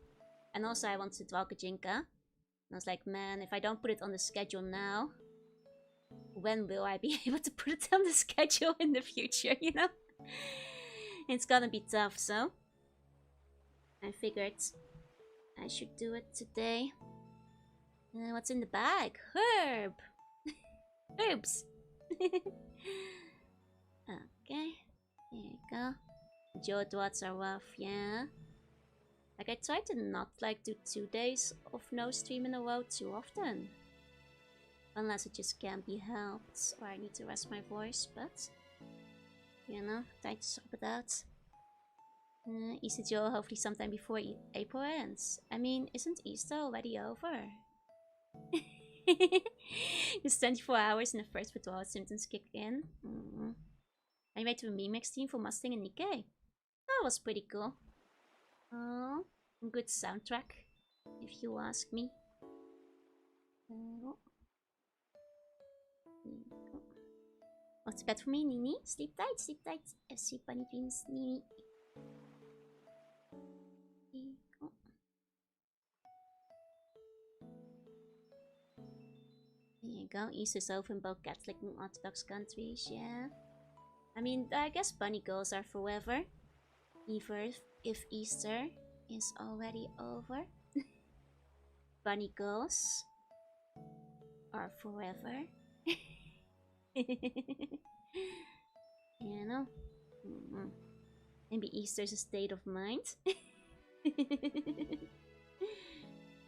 And also I want to draw Gijinka. And I was like, man, if I don't put it on the schedule now, when will I be able to put it on the schedule in the future, you know? It's gonna be tough, so I figured I should do it today. What's in the bag? Herb! Herbs! Okay, here you go. Joe dots are rough, yeah. Like, I try to not, like, do 2 days of no stream in a row too often. Unless it just can't be helped, or I need to rest my voice, but... You know, try to sort it out. Easter Joe, hopefully sometime before April ends. I mean, isn't Easter already over? It's 24 hours and the first withdrawal symptoms kick in. I made a remix team for Mustang and Nikkei. That was pretty cool. Oh, good soundtrack, if you ask me. What's bad for me, Nini? Sleep tight, sleep tight. Sweet bunny dreams, Nini. There you go. Easter's over in both Catholic and Orthodox countries, yeah. I mean, I guess bunny girls are forever. Even if Easter is already over. Bunny girls are forever. You know? Maybe Easter's a state of mind.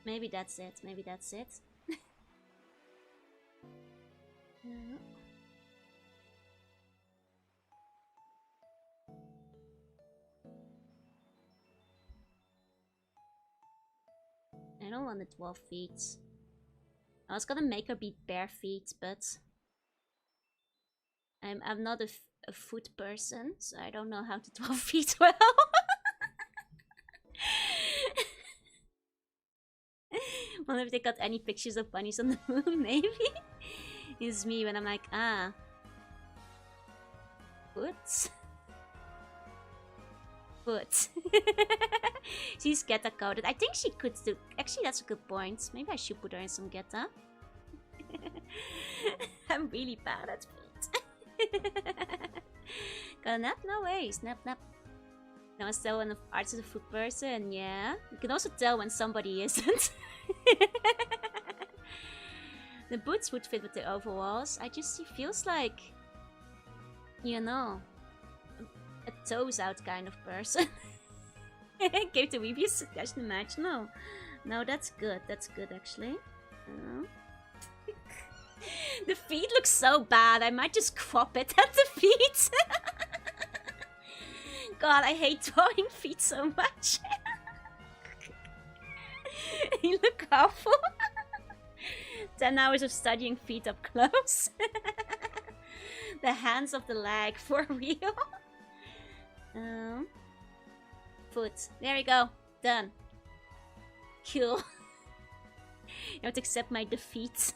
Maybe that's it. Maybe that's it. I don't want the 12 feet. I was gonna make her be bare feet, but I'm not a foot person, so I don't know how to 12 feet well. Wonder if they got any pictures of bunnies on the moon, maybe? It's me when I'm like, foot? Foot. She's Geta coded. I think she could do. Actually, that's a good point. Maybe I should put her in some Geta. I'm really bad at feet. Got a nap? No way. Snap, nap. You can also tell when the artist is a foot person. Yeah. You can also tell when somebody isn't. The boots would fit with the overalls. I just, she feels like, you know, a toes out kind of person. Gave the review suggestion match. No, that's good. That's good actually. The feet look so bad. I might just crop it at the feet. God, I hate drawing feet so much. You look awful. 10 hours of studying feet up close. The hands of the leg, for real. Foot. There we go. Done. Cool. You have to accept my defeat.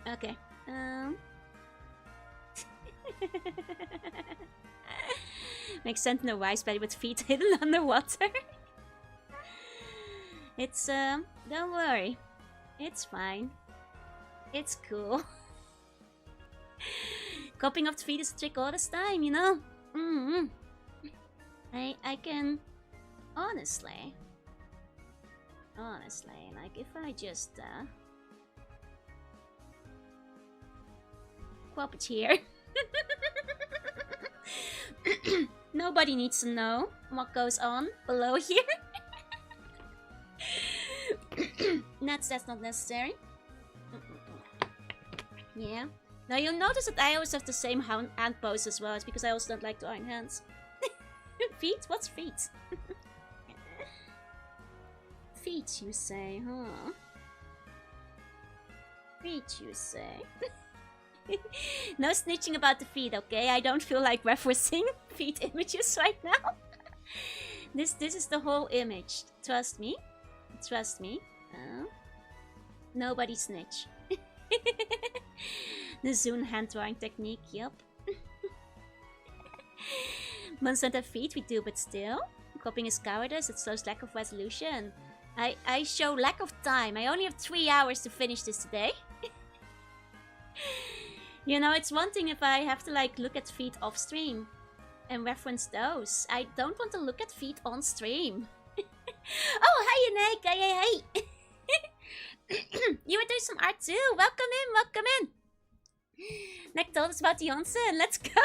Okay. Makes sense in a wise belly with feet hidden underwater. It's, don't worry. It's fine. It's cool. Copying up the feet is a trick all this time, you know? I can... Honestly, like, if I just, pop it here. Nobody needs to know what goes on below here. That's not necessary. Yeah. Now you'll notice that I always have the same hand pose as well. It's because I also don't like to iron hands. Feet? What's feet? Feet, you say, huh? Feet, you say. No snitching about the feet, okay? I don't feel like referencing feet images right now. This is the whole image. Trust me. Trust me. Nobody snitch. The Zune hand drawing technique, yup. Monsters don't have feet, we do, but still. Copying is cowardice, it shows lack of resolution. I show lack of time. I only have 3 hours to finish this today. You know, it's one thing if I have to, like, look at feet off stream and reference those. I don't want to look at feet on stream. Oh, hi, Nick. Hey. You were doing some art too. Welcome in. Nick told us about the onsen. Let's go.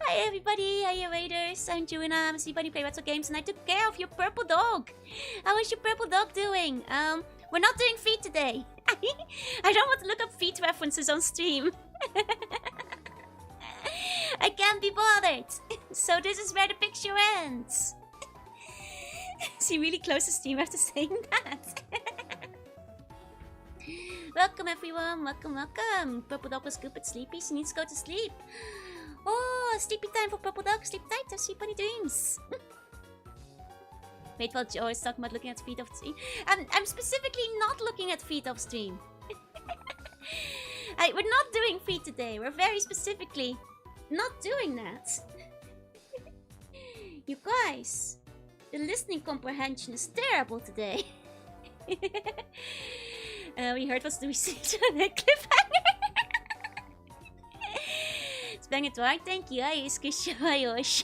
Hi, everybody. Hi, raiders. I'm Jorunna. I'm a sleep buddy, play retro games, and I took care of your purple dog. How is your purple dog doing? We're not doing feet today. I don't want to look up feet references on stream. I can't be bothered. So this is where the picture ends. She really closed the stream after saying that. Welcome everyone. Welcome. Purple dog was good but sleepy. She needs to go to sleep. Oh, sleepy time for purple dog. Sleep tight. Have sleep bunny dreams. Wait, while Joe is talking about looking at feet off stream. I'm specifically not looking at feet off stream. We're not doing feet today. We're very specifically not doing that. You guys, the listening comprehension is terrible today. We heard what's the receipt on the cliffhanger. It's bang it right, thank you. Ayos, kusyo, ayos.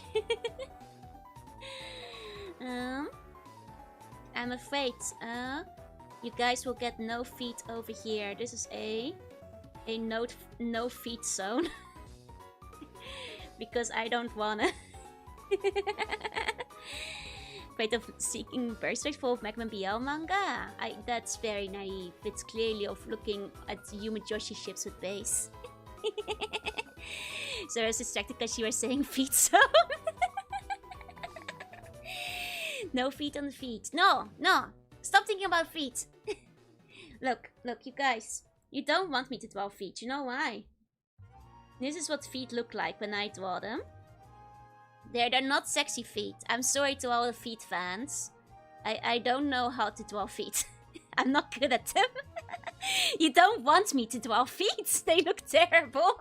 I'm afraid, you guys will get no feet over here. This is a no feet zone. Because I don't wanna. Afraid of seeking birthright full of Magma BL manga? That's very naive. It's clearly of looking at human Joshi ships with base. So I was distracted because you were saying feet zone. No feet on the feet. No. Stop thinking about feet. Look, you guys. You don't want me to draw feet. You know why? This is what feet look like when I draw them. They're not sexy feet. I'm sorry to all the feet fans. I don't know how to draw feet. I'm not good at them. You don't want me to draw feet. They look terrible.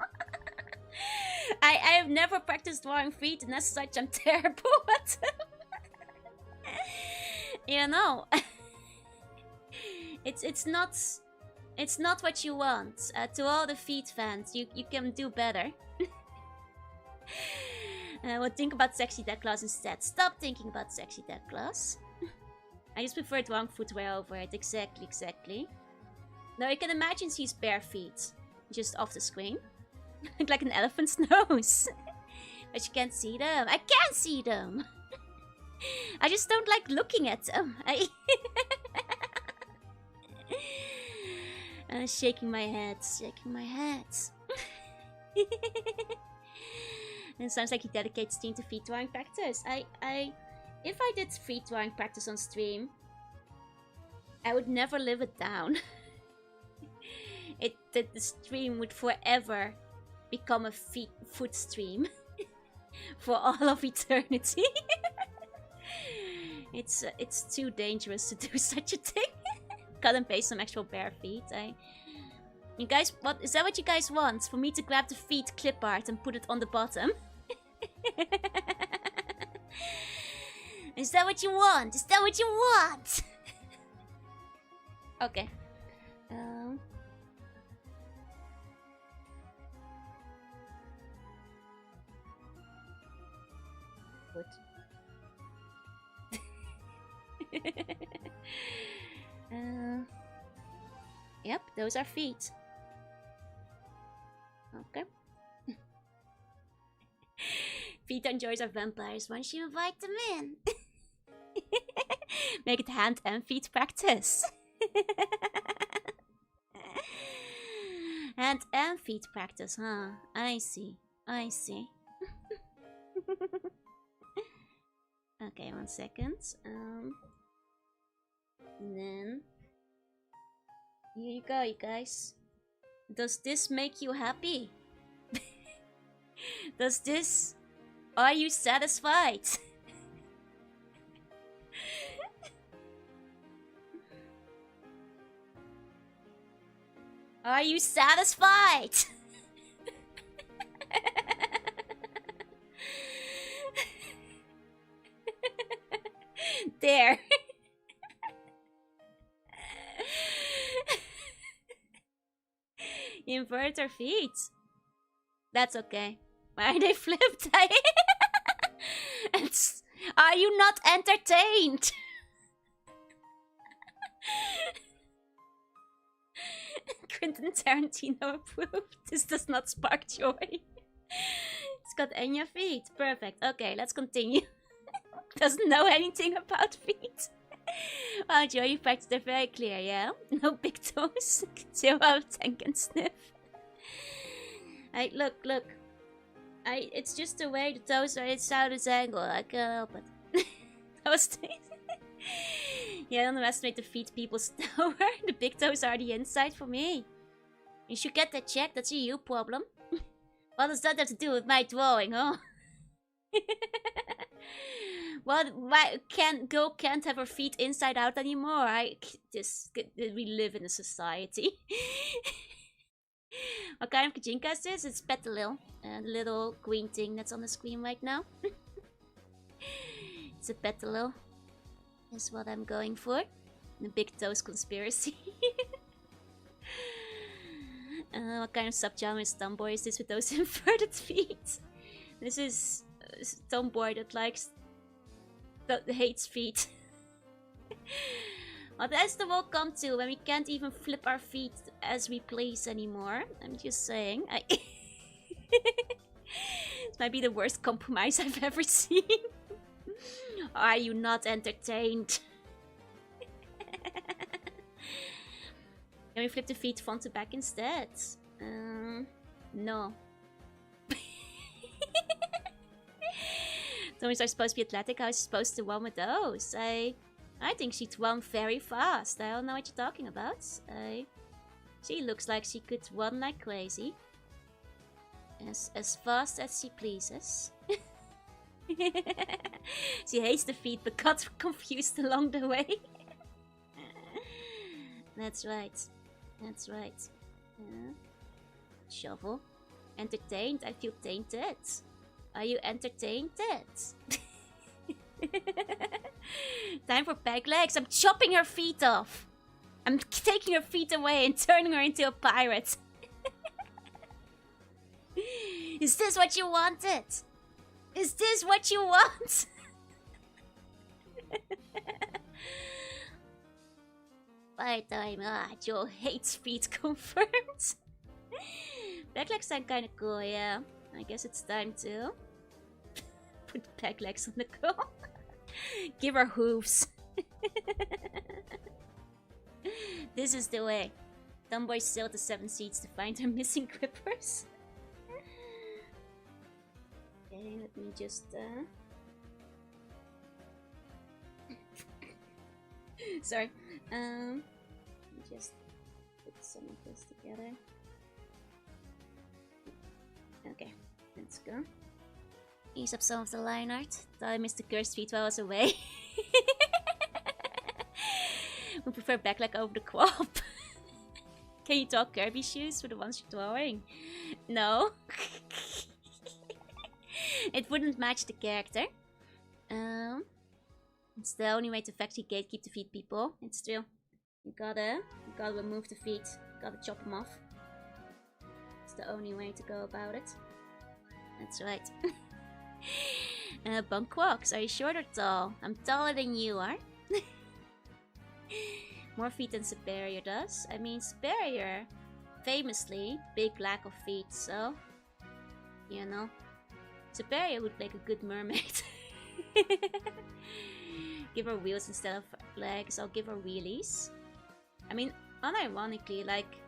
I've never practiced drawing feet, and as such, I'm terrible at them. You know, it's not what you want. To all the feet fans, you can do better. Well, think about sexy deck class instead. Stop thinking about sexy deck class. I just prefer drawing footwear over it. Exactly. Now you can imagine she's bare feet, just off the screen, like an elephant's nose. But you can't see them. I can't see them. I just don't like looking at them. Shaking my head. And it sounds like he dedicates stream to feet drawing practice. If I did feet drawing practice on stream, I would never live it down. The stream would forever become a foot stream for all of eternity. It's too dangerous to do such a thing. Cut and paste some actual bare feet. You guys, what is that? What you guys want? For me to grab the feet clip art and put it on the bottom? Is that what you want? Is that what you want? Okay. What? Yep, those are feet. Okay. Feet enjoyers are vampires once you invite them in. Make it hand and feet practice. Hand and feet practice, huh? I see. I see. Okay, 1 second. And then here you go, you guys. Does this make you happy? Does this... Are you satisfied? Are you satisfied? There. You inverted her feet. That's okay. Why are they flipped? Are you not entertained? Quentin Tarantino approved. This does not spark joy. It's got Enya feet. Perfect. Okay, let's continue. Doesn't know anything about feet. Wow, Joy, you practiced it very clear, yeah? No big toes. 0 out of 10 can sniff. Look. It's just the way the toes are. It's out of angle. I can't help it. That was yeah, don't underestimate the feet people's tower. The big toes are the inside for me. You should get that checked. That's a you problem. What does that have to do with my drawing, huh? Well, girl can't have her feet inside out anymore. We live in a society. What kind of Gijinka is this? It's Petalil, the little green thing that's on the screen right now. It's a Petalil. That's what I'm going for. The big toes conspiracy. What kind of subgenre is tomboy is this with those inverted feet? This is tomboy that likes... that hates feet. What does the world come to when we can't even flip our feet as we please anymore? I'm just saying. This might be the worst compromise I've ever seen. Are you not entertained? Can we flip the feet front to back instead? No. Tommy's are supposed to be athletic. How is she supposed to run with those? I think she'd run very fast. I don't know what you're talking about. She looks like she could run like crazy. As fast as she pleases. She hates the feet but got confused along the way. That's right. That's right. Shovel. Entertained? I feel tainted. Are you entertained? Time for peg legs. I'm chopping her feet off. I'm taking her feet away and turning her into a pirate. Is this what you wanted? Is this what you want? By time, Joe hates feet confirmed. Peg legs sound kinda cool, yeah. I guess it's time to put peg legs on the girl. Give her hooves. This is the way. Tomboy sailed the 7 seas to find her missing grippers. Okay, let me just sorry. Let me just put some of this together. Okay, let's go. Ease up some of the line art. Thought I missed the cursed feet while I was away. We prefer back leg over the quap. Can you draw Kirby shoes for the ones you're drawing? No. It wouldn't match the character. It's the only way to factory gatekeep the feet people. It's true. You gotta remove the feet. You gotta chop them off. It's the only way to go about it. That's right. Bunkwalks, are you short or tall? I'm taller than you are. More feet than Superior does. I mean, Superior, famously, big lack of feet, so... You know. Superior would make a good mermaid. Give her wheels instead of legs, I'll give her wheelies. I mean, unironically, like...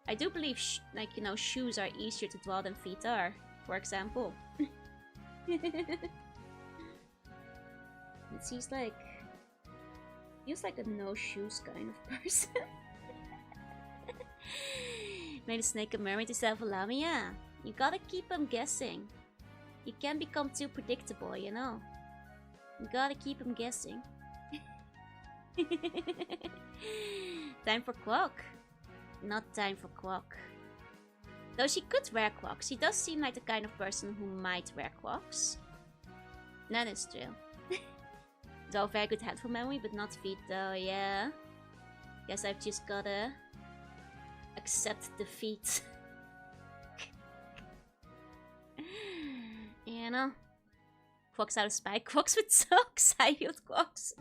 I do believe, shoes are easier to draw than feet are, for example. And she's like... Feels like a no shoes kind of person. Made a snake a mermaid instead of a llama? Yeah. You gotta keep them guessing. You can't become too predictable, you know. You gotta keep them guessing. Time for Quack. Not time for Quack. Though she could wear Quacks. She does seem like the kind of person who might wear Quacks. That is true. Though very good head for memory, but not feet though, yeah. Guess I've just gotta accept defeat. You know? Quacks out of spike, Quacks with socks, high heeled Quacks.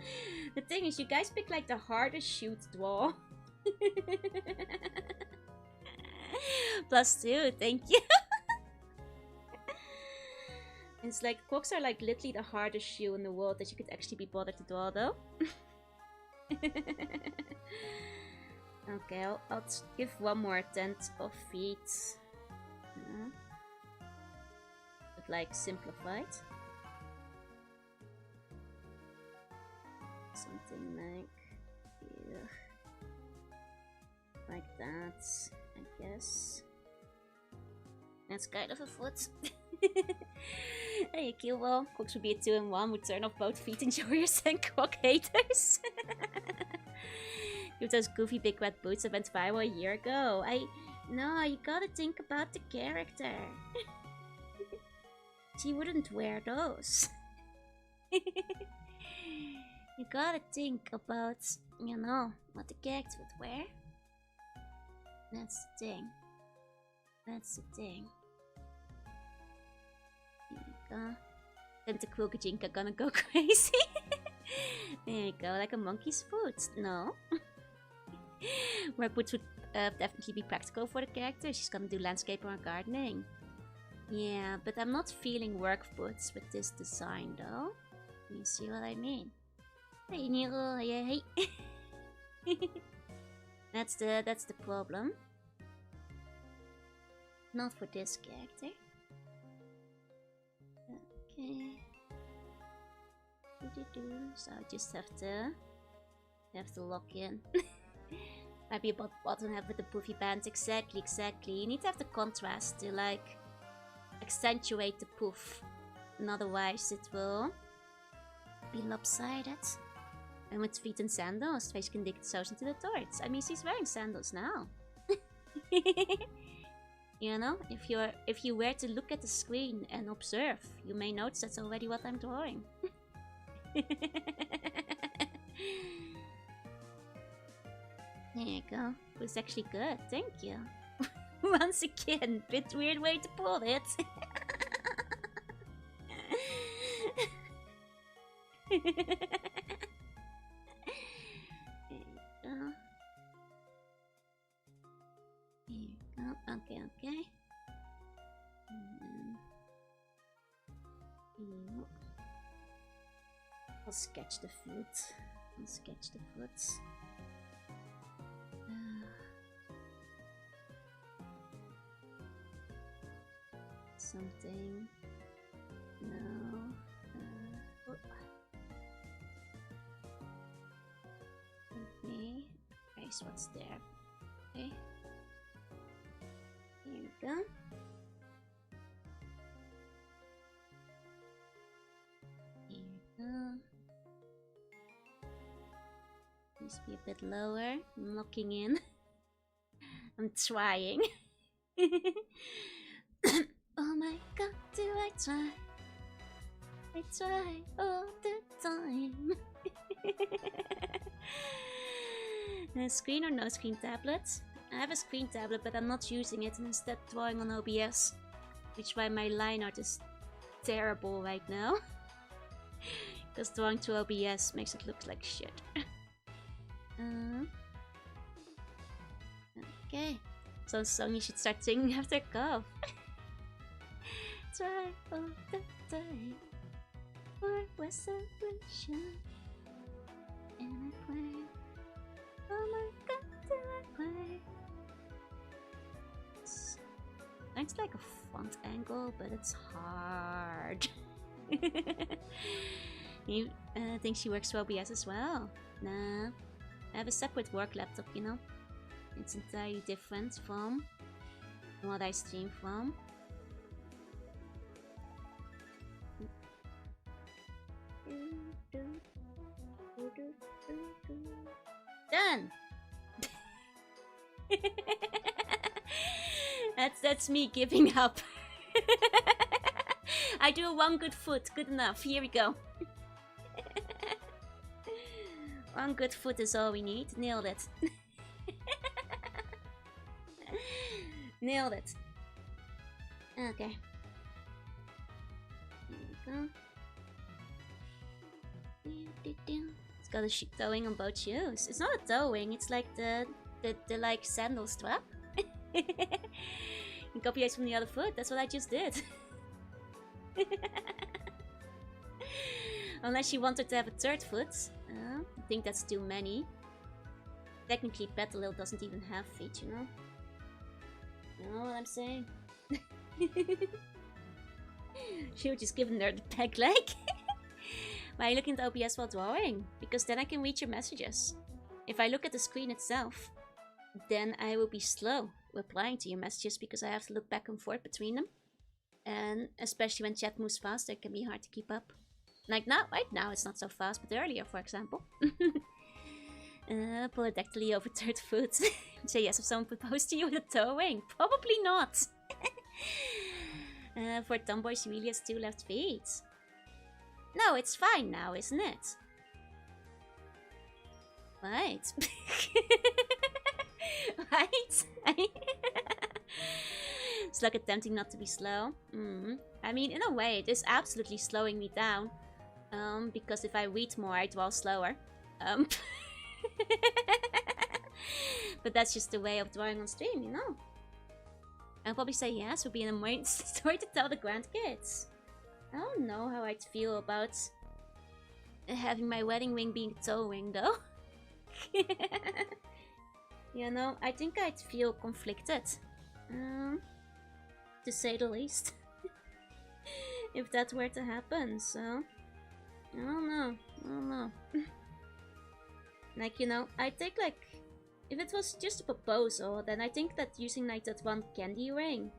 The thing is, you guys pick like the hardest shoe to draw. +2, thank you. It's like, Quacks are like literally the hardest shoe in the world that you could actually be bothered to draw though. Okay, I'll give one more attempt of feet. But like simplified. Something like... like that, I guess. That's kind of a foot. Hey, Killwell. Quacks would be a 2-in-1, would turn off both feet enjoyers and Quack haters. Give those goofy big red boots that went viral a year ago. No, you gotta think about the character. She wouldn't wear those. You gotta think about, you know, what the character would wear. That's the thing. That's the thing. Gijinka. Tentacle Gijinka gonna go crazy. There you go, like a monkey's foot. No. Work boots would definitely be practical for the character. She's gonna do landscape or gardening. Yeah, but I'm not feeling work boots with this design though. You see what I mean? Hey, Nero, hey. That's the problem. Not for this character. Okay. So I just have to lock in. Might be about bottom half with the poofy bands. Exactly. You need to have the contrast to like accentuate the poof. And otherwise it will be lopsided. And with feet and sandals, face can dig themselves into the torch. I mean, she's wearing sandals now. You know, if you were to look at the screen and observe, you may notice that's already what I'm drawing. There you go. It was actually good, thank you. Once again, bit weird way to pull it. Okay. I'll sketch the foot. Something. No. Okay. Erase what's there. Okay. Here we go. Here we go. Please be a bit lower. I'm locking in. I'm trying. Oh my god, do I try? I try all the time. A screen or no screen tablet? I have a screen tablet, but I'm not using it and instead drawing on OBS. Which is why my line art is terrible right now. Because drawing to OBS makes it look like shit. Okay. So song you should start singing after cough. Try all the time for celebration. And I play. Oh my god, do I play? It's like a front angle, but it's hard. You think she works for OBS as well? Nah. I have a separate work laptop, you know. It's entirely different from what I stream from. Done! That's me giving up. I do one good foot, good enough. Here we go. One good foot is all we need. Nailed it. Nailed it. Okay. Here we go. It's got a towing on both shoes. It's not a towing, it's like the like sandal strap. You copy it from the other foot, that's what I just did. Unless you wanted to have a third foot. I think that's too many. Technically Petalil doesn't even have feet, you know? You know what I'm saying? Should've just given her the peg leg. Why are you looking at OBS while drawing? Because then I can read your messages. If I look at the screen itself, then I will be slow replying to your messages because I have to look back and forth between them. And especially when chat moves faster, it can be hard to keep up. Like now, right now it's not so fast, but earlier, for example. Polydactyly over third foot. Say yes if someone proposed to you with a towing. Probably not. For tomboys, he really has 2 left feet. No, it's fine now, isn't it? Right. Right? It's like attempting not to be slow. I mean, in a way, it is absolutely slowing me down. Because if I read more, I draw slower. But that's just the way of drawing on stream, you know? I'll probably say yes, would be an annoying story to tell the grandkids. I don't know how I'd feel about having my wedding ring being a toe ring, though. You know, I think I'd feel conflicted. To say the least. If that were to happen, so... I don't know. Like, you know, I think, like... If it was just a proposal, then I think that using, like, that one candy ring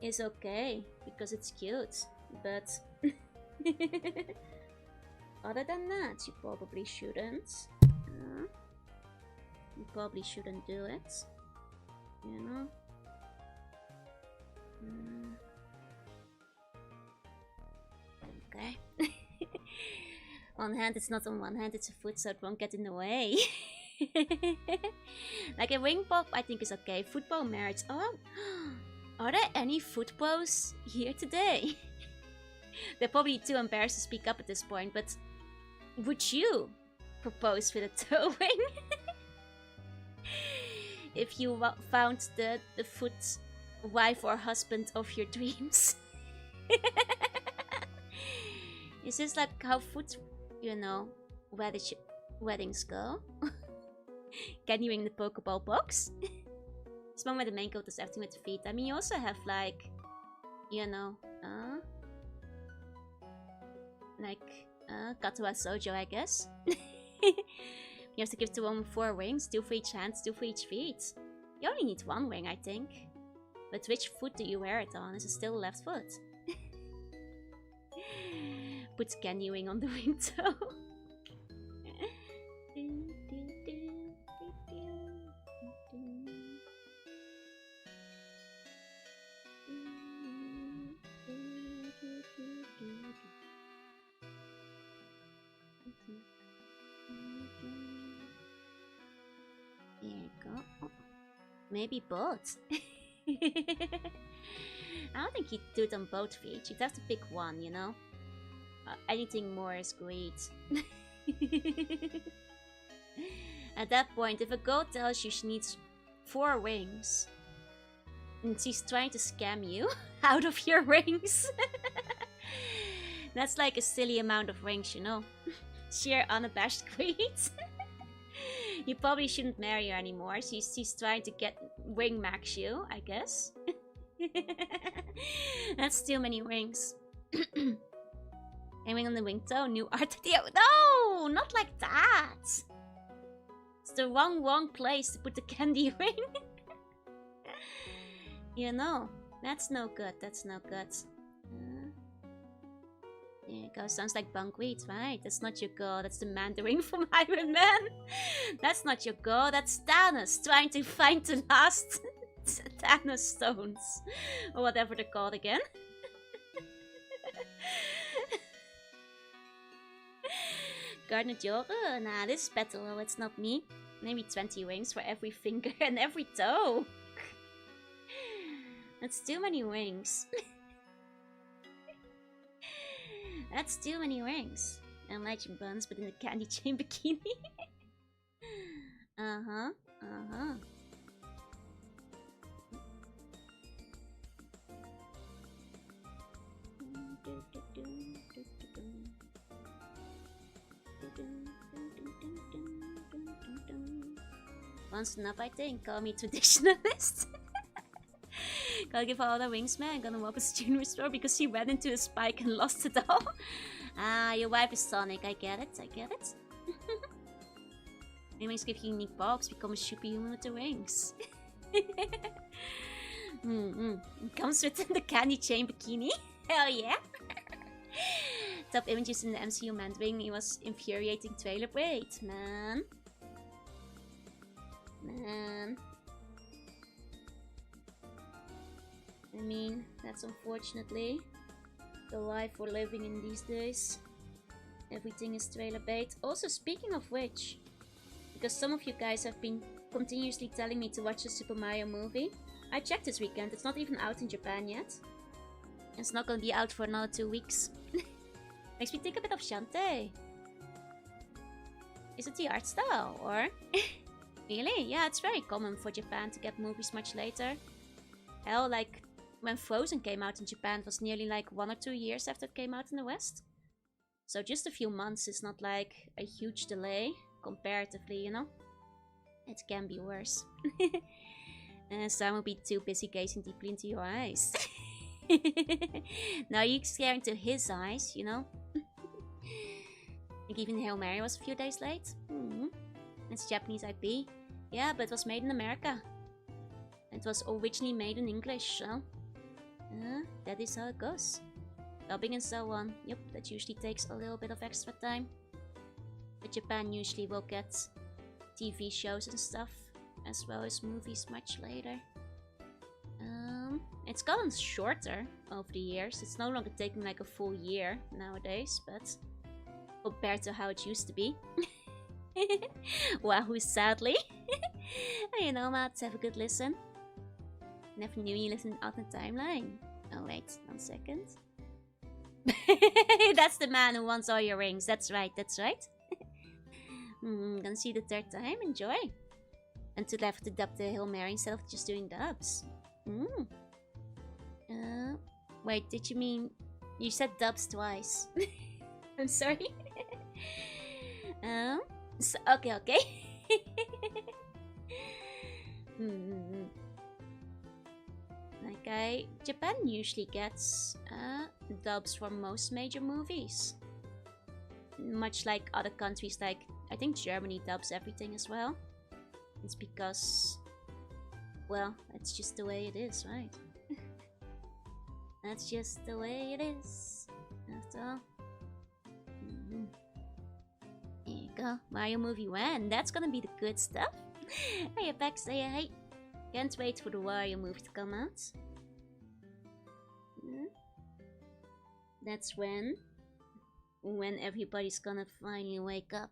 is okay. Because it's cute. But... other than that, you probably shouldn't. You probably shouldn't do it. You know? Okay. On hand, it's not on one hand, it's a foot, so it won't get in the way. Like a wing pop, I think is okay. Football marriage. Oh, are there any footballs here today? They're probably too embarrassed to speak up at this point, but would you propose with a toe ring? If you found the foot wife or husband of your dreams. Is this like how foot, you know, weddings go? Can you ring the Pokeball box? This one where the main goat is acting with the feet. I mean, you also have like, you know, like Katawa Sojo, I guess. You have to give the woman 4 rings, 2 for each hand, 2 for each feet. You only need 1 ring, I think. But which foot do you wear it on? Is it still left foot? Put candy ring on the wing toe. Maybe both. I don't think he'd do it on both feet. You'd have to pick one, you know? Anything more is great. At that point, if a girl tells you she needs 4 rings, and she's trying to scam you out of your rings, that's like a silly amount of rings, you know? Sheer unabashed greed. You probably shouldn't marry her anymore. She's trying to get ring max you, I guess. That's too many rings. Aiming on the wing toe, new art video. No, not like that. It's the wrong place to put the candy ring. You know, that's no good. That's no good. There you go. Sounds like bunkweed, right? That's not your goal. That's the Mandarin from Iron Man. That's not your goal. That's Thanos trying to find the last Thanos stones. Or whatever they're called again. Gardener Jorunna. Nah, this is better. Oh, it's not me. Maybe 20 rings for every finger and every toe. That's too many rings. That's too many rings. And matching buns, but in a candy chain bikini. Uh-huh. Uh-huh. Once enough, I think. Call me traditionalist. Gotta give her all the wings, man. Gonna rob a junior store because she ran into a spike and lost it all. Ah, your wife is Sonic. I get it. I get it. Wings give you unique box. Become a superhuman with the wings. It comes with the candy chain bikini. Hell yeah. Top images in the MCU Mandarin. He was infuriating trailer. Wait, man. Man. I mean, that's unfortunately the life we're living in these days. Everything is trailer bait. Also, speaking of which, because some of you guys have been continuously telling me to watch the Super Mario movie, I checked this weekend. It's not even out in Japan yet. It's not gonna be out for another 2 weeks. Makes me think a bit of Shantae. Is it the art style, or? Really? Yeah, it's very common for Japan to get movies much later. Hell, like, when Frozen came out in Japan, it was nearly like 1 or 2 years after it came out in the West. So just a few months is not like a huge delay, comparatively, you know? It can be worse. Sam will be too busy gazing deeply into your eyes. Now you're staring into his eyes, you know? I think even Hail Mary was a few days late. It's Japanese IP. Yeah, but it was made in America. It was originally made in English, so... that is how it goes. Dubbing and so on. Yep, that usually takes a little bit of extra time. But Japan usually will get TV shows and stuff, as well as movies much later. It's gotten shorter over the years. It's no longer taking like a full year nowadays, but compared to how it used to be. Wahoo, sadly. You know, Matt, have a good listen. Never knew you listened on the timeline. Oh wait, 1 second. That's the man who wants all your rings. That's right, that's right. Gonna see the 3rd time. Enjoy. Until I have to dub the Hail Mary instead of just doing dubs. Wait, did you mean... You said dubs twice. I'm sorry. So, okay. Like Japan usually gets dubs for most major movies. Much like other countries, like I think Germany dubs everything as well. It's because, well, that's just the way it is, right? That's just the way it is. After all. There you go. Mario movie when? That's gonna be the good stuff. Hey, back, say hey. Can't wait for the Mario movie to come out. That's when everybody's gonna finally wake up.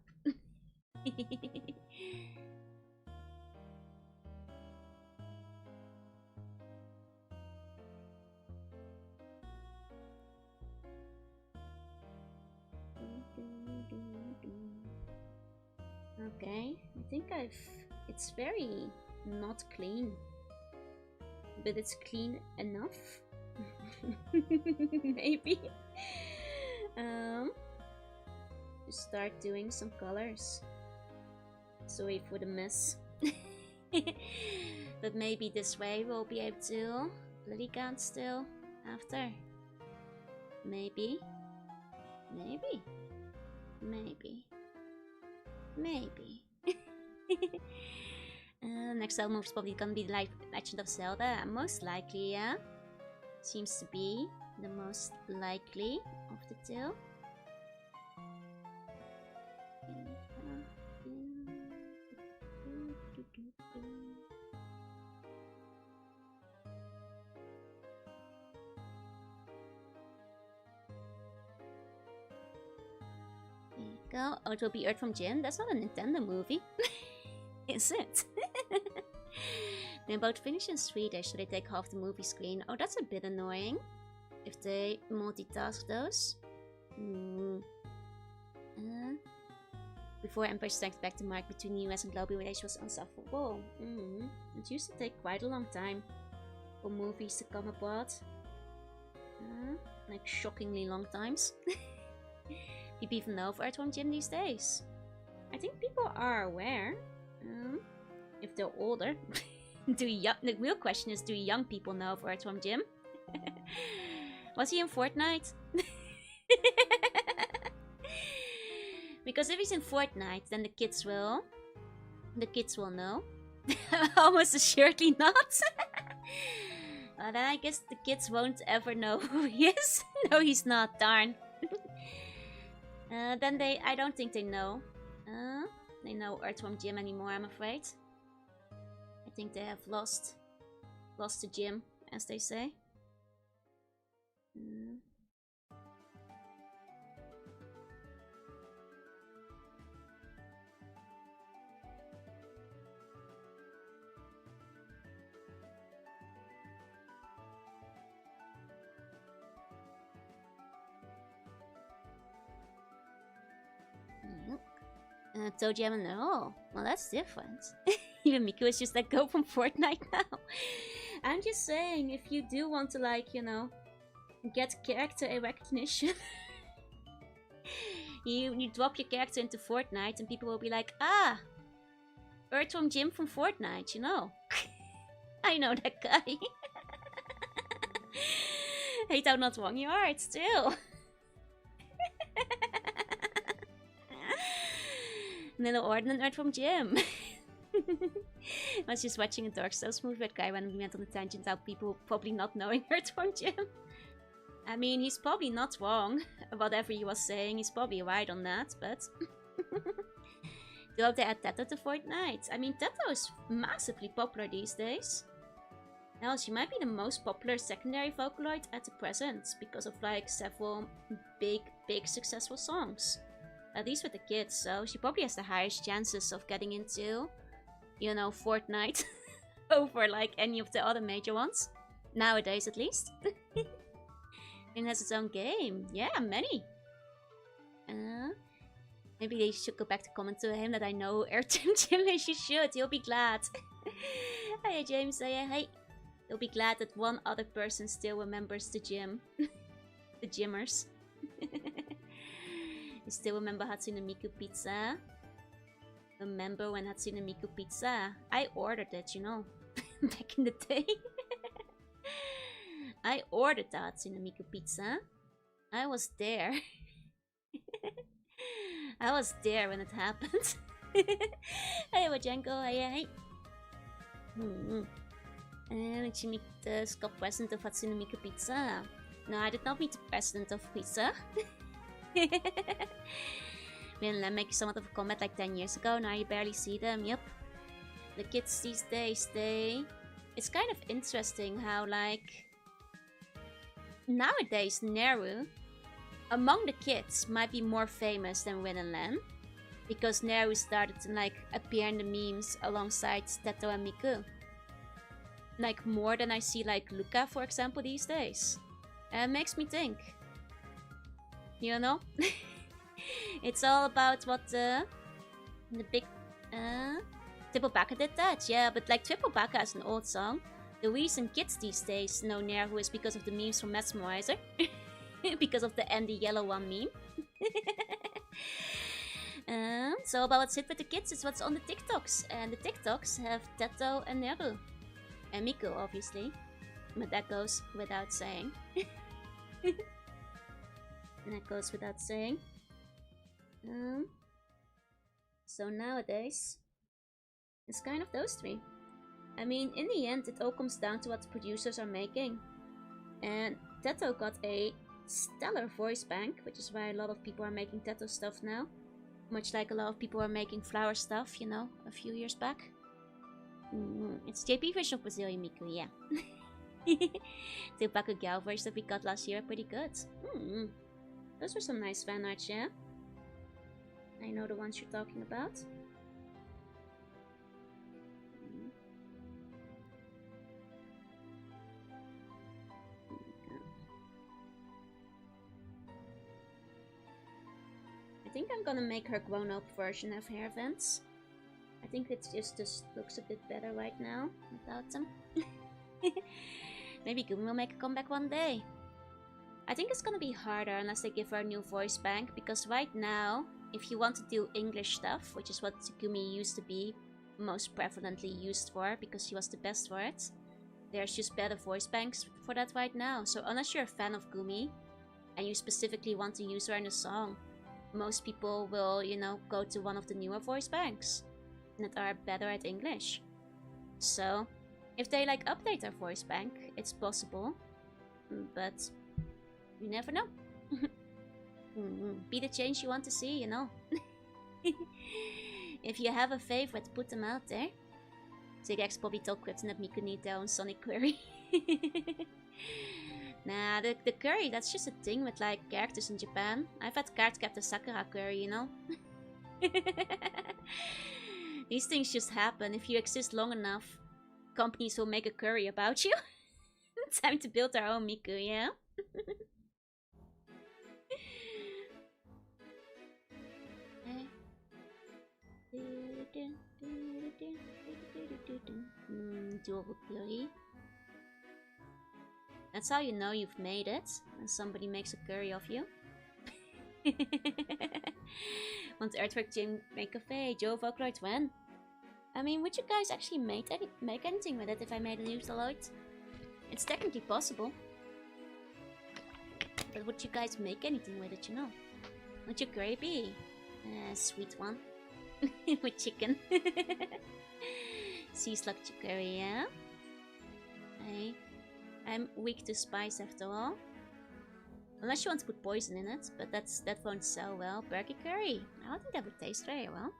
it's very not clean. But it's clean enough. Maybe. Start doing some colors. Sorry for the mess. But maybe this way we'll be able to bloody count still after. Maybe. Maybe. Maybe. Maybe. Next album is probably gonna be Legend of Zelda. Most likely, yeah. Seems to be the most likely of the two. There you go. Oh, it will be Earthworm Jim. That's not a Nintendo movie. Is it? They're about to finish in Swedish, so they take half the movie screen. Oh, that's a bit annoying. If they multitask those. Before Empire Strikes Back, the mark between the US and global relations was insufferable. It used to take quite a long time for movies to come abroad. Like shockingly long times. People even know of Earthworm Jim these days. I think people are aware. If they're older. The real question is, do young people know of Earthworm Jim? Was he in Fortnite? Because if he's in Fortnite, then the kids will know. Almost assuredly not. But I guess the kids won't ever know who he is. No, he's not, darn. Then I don't think they know. They know Earthworm Jim anymore, I'm afraid. I think they have lost the Jim, as they say. Told you haven't know. Well, that's different. Even Miku is just like, go from Fortnite now. I'm just saying, if you do want to, like, you know, get character recognition, you drop your character into Fortnite and people will be like, ah, Earthworm Jim from Fortnite, you know. I know that guy. Hate how not wrong you are, it's still. Little ordinary Earthworm Jim. I was just watching a Dark Souls movie that guy when we went on a tangent about people probably not knowing Earthworm Jim. I mean, he's probably not wrong. Whatever he was saying, he's probably right on that, but... Do hope they add Teto to Fortnite. I mean, Teto is massively popular these days. Hell, she might be the most popular secondary Vocaloid at the present, because of like several big successful songs. At least with the kids, so she probably has the highest chances of getting into, you know, Fortnite over like any of the other major ones. Nowadays, at least. It has its own game. Yeah, many. Maybe they should go back to comment to him that I know Airtime Jim, as you should. He'll be glad. Hey, James. Hey. He'll be glad that one other person still remembers the gym. The gymmers. You still remember Hatsune Miku Pizza? Remember when Hatsune Miku Pizza? I ordered it, you know. Back in the day. I ordered the Hatsune Miku Pizza. I was there. I was there when it happened. Hey, Wajenko. Hey. Did you meet the Scott president of Hatsune Miku Pizza? No, I did not meet the president of Pizza. Didn't make some of a comment like 10 years ago. Now you barely see them. Yep. The kids these days, it's kind of interesting how, like, nowadays Neru, among the kids, might be more famous than Win and Len. Because Neru started to, like, appear in the memes alongside Teto and Miku. Like, more than I see, like, Luca, for example, these days. And it makes me think. You know? It's all about what the big Triple Baka did that, yeah, but like Triple Baka is an old song. The reason kids these days know Nerhu is because of the memes from Mesmerizer. Because of the Andy Yellow One meme. So about what's hit with the kids is what's on the TikToks. And the TikToks have Teto and Nerhu. And Miku, obviously. But that goes without saying. And that goes without saying. So nowadays, it's kind of those three. I mean, in the end, it all comes down to what the producers are making. And Teto got a stellar voice bank, which is why a lot of people are making Teto stuff now. Much like a lot of people are making flower stuff, you know, a few years back. It's JP version of Brazilian Miku, yeah. The Bakugyao version that we got last year are pretty good. Those were some nice fan arts, yeah? I know the ones you're talking about. I think I'm gonna make her grown-up version of hair vents. I think it just looks a bit better right now without them. Maybe Gumi will make a comeback one day. I think it's gonna be harder unless they give her a new voice bank, because right now, if you want to do English stuff, which is what Gumi used to be most prevalently used for, because she was the best for it, there's just better voice banks for that right now. So unless you're a fan of Gumi, and you specifically want to use her in a song, most people will, you know, go to one of the newer voice banks that are better at English. So, if they like update their voice bank, it's possible, but you never know. Be the change you want to see, you know. If you have a favorite, put them out there. Zigx probably told Krypton that Miku need their own Sonic Query. Nah, the curry, that's just a thing with like characters in Japan. I've had Cardcaptor Sakura curry, you know? These things just happen. If you exist long enough, companies will make a curry about you. Time to build our own Miku, yeah? Dual curry. That's how you know you've made it, when somebody makes a curry of you. Want Earthwork Gym make cafe? Joe Vocaloid when? I mean, would you guys actually make anything with it if I made a new Deloitte? It's technically possible. But would you guys make anything with it, you know? Would your curry be? Sweet one. With chicken. Sea slug curry, yeah? Hey. I'm weak to spice after all. Unless you want to put poison in it, but that won't sell well. Burger curry. I don't think that would taste very well.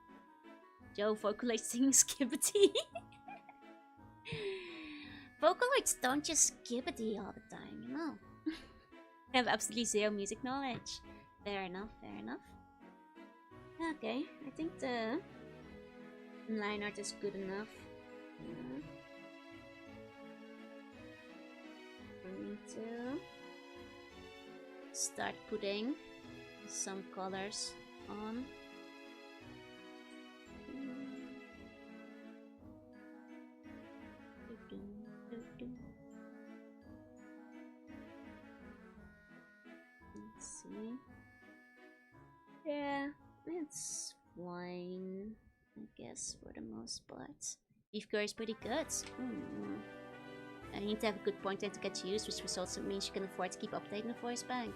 Joe Vocaloid singing Skibbity. Vocaloids don't just skibbity all the time, you know. I have absolutely zero music knowledge. Fair enough, fair enough. Okay, I think the line art is good enough. For me to start putting some colors on. Let's see. Yeah, it's fine, I guess, for the most part. Beef curry is pretty good. I need to have a good point to get used, which also means you can afford to keep updating the voice bank.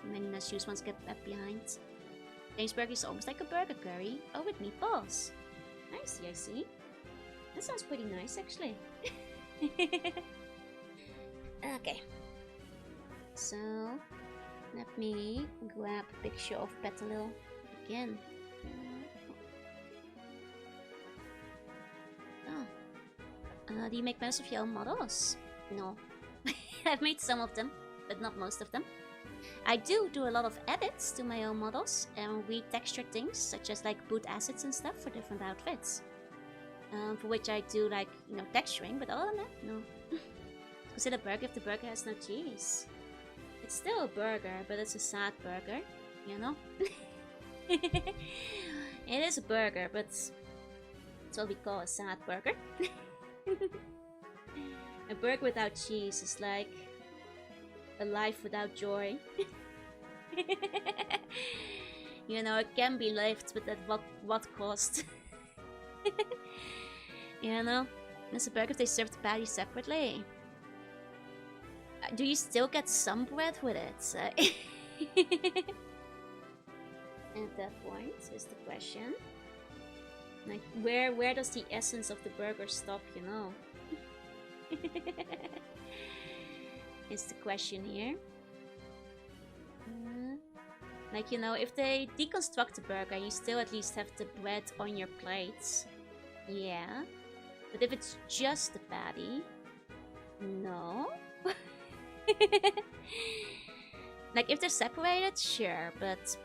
Many nice used ones get left behind. Jamesburg is almost like a burger curry. Oh, with meatballs. I see, I see. That sounds pretty nice, actually. Okay. So, let me grab a picture of Petalil again. Do you make most of your own models? No. I've made some of them, but not most of them. I do a lot of edits to my own models and retexture things, such as like boot assets and stuff for different outfits. For which I do like, you know, texturing, but other than that, no. Is it a burger if the burger has no cheese? It's still a burger, but it's a sad burger, you know? It is a burger, but That's what we call a sad burger. A burger without cheese is like a life without joy. You know, it can be lived, but at what cost? You know, as a burger, if they serve the patty separately, do you still get some bread with it? At that point is the question. Like, where does the essence of the burger stop? You know, is the question here. Like, you know, if they deconstruct the burger, you still at least have the bread on your plates. Yeah. But if it's just the patty, no. Like, if they're separated, sure, but...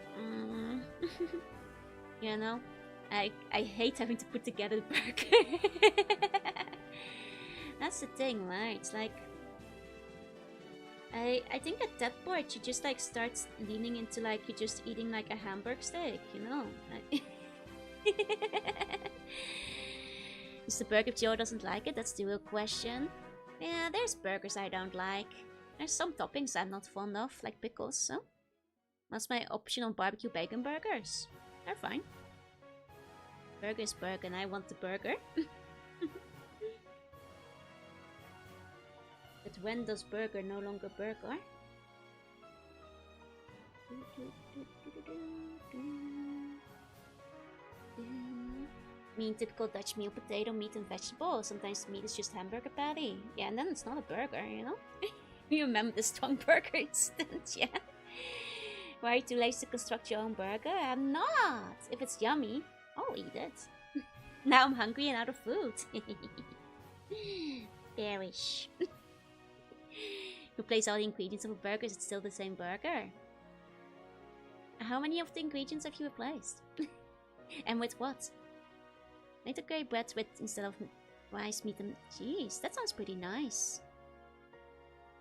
you know, I hate having to put together the burger. That's the thing, right? It's like... I think at that point you just like start leaning into like you're just eating like a hamburger steak, you know? Is the burger Joe doesn't like it? That's the real question. Yeah, there's burgers I don't like. There's some toppings I'm not fond of, like pickles, so... That's my optional barbecue bacon burgers. They're fine. Burger is burger and I want the burger. But when does burger no longer burger? I mean, typical Dutch meal, potato, meat and vegetable. Sometimes meat is just hamburger patty. Yeah, and then it's not a burger, you know? You remember the strong burger instance, yeah? Why are you too lazy to construct your own burger? I'm not! If it's yummy, I'll eat it. Now I'm hungry and out of food. Bearish. Replace all the ingredients of a burger, it's still the same burger. How many of the ingredients have you replaced? And with what? Made a grey bread with instead of rice, meat and cheese. That sounds pretty nice.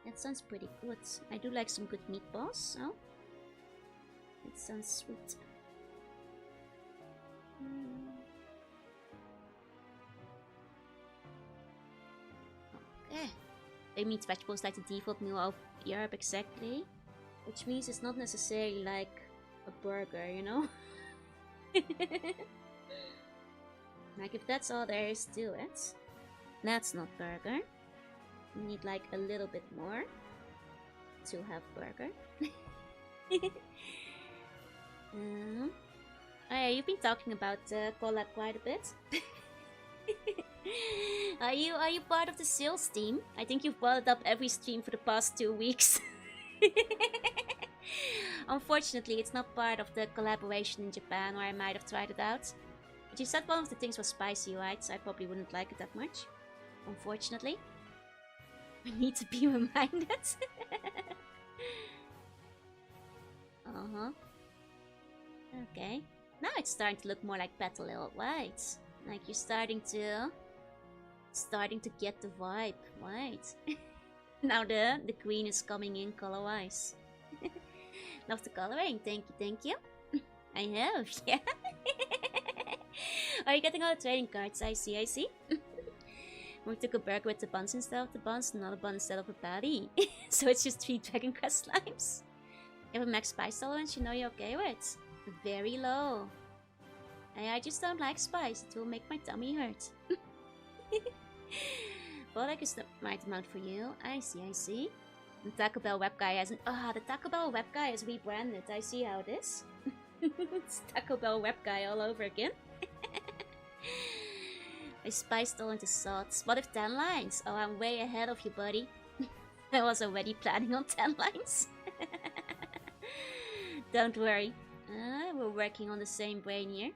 That sounds pretty good. I do like some good meatballs, so... It sounds sweet. Okay. They meat vegetables like the default meal of Europe, exactly. Which means it's not necessarily like a burger, you know? Like if that's all there is to it, that's not burger. You need like a little bit more to have burger. Oh yeah, you've been talking about collab quite a bit. Are you part of the sales team? I think you've brought it up every stream for the past 2 weeks. Unfortunately, it's not part of the collaboration in Japan, or I might have tried it out. But you said one of the things was spicy, right? So I probably wouldn't like it that much. Unfortunately. I need to be reminded. Uh-huh. Okay. Now it's starting to look more like Petal Ale, right? Like you're starting to get the vibe, right? Now the green is coming in color-wise. Love the coloring, thank you. I have, yeah. Are you getting all the trading cards? I see. We took a burger with the buns instead of the buns, another bun instead of a patty. So it's just 3 Dragon Quest slimes. You have a max spice tolerance you know you're okay with? Very low. I just don't like spice, it will make my tummy hurt. But like is the right amount for you. I see. The Taco Bell web guy hasn't... the Taco Bell web guy is rebranded. I see how it is. It's Taco Bell web guy all over again. I spiced all into salts. What if 10 lines? Oh, I'm way ahead of you, buddy. I was already planning on 10 lines. Don't worry. We're working on the same brain here.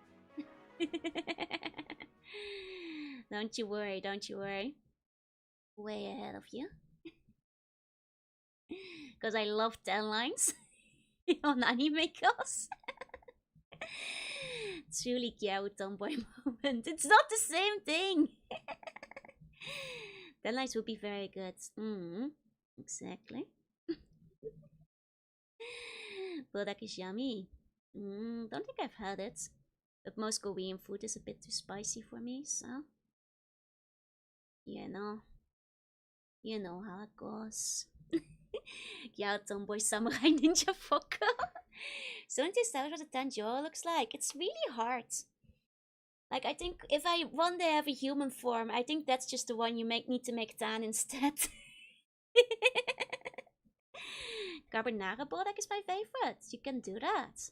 Don't you worry. Way ahead of you. Because I love 10 lines on anime girls. Truly Gyao tomboy moment. It's not the same thing. 10 lines would be very good. Exactly. Bulldog is yummy. Don't think I've had it. But most Korean food is a bit too spicy for me, so you know how it goes. Yeah, tomboy samurai ninja Foko. So don't you tell what a Tanjiro looks like? It's really hard. Like, I think if I one day have a human form, I think that's just the one you need to make tan instead. Carbonara bodak is my favorite. You can do that.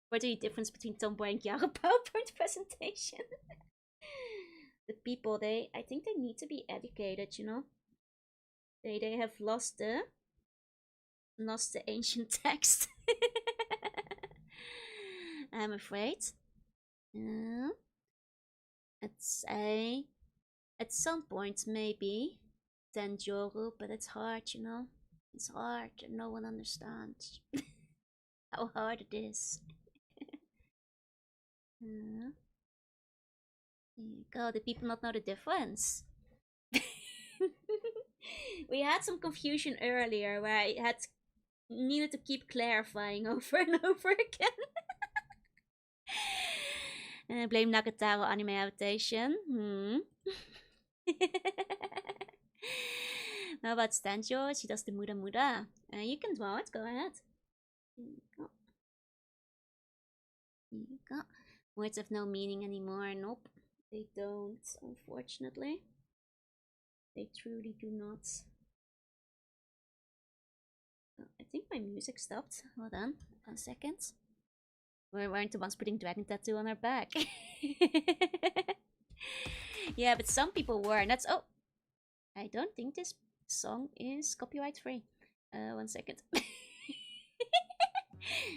What the difference between tomboy and Gyaro PowerPoint presentation? The people, I think they need to be educated, you know? They have lost the ancient text. I'm afraid. At some point maybe Tanjiro, but it's hard, you know? It's hard and no one understands how hard it is. There you go, the people not know the difference. We had some confusion earlier where I needed to keep clarifying over and over again. Blame Nagataro anime adaptation. How about Stanjo? She does the Muda Muda. You can draw it, go ahead. Here you go. Words have no meaning anymore. Nope, they don't, unfortunately. They truly do not. Oh, I think my music stopped. Hold on, 1 second. We weren't the ones putting dragon tattoo on our back. Yeah, but some people were, and that's... Oh! I don't think this song is copyright free. 1 second.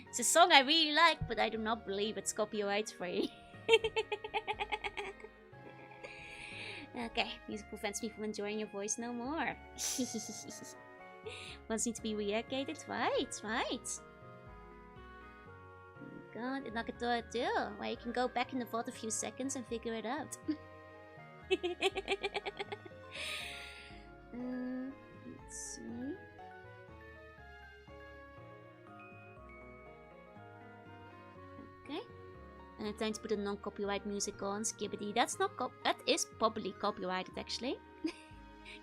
It's a song I really like, but I do not believe it's copyright free. Okay, music prevents me from enjoying your voice no more. Ones need to be re-educated, right. God, and Nakatora too, where you can go back in the vault a few seconds and figure it out. Let's see. Okay. Time to put a non-copyright music on. Skibbity. That is probably copyrighted actually.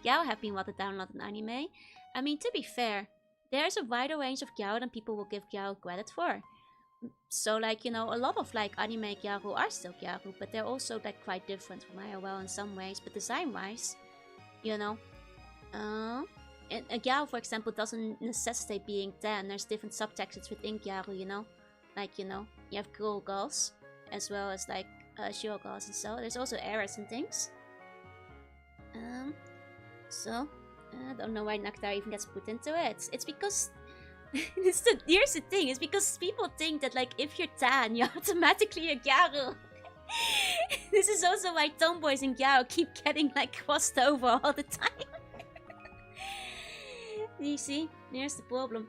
Gyao have been watered down not an anime. I mean, to be fair, there's a wider range of Gyao than people will give Gyao credit for. So, like, you know, a lot of like anime Gyaro are still Gyaro, but they're also like quite different from IOL in some ways. But design-wise, you know, and a Gyaro, for example, doesn't necessitate being 10. There's different subtexts within Gyaro, you know, like, you know, you have girl girls as well as like shiro girls and so. There's also errors and things. So I don't know why Naktar even gets put into it. It's because. Here's the thing, it's because people think that like if you're tan, you're automatically a Gyaro. This is also why tomboys and Gyaro keep getting like crossed over all the time. You see, here's the problem.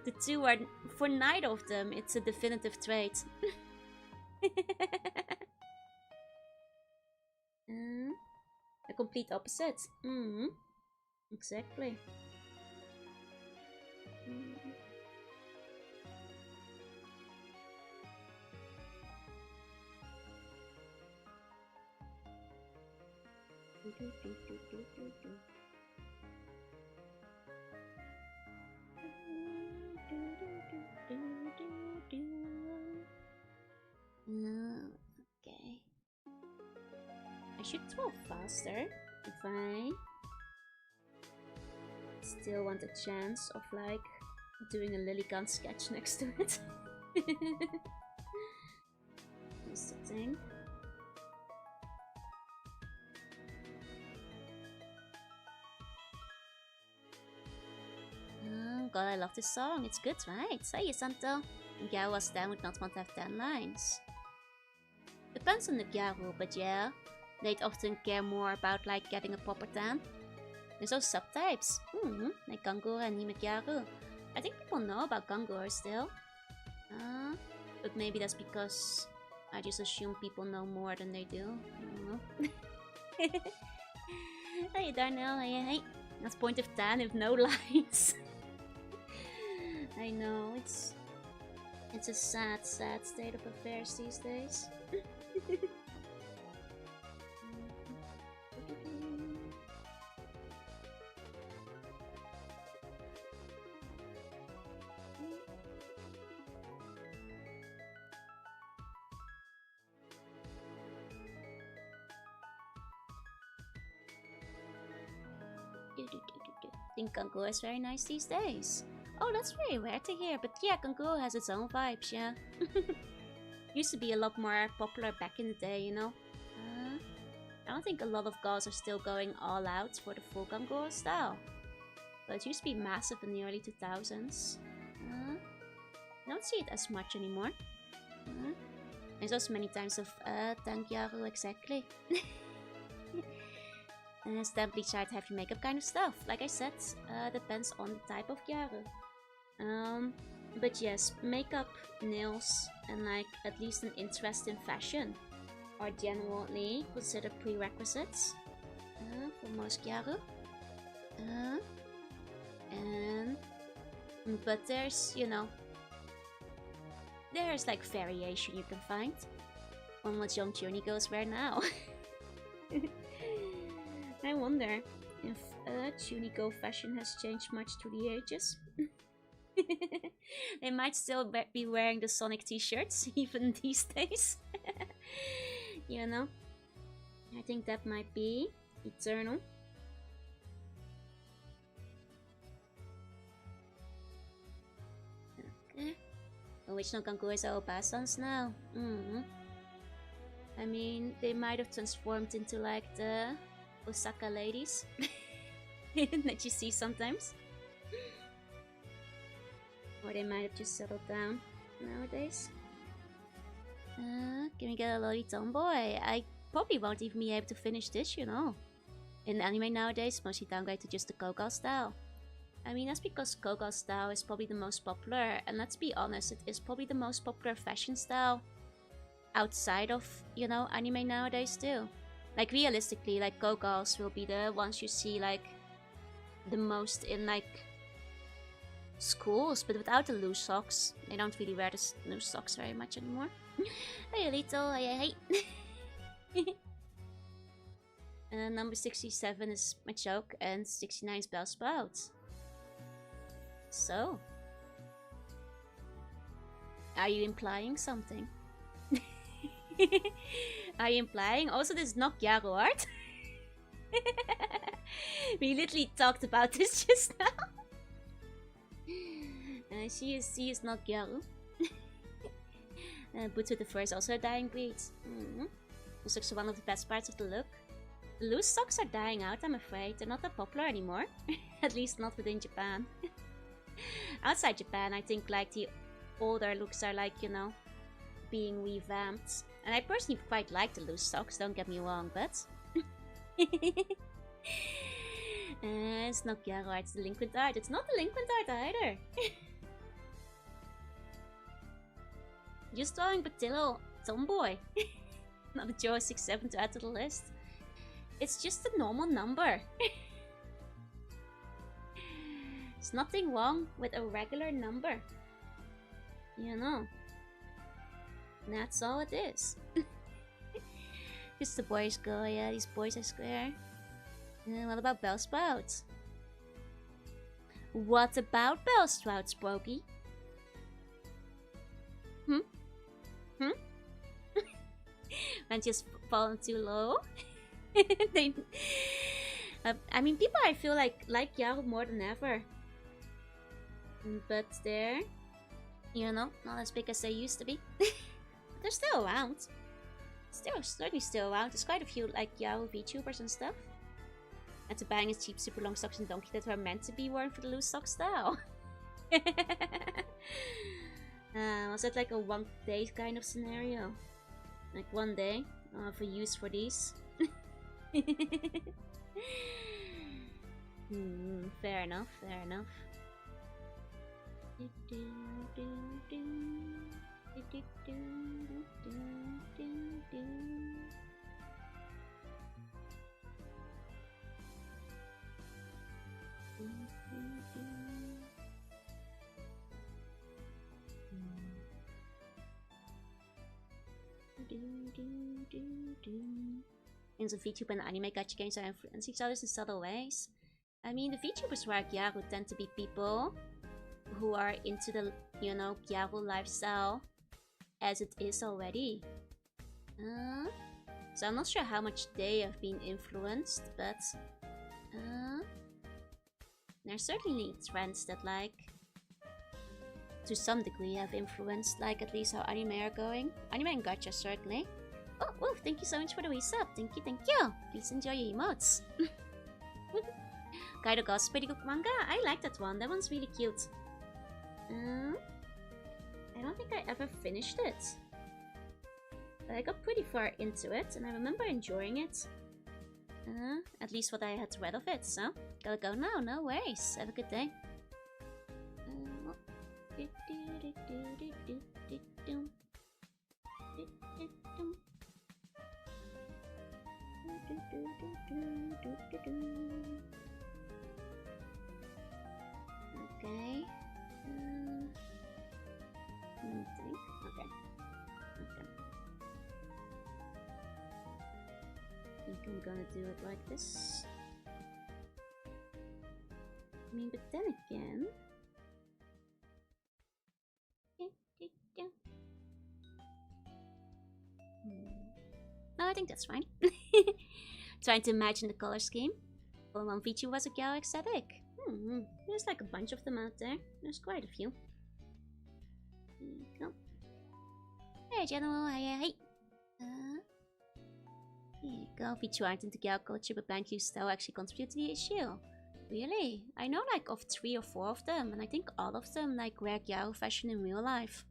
The two are, for neither of them, it's a definitive trait. A complete opposite. Exactly. Okay. I should throw faster if I still want a chance of like doing a Lilligan sketch next to it. That's the thing. Oh god, I love this song. It's good, right? Say Santo. Gyaro was 10 would not want to have 10 lines. Depends on the Gyaro, but yeah, they'd often care more about like getting a proper tan. There's also subtypes, like Gangura and Nime Gyaro. I think people know about Gangura still. But maybe that's because I just assume people know more than they do. I don't know. Hey Darnell, hey. That's point of tan if no lines. I know, it's It's a sad, sad state of affairs these days. I think Kangaroo is very nice these days. Oh, that's very rare to hear, but yeah, Kangaroo has its own vibes, yeah. Used to be a lot more popular back in the day, you know. I don't think a lot of girls are still going all out for the full Kangaroo style. But it used to be massive in the early 2000s. I don't see it as much anymore. There's also many times of thank Yaru, exactly. Stamp bleach art, heavy makeup kind of stuff. Like I said, depends on the type of Gyaru. But yes, makeup, nails, and like at least an interest in fashion are generally considered prerequisites for most Gyaru. But there's, you know, there's like variation you can find on what young Chunigos wear now. I wonder if Chunigo fashion has changed much through the ages. They might still be wearing the Sonic t-shirts even these days. You know, I think that might be eternal. Okay. Which no Kankuras are Obasans now? I mean, they might have transformed into like the Osaka ladies that you see sometimes. Or they might have just settled down nowadays. Can we get a Loli Tomboy? I probably won't even be able to finish this, you know. In anime nowadays, mostly downgrade to just the Koga style. I mean, that's because Koga style is probably the most popular, and let's be honest, it is probably the most popular fashion style outside of, you know, anime nowadays too. Like, realistically, like, Kogas will be the ones you see, like, the most in, like, schools, but without the loose socks. They don't really wear the loose socks very much anymore. Hey, little, hey. Number 67 is Machoke, and 69 is Bellsprout. So, are you implying something? Are you implying also this is not Gyaru art? We literally talked about this just now. She is not Gyaru. Boots with the fur is also a dying breed. It's also one of the best parts of the look. The loose socks are dying out, I'm afraid. They're not that popular anymore. At least not within Japan. Outside Japan, I think like the older looks are like, you know, being revamped. And I personally quite like the loose socks, don't get me wrong, but... it's not Gyaru art, it's delinquent art. It's not delinquent art either. Just drawing Patillo Tomboy. Not a Joe 67 to add to the list. It's just a normal number. There's nothing wrong with a regular number. You know. That's all it is. Just the boys go, yeah, these boys are square. What about Bellsprout? What about Bellsprout, Spooky? And just fallen too low? I mean, people I feel like Yaro more than ever. But they're, you know, not as big as they used to be. But they're still around. Certainly still around. There's quite a few like Yaro VTubers and stuff. And to bang is cheap super long socks and donkey that were meant to be worn for the loose sock style. Was that like a one day kind of scenario? Like one day for use for these? Fair enough, fair enough. And the VTuber and anime gacha games are influence each other in subtle ways. I mean, the VTubers who are Gyaru tend to be people who are into the, you know, Gyaru lifestyle as it is already. So I'm not sure how much they have been influenced, but there's certainly trends that, like, to some degree have influenced, like, at least how anime are going. Anime and gacha, certainly. Oh, whoa, thank you so much for the resub. Thank you, thank you. Please enjoy your emotes. Kaido Ghost, pretty good manga. I like that one. That one's really cute. I don't think I ever finished it. But I got pretty far into it, and I remember enjoying it. At least what I had read of it, so gotta go now, no worries. Have a good day. Okay. Let me think. Okay. I think I'm gonna do it like this. I mean, but then again... No, I think that's fine. Trying to imagine the color scheme. Well, one feature was a Gyaru aesthetic. There's like a bunch of them out there. There's quite a few. Here you go. Hey, General. Hey. Here you go. Feature aren't into Gyaru culture, but blind use style actually contribute to the issue. Really? I know like of 3 or 4 of them, and I think all of them like wear Gyaru fashion in real life.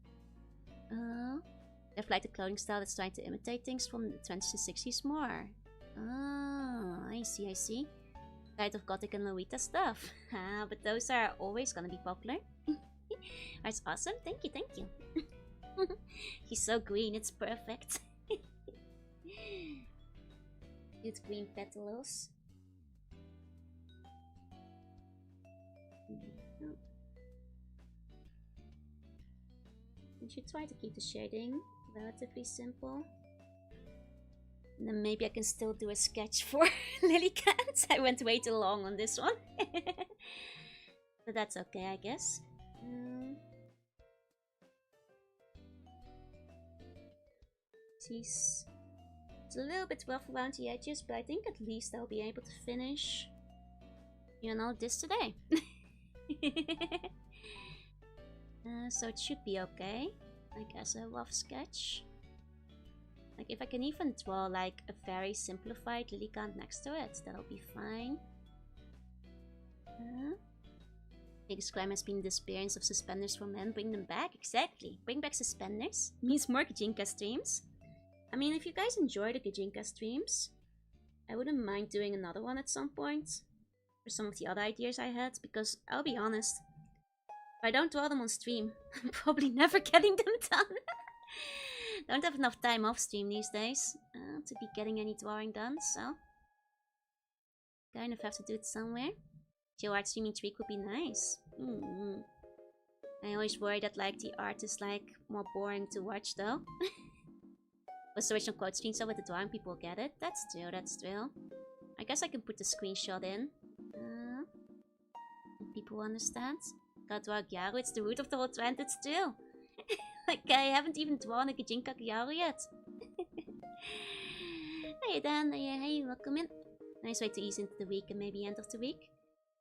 They have like the clothing style that's trying to imitate things from the 20s to 60s more. Oh, I see. Kind of gothic and Lolita stuff. But those are always gonna be popular. That's awesome. Thank you. He's so green, it's perfect. Cute green petals. I should try to keep the shading relatively simple. And then maybe I can still do a sketch for Lilycat. I went way too long on this one. But that's okay, I guess. It's a little bit rough around the edges, but I think at least I'll be able to finish, you know, this today. So it should be okay, like as a rough sketch. Like if I can even draw like a very simplified Lilycat next to it, that'll be fine. Biggest crime has been the disappearance of suspenders for men. Bring them back? Exactly. Bring back suspenders means more Gijinka streams. I mean, if you guys enjoy the Gijinka streams, I wouldn't mind doing another one at some point. For some of the other ideas I had, because I'll be honest, if I don't draw them on stream, I'm probably never getting them done. Don't have enough time off stream these days to be getting any drawing done, so kind of have to do it somewhere. Joe art streaming tweak would be nice. I always worry that like the art is like more boring to watch though. Was the original quote stream so with the drawing people get it? That's true. I guess I can put the screenshot in. People understand. Gotta draw Gyaru, it's the root of the whole trend, it's true. Like, I haven't even drawn a Gijinka Gyaru yet. Hey Dan, hey, welcome in. Nice way to ease into the week and maybe end of the week.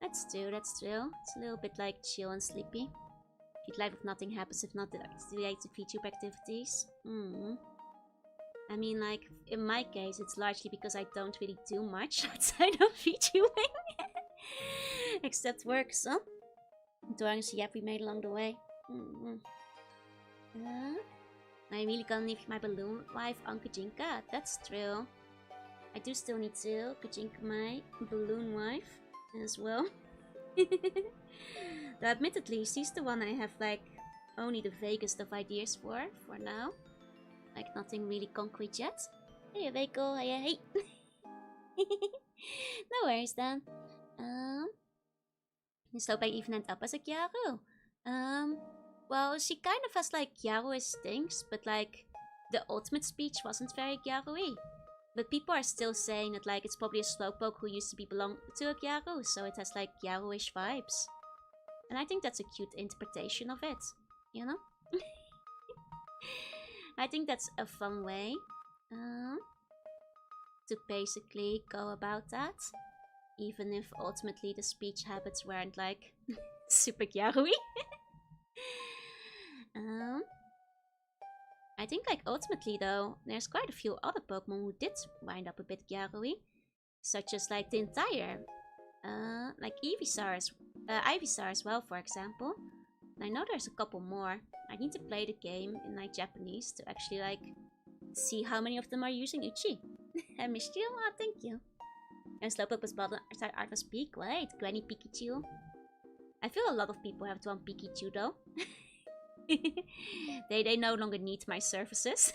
That's true. It's a little bit like chill and sleepy. Feed life if nothing happens, if not related to VTube activities. I mean, like, in my case, it's largely because I don't really do much outside of VTubing. Except work, so. Drawings the app we made along the way. I really gonna leave my balloon wife on Gijinka. That's true. I do still need to Gijinka my balloon wife as well. Though admittedly, she's the one I have like only the vaguest of ideas for now. Like nothing really concrete yet. Hey Veiko, hey. No worries then. Just hope I even end up as a Gyaru. Well, she kind of has like Gyaru-ish things, but like the ultimate speech wasn't very Gyaru-y. But people are still saying that like it's probably a slowpoke who used to belong to a Gyaru, so it has like Gyaru-ish vibes. And I think that's a cute interpretation of it, you know? I think that's a fun way to basically go about that. Even if ultimately the speech habits weren't like super Gyaru-y. I think like ultimately though, there's quite a few other Pokemon who did wind up a bit Gyaru-y. Such as like the entire, like Ivysaur as well, for example. And I know there's a couple more. I need to play the game in like Japanese to actually like see how many of them are using Uchi. I missed you. Oh, thank you. And Slowpoke was bottled outside Art was peak. Wait, Granny Pikachu. I feel a lot of people have to on Pikachu though. they no longer need my services.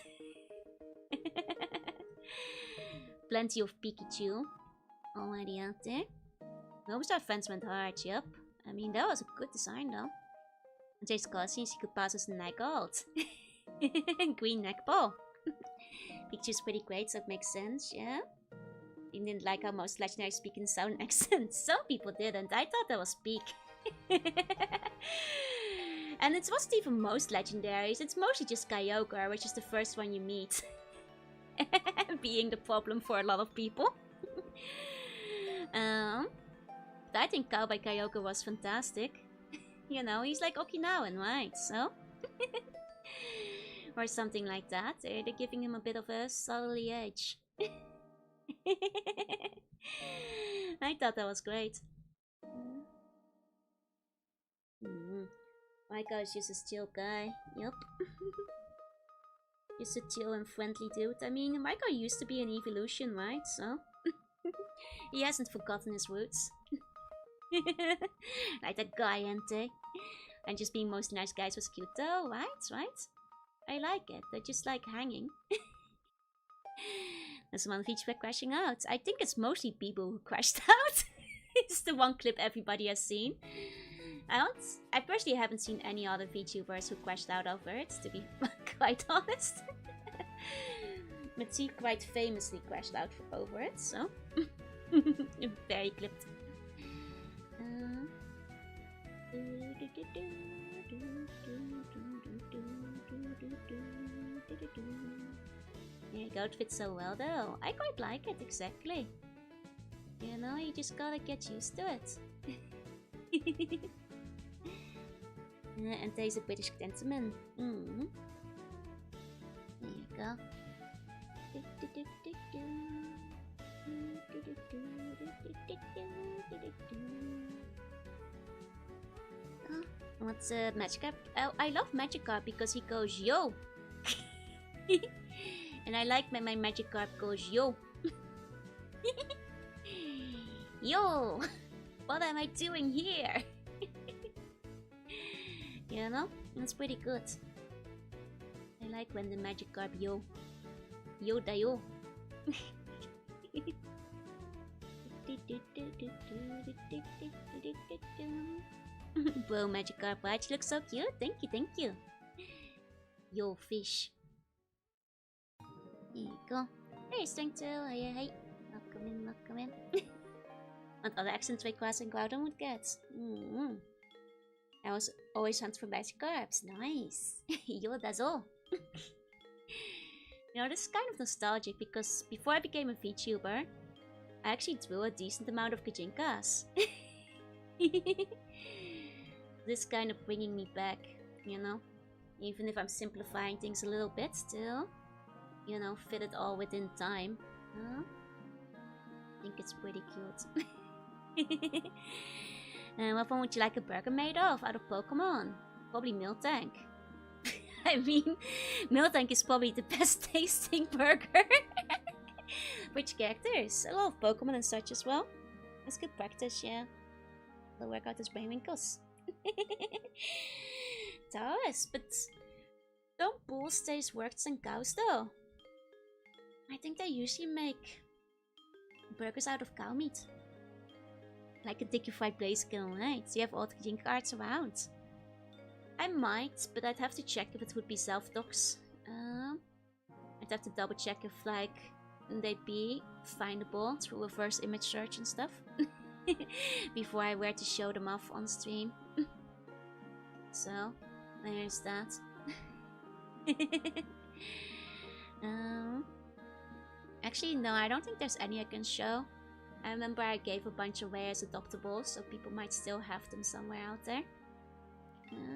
Plenty of Pikachu already out there. Homestar fence went hard, yep. I mean, that was a good design though. And Jace Cousins, he could pass as neck out. Green neck ball. Pikachu's pretty great, so it makes sense, yeah. You didn't like how most legendaries speak in southern accents. Some people didn't. I thought that was peak. And it wasn't even most legendaries. It's mostly just Kyogre, which is the first one you meet. Being the problem for a lot of people. I think Cowboy Kyogre was fantastic. You know, he's like Okinawan, right? So? Or something like that. They're giving him a bit of a southerly edge. I thought that was great. Maiko is just a chill guy. Yup. Just a chill and friendly dude. I mean, Maiko used to be an evolution, right? So he hasn't forgotten his roots. Like that guy, Ente. And just being most nice guys was cute though, right? Right? I like it. They're just like hanging. There's one feature crashing out. I think it's mostly people who crashed out. It's the one clip everybody has seen. I personally haven't seen any other VTubers who crashed out over it, to be quite honest. But she quite famously crashed out over it, so very clipped. Yeah, it fits so well though. I quite like it, exactly. You know, you just gotta get used to it. And there's a British gentleman. There you go. Oh, what's Magikarp? Oh, I love Magikarp because he goes yo. And I like when my Magikarp goes yo. Yo! What am I doing here? You know? It's pretty good. I like when the Magikarp yo. Yo da yo. Bro, Magikarp, right? You look so cute. Thank you, thank you. Yo, fish. There you go. Hey, Strength 2. Hey. Welcome in. Want other accents by Quas and Groudon would get. I was always hunt for Magikarps. Nice. Yo, that's all. You know, this is kind of nostalgic because before I became a VTuber, I actually drew a decent amount of Gijinkas. This kind of bringing me back, you know? Even if I'm simplifying things a little bit still, you know, fit it all within time. Huh? I think it's pretty cute. And what one would you like a burger made of out of Pokemon? Probably Miltank. I mean, Miltank is probably the best tasting burger. Which characters? A lot of Pokemon and such as well. That's good practice, yeah. They'll work out his brain wrinkles. Taurus, but don't bulls taste worse than cows though? I think they usually make burgers out of cow meat. Like a Digified Blaziken, right? So you have all the Gijinka cards around. I might, but I'd have to check if it would be self-docs. I'd have to double check if like they'd be findable through reverse image search and stuff. Before I were to show them off on stream. So, there's that. Actually, no, I don't think there's any I can show. I remember I gave a bunch away as adoptables, so people might still have them somewhere out there.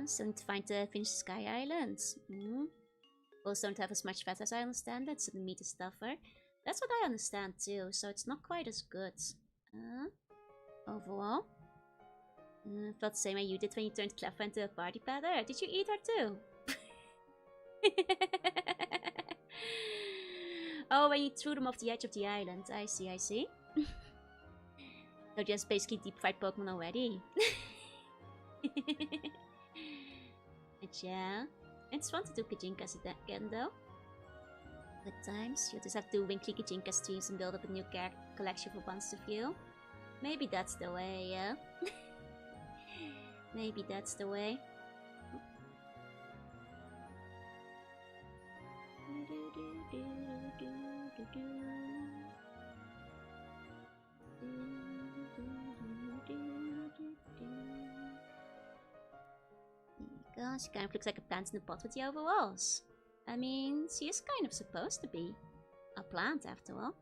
Still need to find the Finnish Sky Islands. Also don't have as much fat as I understand it, so the meat is tougher. That's what I understand too, so it's not quite as good. Overall. Felt the same way you did when you turned Cleffa into a party paddler. Did you eat her too? Oh, when you threw them off the edge of the island. I see, I see. So just basically deep fried Pokemon already. But yeah, it's fun to do Gijinkas again though. Good times. You'll just have to do weekly Gijinka streams and build up a new collection for once to view. Maybe that's the way, yeah. Maybe that's the way. She kind of looks like a plant in a pot with the overalls. I mean, she is kind of supposed to be a plant after all.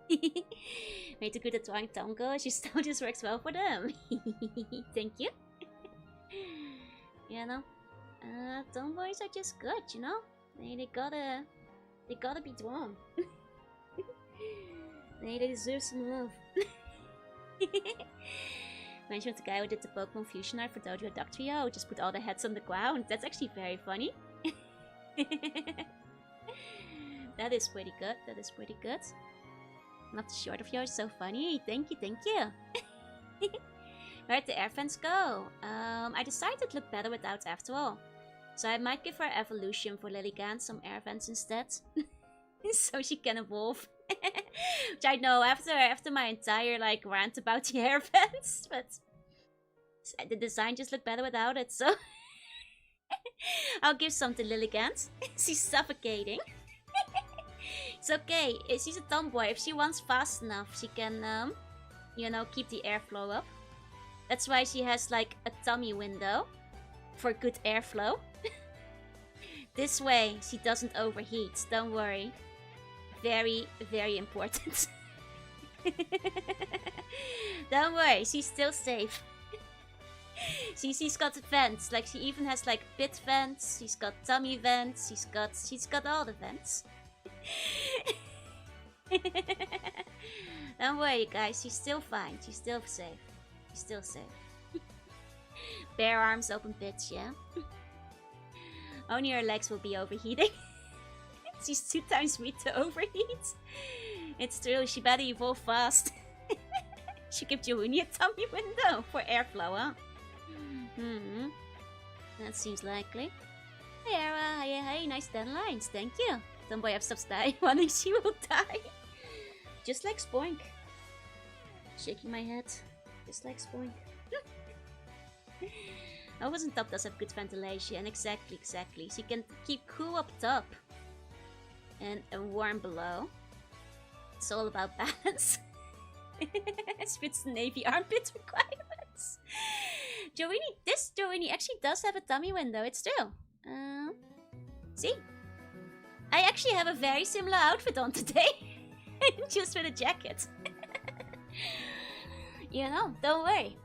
Way too good at drawing Tongo, she still just works well for them. Thank you. You know, tomboys are just good, you know? They gotta be drawn. They deserve some love. Mentioned the guy who did the Pokemon Fusion art for Dojo Doctrio, just put all the heads on the ground. That's actually very funny. That is pretty good, that is pretty good. Not the short of yours, so funny. Thank you, thank you. Where'd the air vents go? I decided it'd look better without after all. So I might give her evolution for Lilligant some air vents instead. So she can evolve. Which I know after my entire like rant about the air vents, but the design just looked better without it, so I'll give some to Lilligant. She's suffocating. It's okay, she's a tomboy. If she wants fast enough, she can you know, keep the airflow up. That's why she has like a tummy window for good airflow. This way she doesn't overheat, don't worry. Very, very important. Don't worry, she's still safe. She's got vents, like she even has like pit vents, she's got tummy vents, she's got all the vents. Don't worry guys, she's still fine, she's still safe. She's still safe. Bare arms, open pits, yeah? Only her legs will be overheating. She's 2 times weak to overheat. It's true, she better evolve fast. She gives Jorunna a tummy window for airflow, huh? That seems likely. Hey Era, hey, nice 10 lines, thank you. Tomboy have stopped dying, wondering she will die. Just like Spoink. Shaking my head. Just like Spoink. Ovals on top does have good ventilation, exactly. She can keep cool up top. And warm below. It's all about balance. Spits the Navy armpit requirements. This Jorunna actually does have a tummy window, it's true. See? I actually have a very similar outfit on today. Just with a jacket. You know, don't worry.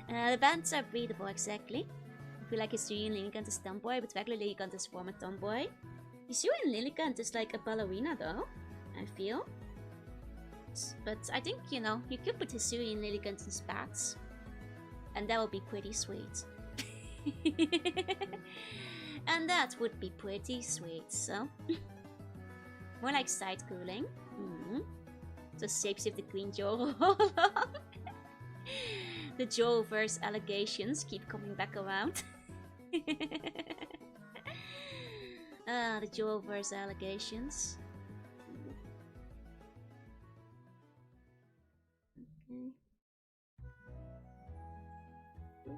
The bands are breathable, exactly. I feel like Hisui and Lilligant is tomboy, but regular Lilligant is former tomboy. Hisui and Lilligant is like a ballerina though, I feel. But I think, you know, you could put Hisui and Lilligant in spats. And that would be pretty sweet. And that would be pretty sweet, so... More like side cooling. So shapeshift the Queen Joro along. The Joroverse allegations keep coming back around. The Joroverse allegations. Okay.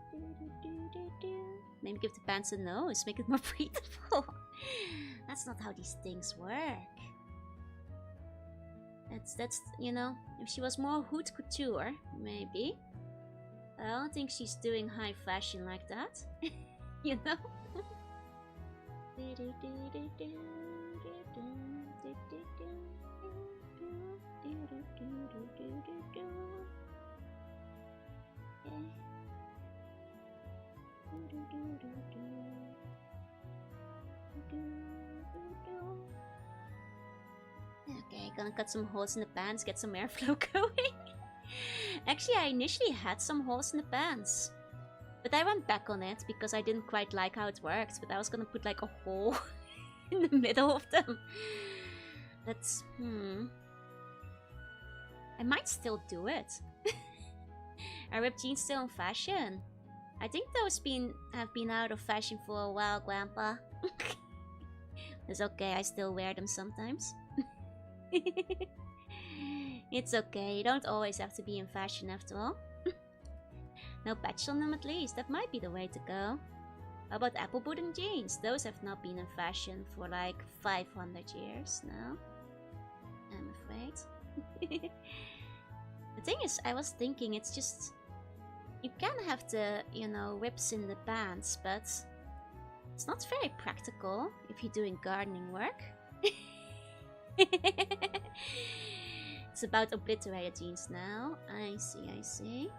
Maybe give the pants a nose, make it more breathable. That's not how these things work. That's you know, if she was more haute couture, maybe. I don't think she's doing high fashion like that. You know? Okay, gonna cut some holes in the pants, get some airflow going. Actually, I initially had some holes in the pants, but I went back on it because I didn't quite like how it worked. But I was gonna put like a hole in the middle of them. That's I might still do it. Are ripped jeans still in fashion? I think those have been out of fashion for a while, Grandpa. It's okay, I still wear them sometimes. It's okay, you don't always have to be in fashion after all. No patch on them at least, that might be the way to go. How about apple pudding jeans? Those have not been in fashion for like 500 years now, I'm afraid. The thing is, I was thinking it's just... You can have the, you know, rips in the pants, but it's not very practical if you're doing gardening work. It's about obliterated jeans now. I see.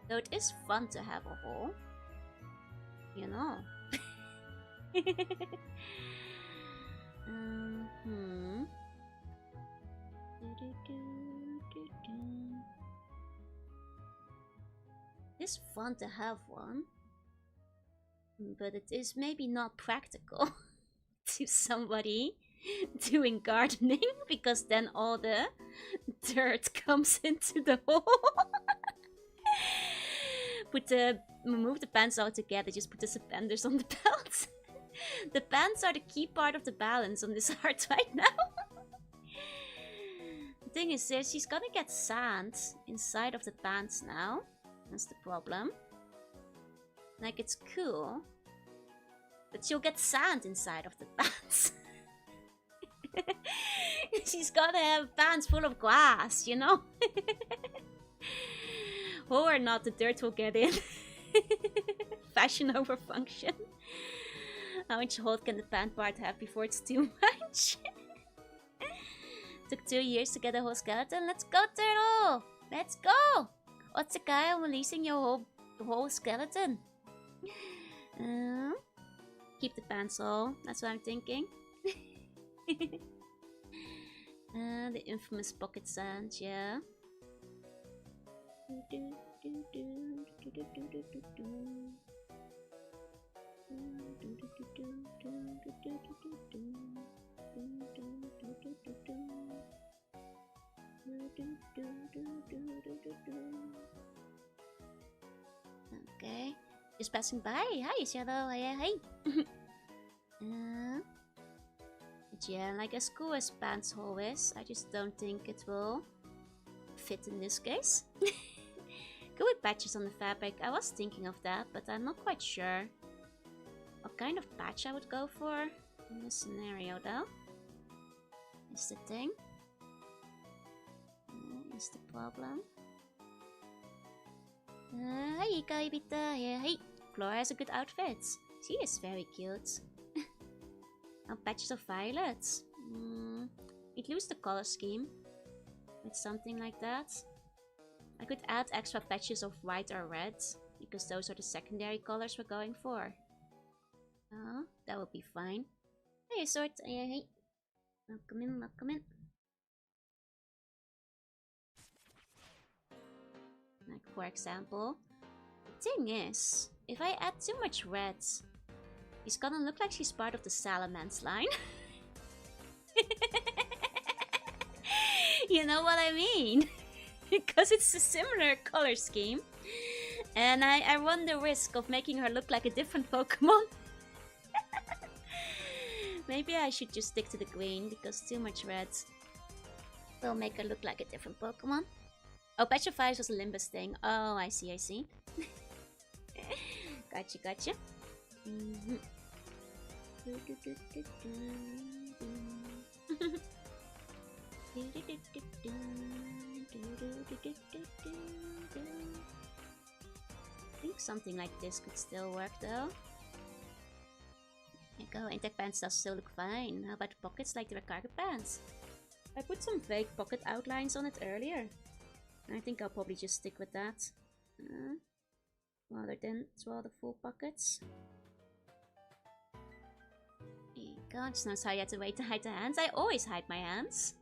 Though it is fun to have a hole. You know. It's fun to have one. But it is maybe not practical to somebody doing gardening, because then all the dirt comes into the hole. Remove the pants altogether, just put the suspenders on the belt. The pants are the key part of the balance on this art right now. The thing is, she's gonna get sand inside of the pants now. That's the problem. Like, it's cool, but she'll get sand inside of the pants. She's gotta have pants full of glass, you know? Or not, the dirt will get in. Fashion over function. How much hold can the pant part have before it's too much? Took 2 years to get a whole skeleton. Let's go, turtle! Let's go! Otsukai, I'm releasing your whole skeleton. Keep the pants all. That's what I'm thinking. The infamous pocket sand, yeah. Okay, just passing by. Hi, Shadow. Hey. Yeah, like as cool as pants hole is, I just don't think it will fit in this case. Go with patches on the fabric. I was thinking of that, but I'm not quite sure what kind of patch I would go for in this scenario, though. Is the thing. Is the problem. Hi, Kaibita. Yeah, hey. Flora has a good outfit. She is very cute. Now, patches of violets. It lose the color scheme with something like that. I could add extra patches of white or red, because those are the secondary colors we're going for. That would be fine. Hey, Sword. Hey. Welcome in, welcome in. Like, for example, the thing is, if I add too much red, it's gonna look like she's part of the Salamence line. You know what I mean? Because it's a similar color scheme. And I run the risk of making her look like a different Pokemon. Maybe I should just stick to the green, because too much red will make her look like a different Pokemon. Oh, Petrifies was a Limbus thing. Oh, I see, I see. Gotcha, gotcha. I think something like this could still work though. There you go, intact pants does still look fine. How about the pockets like the cargo pants? I put some vague pocket outlines on it earlier. I think I'll probably just stick with that. Rather than draw the full pockets. There you go, just knows how you have to wait to hide the hands. I always hide my hands.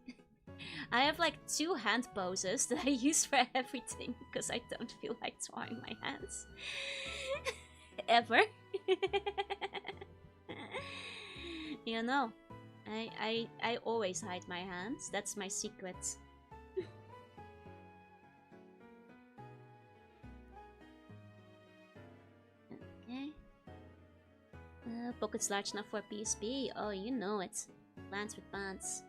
I have like 2 hand poses that I use for everything because I don't feel like drawing my hands. Ever. You know, I always hide my hands. That's my secret. Okay. Pockets large enough for PSP. Oh, you know it. Plans with pants.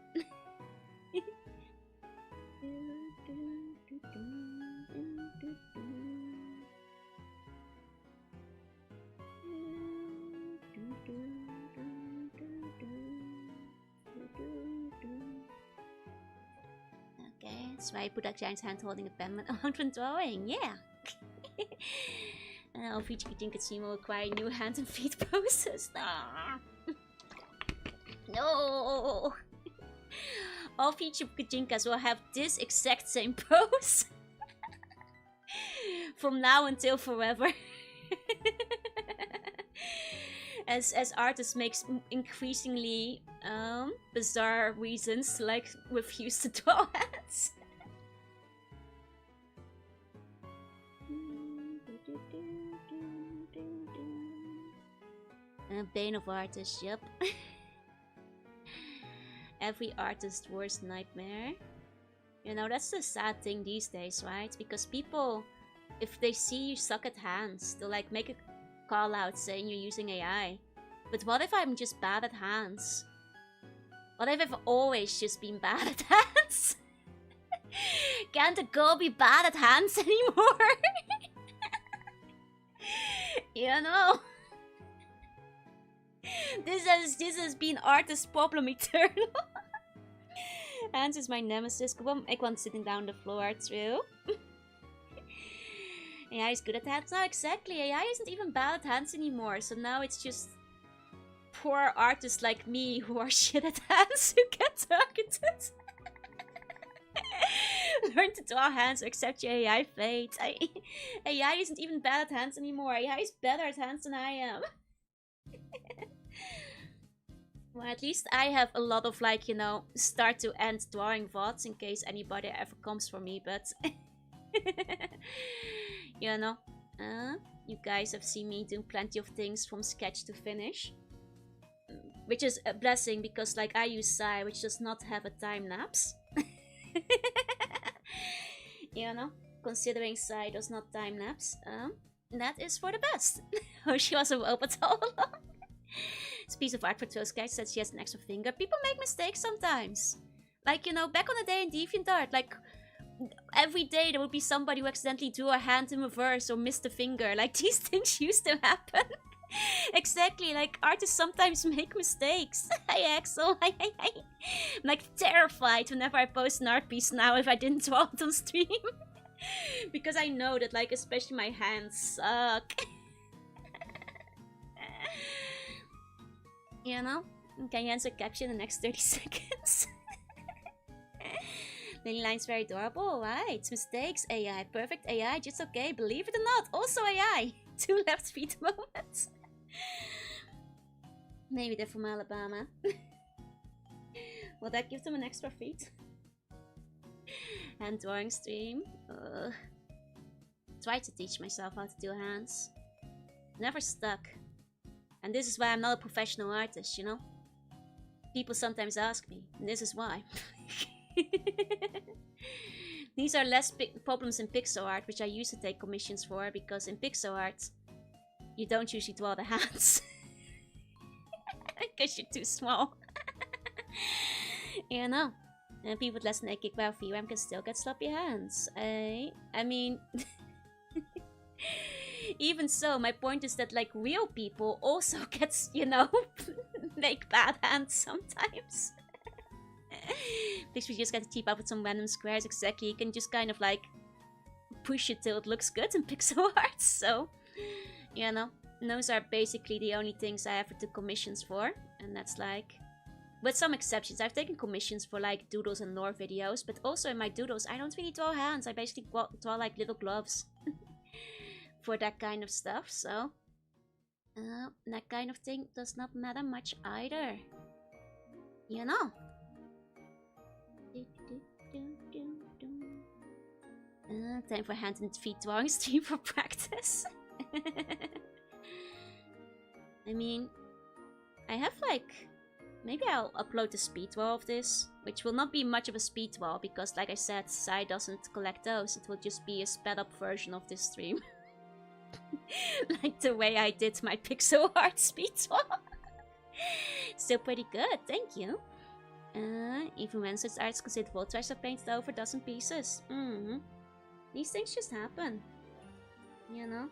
Okay, that's why I put a giant's hand holding a pen when drawing. Yeah. All future Gijinka will require new hand and feet poses. No. All future Gijinkas will have this exact same pose. From now until forever. As artists makes increasingly bizarre reasons to like refuse to draw hands. Bane of artists, yep. Every artist's worst nightmare. You know, that's the sad thing these days, right? Because people, if they see you suck at hands, they'll like make a call out saying you're using AI. But what if I'm just bad at hands? What if I've always just been bad at hands? Can't a girl be bad at hands anymore? You know? This has been artist problem eternal. Hands is my nemesis. Come on, ik want sitting down the floor too. AI is good at hands now, exactly. AI isn't even bad at hands anymore, so now it's just poor artists like me who are shit at hands who get targeted. Learn to draw hands or accept your AI fate. AI isn't even bad at hands anymore. AI is better at hands than I am. Well, at least I have a lot of, like, you know, start to end drawing VODs in case anybody ever comes for me, but... you know, you guys have seen me do plenty of things from sketch to finish. Which is a blessing because, like, I use Sai, which does not have a time lapse. You know, considering Sai does not time lapse, that is for the best. Oh, she was a robot all along. It's a piece of art for those guys that she has an extra finger. People make mistakes sometimes. Like, you know, back on the day in DeviantArt, like, every day there would be somebody who accidentally drew a hand in reverse or missed a finger. Like, these things used to happen. Exactly, like, artists sometimes make mistakes. Hi, Axel. Hi. I'm, like, terrified whenever I post an art piece now if I didn't draw it on stream. Because I know that, like, especially my hands suck. You know? Can you answer caption in the next 30 seconds? Lily Line's very adorable, right? Mistakes, AI. Perfect AI, just okay. Believe it or not, also AI. 2 left feet moments. Maybe they're from Alabama. Will that give them an extra feet? Hand drawing stream. Try to teach myself how to do hands. Never stuck. And this is why I'm not a professional artist, you know? People sometimes ask me, and this is why. These are less problems in pixel art, which I used to take commissions for, because in pixel art, you don't usually draw the hands. Because you're too small. You know? And people with less than 8 GB VRAM can still get sloppy hands. I mean... Even so, my point is that like real people also gets, you know, make bad hands sometimes. Because we just gotta keep up with some random squares. Exactly, you can just kind of like push it till it looks good in pixel art. So, you know, those are basically the only things I ever took commissions for. And that's like, with some exceptions, I've taken commissions for like doodles and lore videos. But also in my doodles, I don't really draw hands. I basically draw like little gloves for that kind of stuff. So, that kind of thing does not matter much either. You know. Time for hand and feet drawing stream for practice. I mean, I have like... Maybe I'll upload the speed draw of this, which will not be much of a speed draw because, like I said, Sai doesn't collect those. It will just be a sped up version of this stream. Like the way I did my pixel art speed draw. Still pretty good, thank you. Even when such art is considered world treasure painted over a dozen pieces. These things just happen. You know?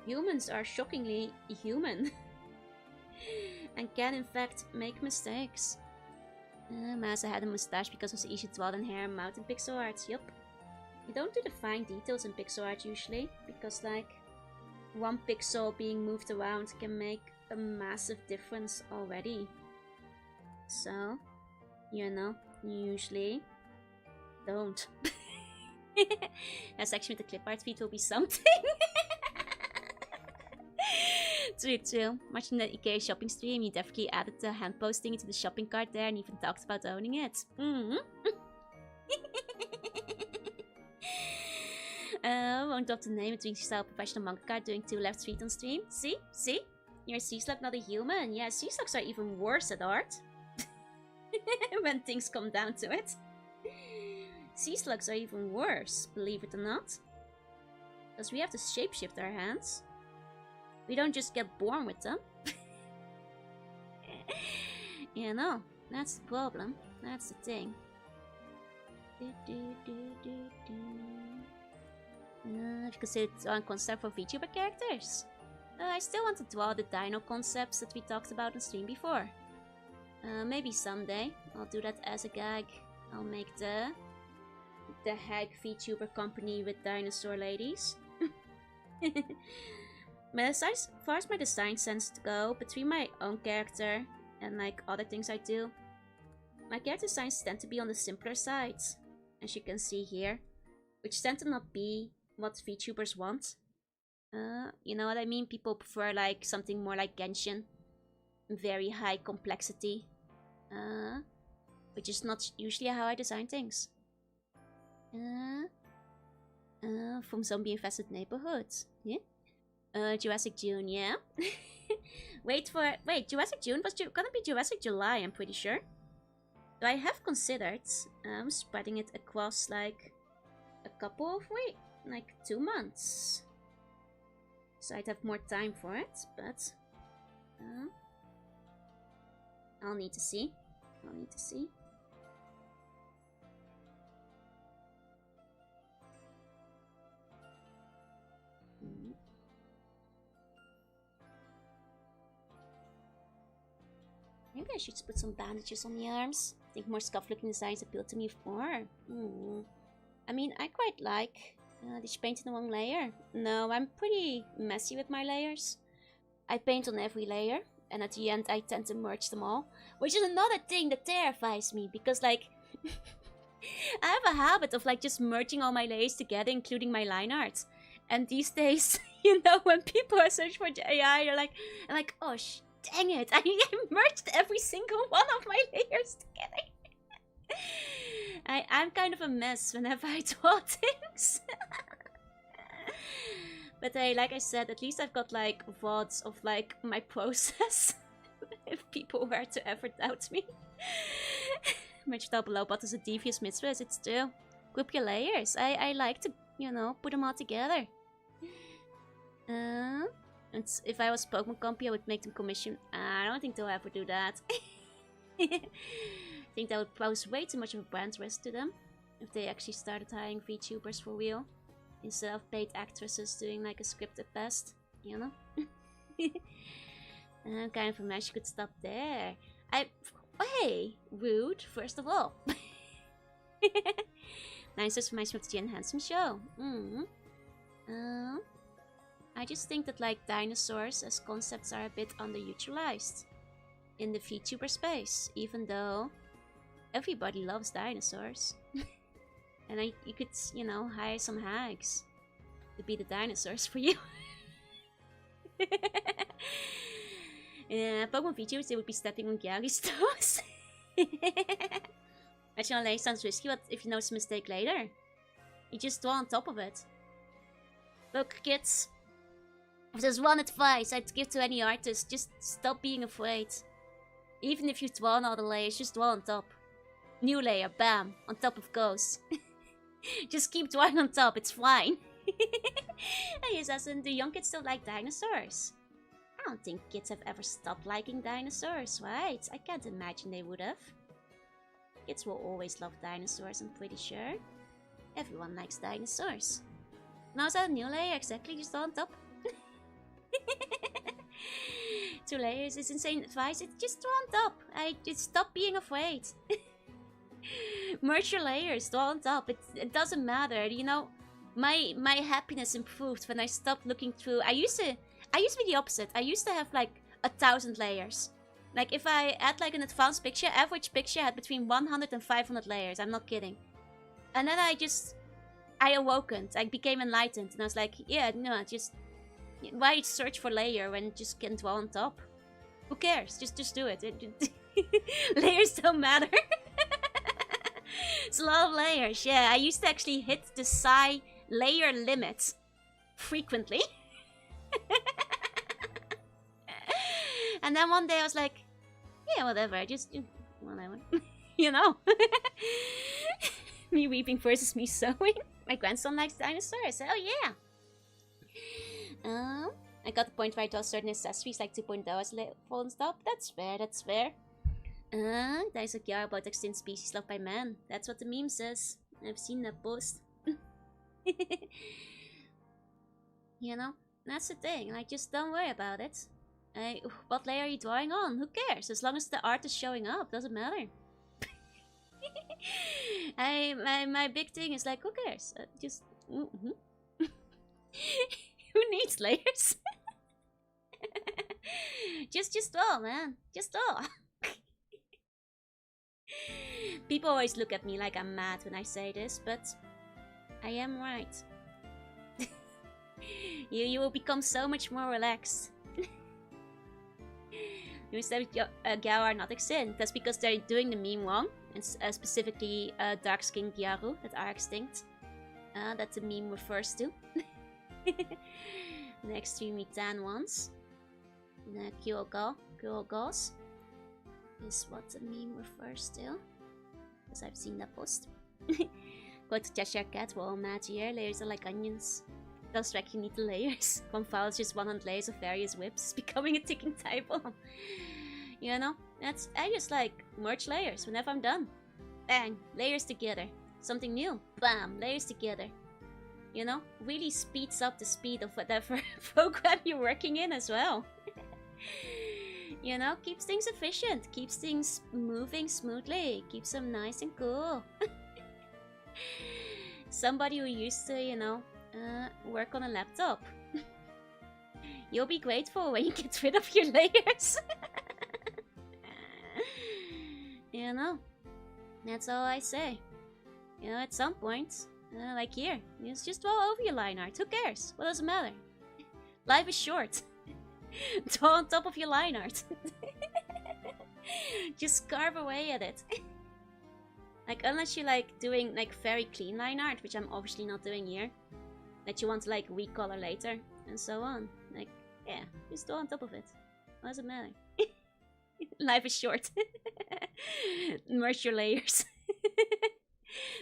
Humans are shockingly human. And can in fact make mistakes. Masa had a mustache because it was easier to draw than hair and mouth in pixel art. Yup. You don't do the fine details in pixel art usually, because like one pixel being moved around can make a massive difference already. So, you know, usually don't. That section with the clip art feed will be something. True. Watching the IKEA shopping stream, you definitely added the hand posting into the shopping cart there and even talked about owning it. Won't drop the name between yourself professional manga doing 2 left feet on stream. See? You're a C-slug, not a human. Yeah, C-slugs are even worse at art. When things come down to it. C-slugs are even worse, believe it or not. Because we have to shapeshift our hands. We don't just get born with them. You know, that's the problem. That's the thing. Have you considered drawing concept for VTuber characters? I still want to draw the dino concepts that we talked about on stream before. Maybe someday. I'll do that as a gag. I'll make the hag VTuber company with dinosaur ladies. But as far as my design sense to go, between my own character and like other things I do, my character designs tend to be on the simpler side, as you can see here, which tend to not be what VTubers want. You know what I mean? People prefer like something more like Genshin, very high complexity, which is not usually how I design things. From zombie-infested neighborhoods. Yeah. Jurassic June, yeah. Wait, Jurassic June was gonna be Jurassic July, I'm pretty sure. So I have considered spreading it across like a couple of weeks, like 2 months. So I'd have more time for it, but I'll need to see. Maybe I should put some bandages on the arms. I think more scuff-looking designs appeal to me more. I mean, I quite like... did you paint in the wrong layer? No, I'm pretty messy with my layers. I paint on every layer, and at the end I tend to merge them all. Which is another thing that terrifies me, because like... I have a habit of like just merging all my layers together, including my line art. And these days, you know, when people are searching for AI, they're like, oh dang it, I merged every single one of my layers together. I'm kind of a mess whenever I draw things. But hey, like I said, at least I've got like VODs of like my process. If people were to ever doubt me. Mentioned down below, but as a devious mistress, it's true. Group your layers. I like to, you know, put them all together. And if I was Pokemon Company, I would make them commission. I don't think they'll ever do that. I think that would pose way too much of a brand risk to them if they actually started hiring VTubers for real, instead of paid actresses doing like a scripted best. you know? Kind of a match could stop there. Hey, rude, first of all. Nicest reminds me of the Jen Handsome show. I just think that like dinosaurs as concepts are a bit underutilized in the VTuber space, even though everybody loves dinosaurs. And you could, you know, hire some hags to be the dinosaurs for you. Yeah, Pokemon VTubers, they would be stepping on Gary's toes. Actually, lay sounds risky, but if you notice a mistake later, you just draw on top of it. Look, kids, if there's one advice I'd give to any artist, just stop being afraid. Even if you've drawn all the layers, just draw on top. New layer, bam, on top of goes. Just keep drawing on top, it's fine. Yes, as in, do young kids still like dinosaurs? I don't think kids have ever stopped liking dinosaurs, right? I can't imagine they would have. Kids will always love dinosaurs, I'm pretty sure. Everyone likes dinosaurs. Now is that a new layer? Exactly, just on top. 2 layers is insane advice. It's just on top. Just stop being afraid. Merge your layers, draw on top. It doesn't matter, you know. My happiness improved when I stopped looking through. I used to be the opposite. I used to have like 1,000 layers. Like if I had like an advanced picture, average picture had between 100 and 500 layers. I'm not kidding. And then I awokened. I became enlightened, and I was like, yeah, no, just why search for layer when you just can draw on top? Who cares? Just do it. Layers don't matter. It's a lot of layers. Yeah, I used to actually hit the psi layer limit frequently. And then one day I was like, yeah, whatever, just whatever. You know? Me weeping versus me sewing. My grandson likes dinosaurs. Oh yeah. I got the point where I thought certain accessories like 2.0 as full and stop. That's fair, that's fair. There's a girl about extinct species loved by man. That's what the meme says. I've seen that post. You know? That's the thing. Like, just don't worry about it. What layer are you drawing on? Who cares? As long as the art is showing up, doesn't matter. My big thing is like, who cares? Just... Who needs layers? just draw, man. Just draw. People always look at me like I'm mad when I say this, but I am right. You will become so much more relaxed. You said Gao are not extinct. That's because they're doing the meme wrong. And specifically dark-skinned Gyaru that are extinct. That the meme refers to. The extremely tan ones. The Kyogos is what the meme refers to. Because I've seen that post. Go to Cheshire Cat, well, mad here. Layers are like onions. Those track you need the layers. One file is just 100 layers of various whips. It's becoming a ticking time bomb. You know? I just like merge layers whenever I'm done. Bang! Layers together. Something new. Bam! Layers together. You know? Really speeds up the speed of whatever program you're working in as well. You know? Keeps things efficient. Keeps things moving smoothly. Keeps them nice and cool. Somebody who used to, you know, work on a laptop. You'll be grateful when you get rid of your layers. You know, that's all I say. You know, at some point, like here, just draw over your line art. Who cares? What does it matter? Life is short. Draw on top of your line art. Just carve away at it. Like, unless you're like doing like very clean line art, which I'm obviously not doing here. That you want to like recolor later, and so on. Like, yeah, just draw on top of it. What does it matter? Life is short. Merge your layers.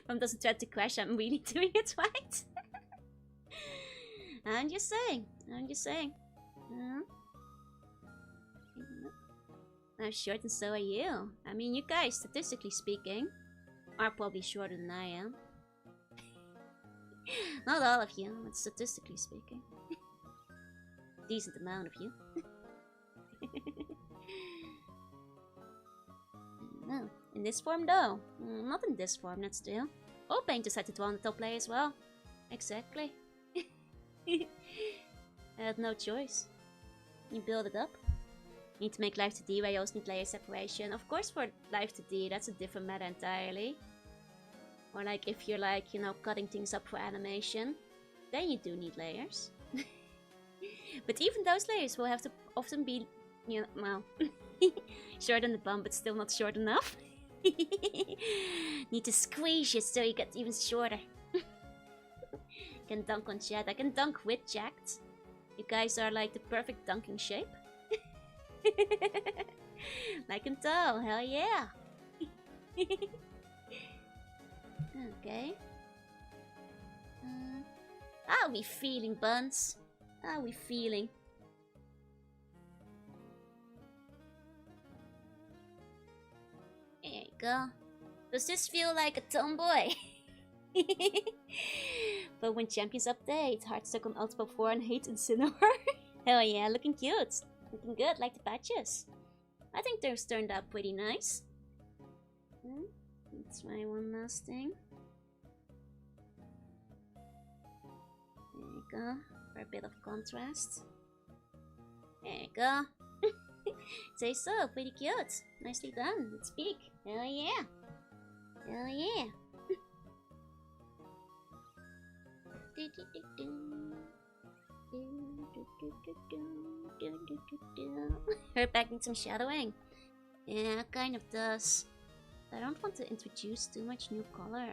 If doesn't try to crash, I'm really doing it right. I'm just saying. I'm just saying. I'm short and so are you. I mean, you guys, statistically speaking, are probably shorter than I am. Not all of you, but statistically speaking. decent amount of you. No, in this form though. Not in this form, that's true. Oh, Paint decided to want the top layer as well. Exactly. I had no choice. You build it up. You need to make Life 2D where you also need layer separation. Of course for Life 2D, that's a different meta entirely. Or like if you're like, you know, cutting things up for animation, then you do need layers. But even those layers will have to often be, you know, well, short on the bum, but still not short enough. Need to squeeze it so you get even shorter. Can dunk on chat. I can dunk with jacked. You guys are like the perfect dunking shape. I can tell. Hell yeah. Okay. How are we feeling, Buns? How are we feeling? There you go. Does this feel like a tomboy? But when champions update, Heartstuck on Ultimate 4 and Hate Incineroar. Hell yeah, looking cute. Looking good, like the patches. I think those turned out pretty nice. Let's try one last thing. There you go, for a bit of contrast. There you go. Say so, pretty cute. Nicely done, let's peek. Hell yeah. Hell yeah. Her back needs some shadowing. Yeah, kind of does. I don't want to introduce too much new color.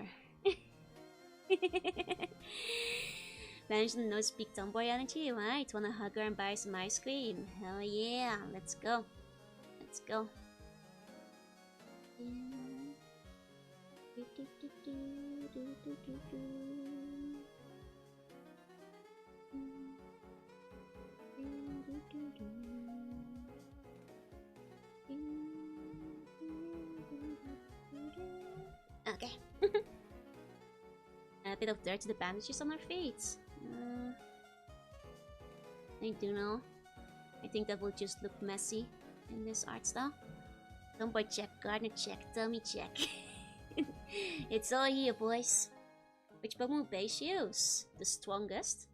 Mention no speak tomboy energy, right? Wanna hug her and buy some ice cream? Hell yeah, let's go. Let's go. Okay. A bit of dirt to the bandages on her feet. I do know. I think that will just look messy in this art style. Tomboy check, gardener check, tummy check. It's all here, boys. Which Pokemon base use? The strongest?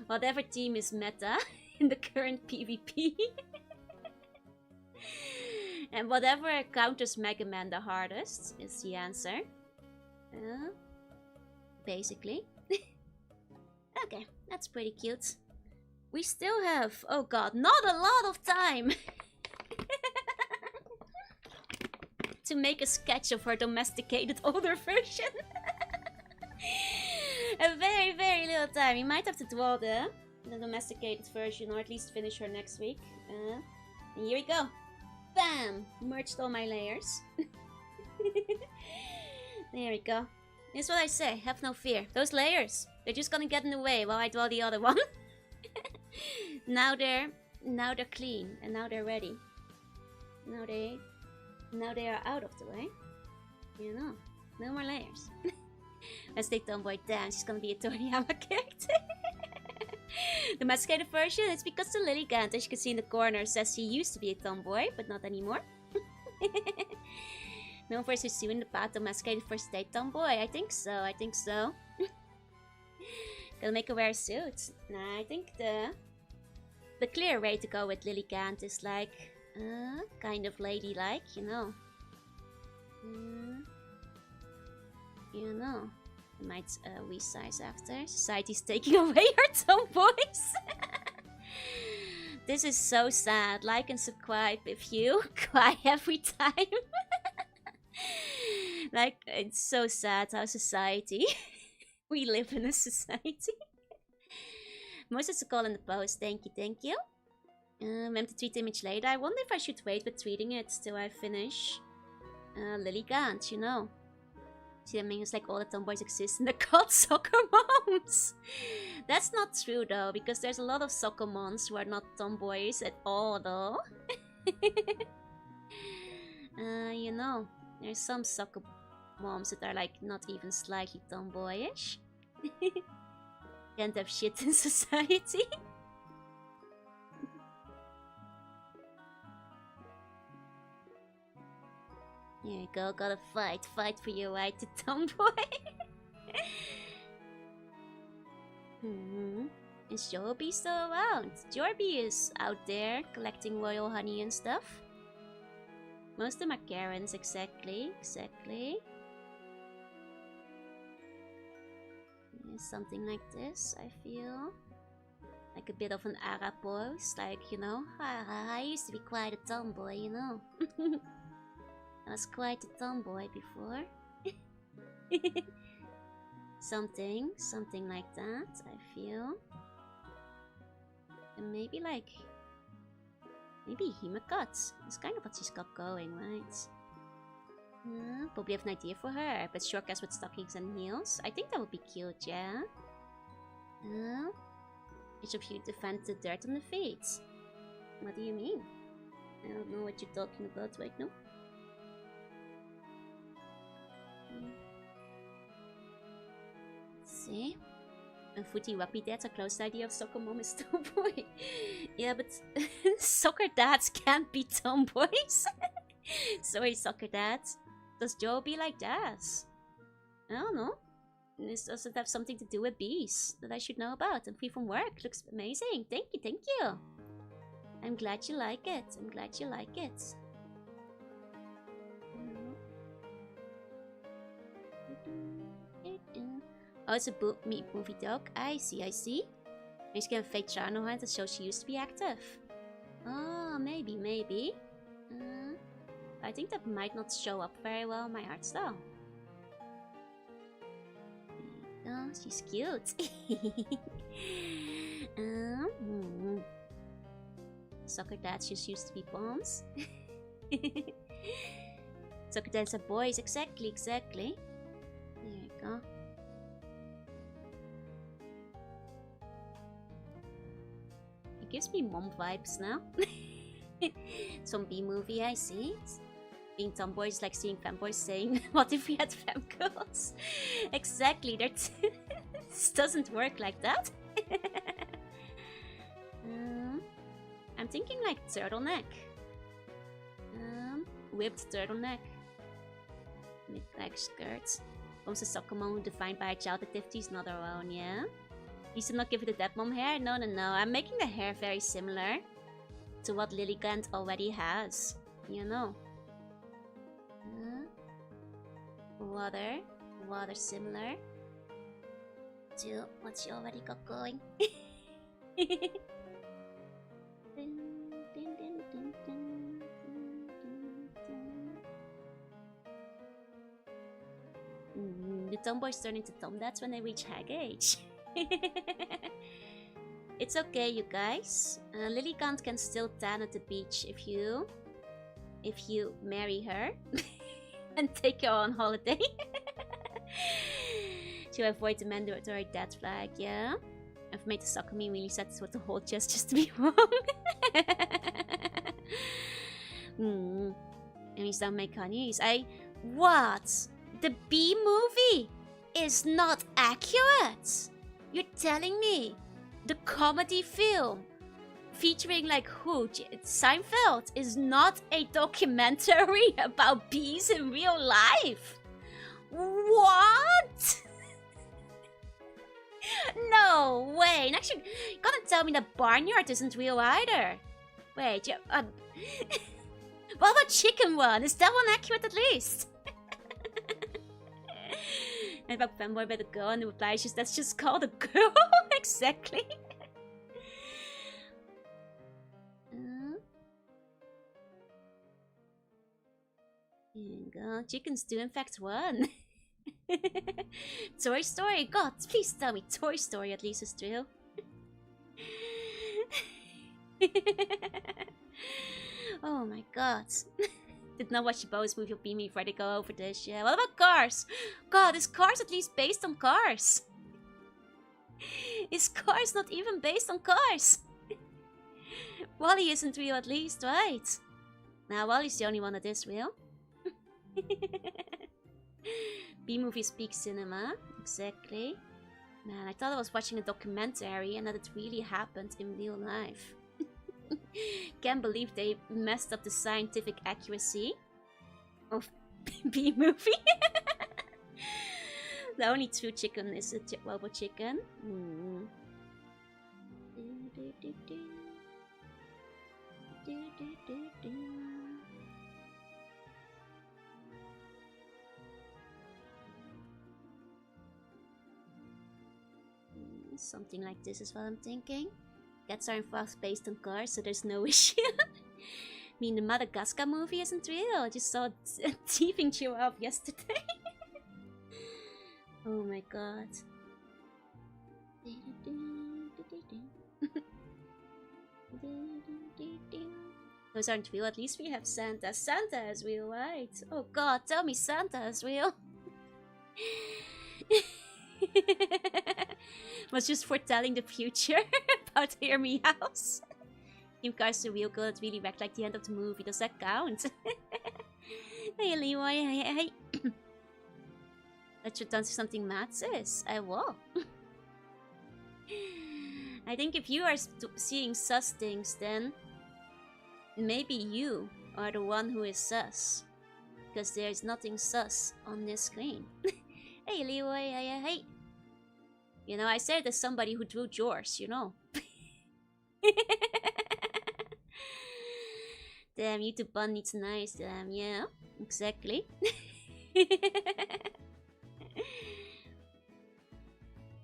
Whatever team is meta in the current PvP. And whatever counters Mega Man the hardest is the answer. Basically. Okay, that's pretty cute. We still have, oh god, not a lot of time to make a sketch of her domesticated older version. A very, very little time. We might have to draw the domesticated version, or at least finish her next week. And here we go. Bam! Merged all my layers. There we go. This is what I say, have no fear. Those layers, they're just gonna get in the way while I draw the other one. Now they're clean, and now they're ready. Now they are out of the way. You know, no more layers. Let's take Tomboy down. She's gonna be a Toriyama character. The masquerade version, it's because the Lilligant, as you can see in the corner, says he used to be a tomboy, but not anymore. Known for Susu in the path of masquerade for state tomboy. I think so, I think so. Gonna make her wear a suit. Nah, I think the clear way to go with Lilligant is like, kind of ladylike, you know. You know. I might resize after. Society's taking away her tomboys. This is so sad. Like and subscribe if you cry every time. Like, it's so sad how society. We live in a society. Most of the call in the post. Thank you, thank you. I'm to tweet the image later. I wonder if I should wait with tweeting it till I finish Lilligant, you know. See, that means like all the tomboys exist and they're called soccer moms. That's not true though, because there's a lot of soccer moms who are not tomboys at all though. You know, there's some soccer moms that are like not even slightly tomboyish. Can't have shit in society. Here you go, gotta fight for your right to tomboy. Is Joby still around? Jorby is out there collecting royal honey and stuff. Most of them are Karens, exactly. Yeah, something like this, I feel. Like a bit of an Arab voice, like, you know, I used to be quite a tomboy, you know. I was quite a tomboy before. something like that, I feel. And maybe Himakot. That's kind of what she's got going, right? Probably have an idea for her, but short dress with stockings and heels. I think that would be cute, yeah? Each of you defend the dirt on the feet. What do you mean? I don't know what you're talking about right now. See? And footy rugby dads are close to the idea of soccer mom is tomboy. Yeah, but soccer dads can't be tomboys. Sorry, soccer dads. Does Joe be like that? I don't know. This doesn't have something to do with bees that I should know about. I'm free from work. Looks amazing. Thank you. I'm glad you like it. Oh, it's a movie dog. I see. Maybe she can fake charm on her to show she used to be active. Oh, maybe. I think that might not show up very well in my art style. Oh, she's cute. Soccer dads just used to be bombs. Soccer dads are boys, exactly. There you go. It gives me mom vibes now. Some B-movie, I see. Being tomboys is like seeing femboys saying, what if we had femgirls? Exactly, this doesn't work like that. I'm thinking like turtleneck. Whipped turtleneck. Mid-back skirts. Comes a soccer mom defined by a child activities, not her own, yeah? You should not give it a dead mom hair? No. I'm making the hair very similar to what Lilligant already has, you know. Water similar to what she already got going. The tomboys turn into tomdads when they reach hag age. It's okay, you guys. Lilligant can still tan at the beach if you marry her and take her on holiday. To avoid the mandatory death flag, yeah? I've made the soccer meme really satisfied the whole just to be wrong. And we still make honeys. What? The B movie is not accurate? You're telling me the comedy film featuring like who? Seinfeld is not a documentary about bees in real life? What? No way. And actually, you gotta tell me that Barnyard isn't real either. Wait, what about Chicken Run? Is that one accurate at least? And about Fanboy by the girl, and the reply is just, that's just called a girl. Exactly. Chickens do in fact run. Toy Story? God, please tell me Toy Story at least is true. Oh my god. Did not watch the Bo's movie of Beam Me before they go over this. Yeah. What about Cars? God, is Cars at least based on Cars? Is Cars not even based on Cars? Wall-E isn't real at least, right? Now Wall-E's the only one that is real. B-movie speaks cinema. Exactly. Man, I thought I was watching a documentary and that it really happened in real life. Can't believe they messed up the scientific accuracy of B-movie. The only true chicken is a robot chicken. Something like this is what I'm thinking. Cats are in fact based on cars, so there's no issue. I mean, the Madagascar movie isn't real. I just saw a thieving giraffe yesterday. Oh my god. Those aren't real. At least we have Santa. Santa is real, right? Oh god, tell me Santa is real. Was just foretelling the future about Hear Me House. Kim Car's the real girl that really wrecked like the end of the movie. Does that count? Hey Leroy, hey. Let's return to something Matt says. I will. I think if you are seeing sus things, then maybe you are the one who is sus. Because there's nothing sus on this screen. Hey Leroy, hey. You know, I said there's somebody who drew yours, you know. Damn, YouTube bun needs nice, damn, yeah, exactly.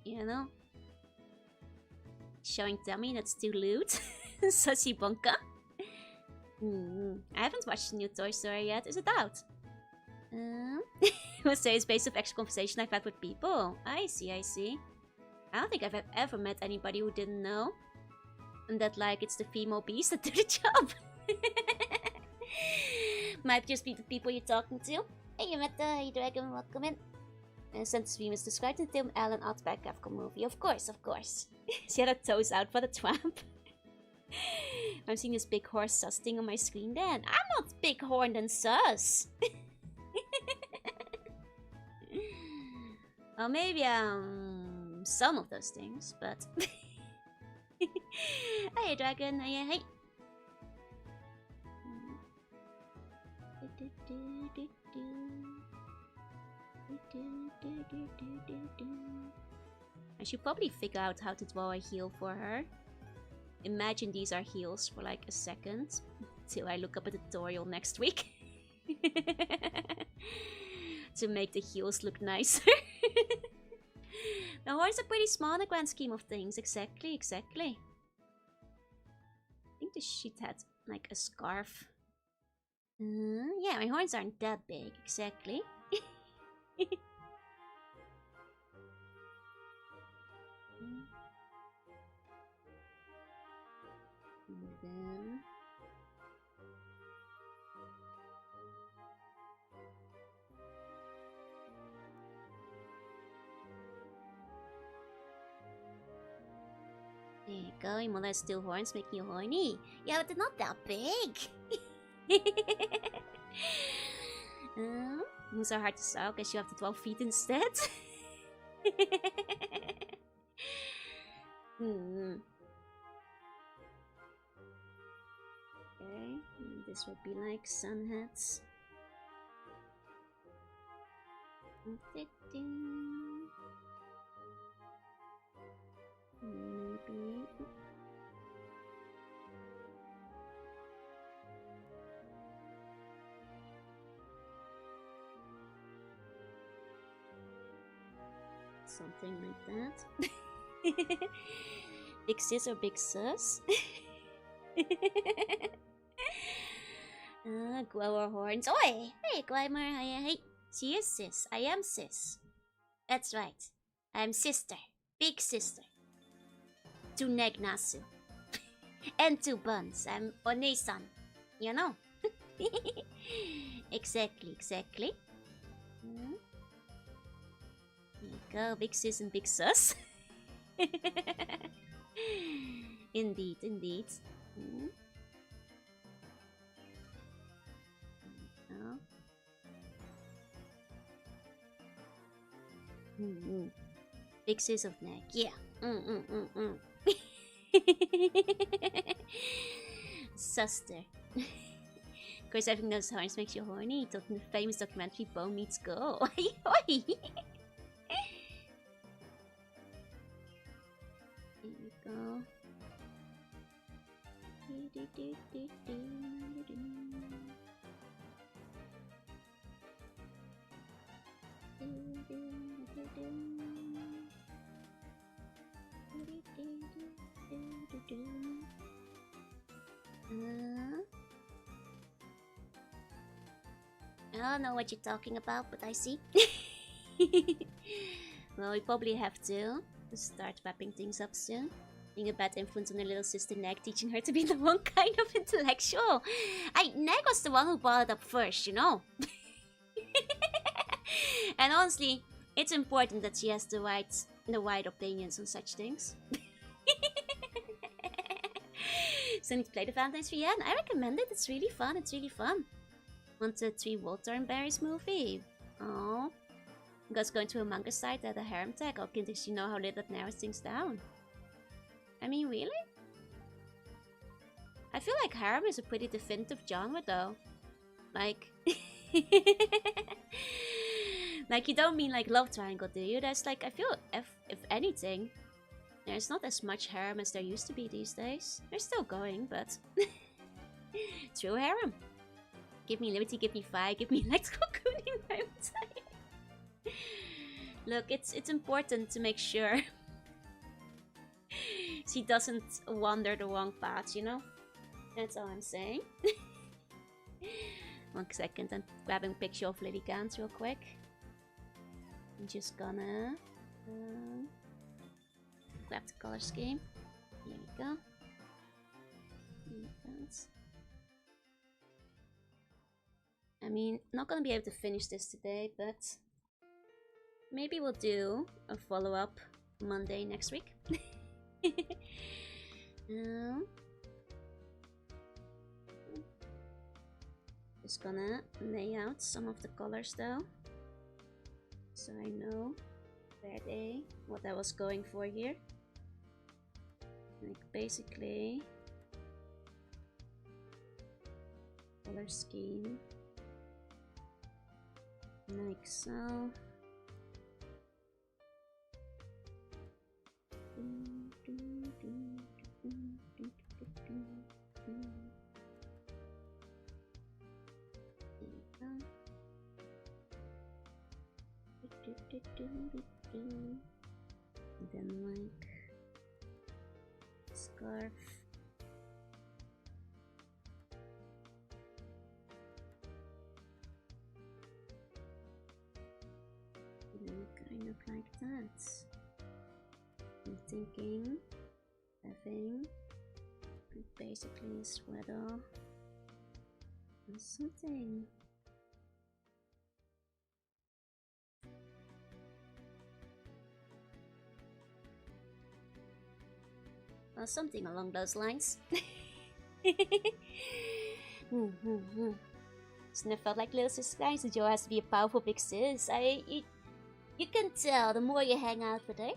You know? Showing Dummy, that's too lewd. Sussy Bonka. I haven't watched the new Toy Story yet, is it out? Must say it's based off actual conversation I've had with people. I see. I don't think I've ever met anybody who didn't know. And that, like, it's the female beast that do the job. Might just be the people you're talking to. Hey, you met the Hey Dragon, welcome in. Santa Stream is described in the Tim Allen autobiographical movie. Of course. She had her toes out for the twamp. I'm seeing this big horse sus thing on my screen then. I'm not big horned and sus. Well, maybe, some of those things, but... Hey, Dragon, hey. I should probably figure out how to draw a heel for her. Imagine these are heels for like a second, till I look up a tutorial next week. To make the heels look nicer. The horns are pretty small in the grand scheme of things. Exactly. I think the shit had like a scarf. Yeah, my horns aren't that big. Exactly. And then... There you go, Imola still horns make you horny. Yeah, but they're not that big. Moves are hard to sew, guess you have to 12 feet instead. Okay, and this would be like sun hats. Maybe. Something like that. Big sis or big sus? Grower horns. Oi! Hey, Glymer. Hey. She is sis. I am sis. That's right. I'm sister. Big sister. To Negnasu. And 2 buns. I'm Onesan. You know? Exactly. There you go. Big sis and big sus. Indeed. Big sis of neck. Yeah. Suster. Of course, having those horns makes you horny. Talking the famous documentary Bone Meets Go. Here you go. I don't know what you're talking about, but I see. Well, we probably have to start wrapping things up soon. Being a bad influence on her little sister Neg, teaching her to be the wrong kind of intellectual. Neg was the one who brought it up first, you know. And honestly, it's important that she has the right opinions on such things. So I need to play the Valentine's Tree, and I recommend it. It's really fun. It's really fun. Want the 3 Walthornberries movie? Oh, God's going to a manga site at a harem tag. Oh, can't you know how little that narrows things down? I mean, really? I feel like harem is a pretty definitive genre, though. Like, like you don't mean like love triangle, do you? There's like, I feel if anything, there's not as much harem as there used to be these days. They're still going, but true harem. Give me liberty, give me fire, give me electrical cooling. I'm tired. Look, it's important to make sure she doesn't wander the wrong path, you know? That's all I'm saying. 1 second, I'm grabbing a picture of Lily Gans real quick. I'm just gonna grab the color scheme. Here we go. Lily Gans. I mean, not gonna be able to finish this today, but maybe we'll do a follow-up Monday next week. Just gonna lay out some of the colors though, so I know what I was going for here. Like basically color scheme like so. And then like scarf. Kind of like that. I'm thinking having basically a sweater or something. Well, something along those lines. It's never felt like little sis guys, so Joe has to be a powerful big sis. You can tell the more you hang out with her.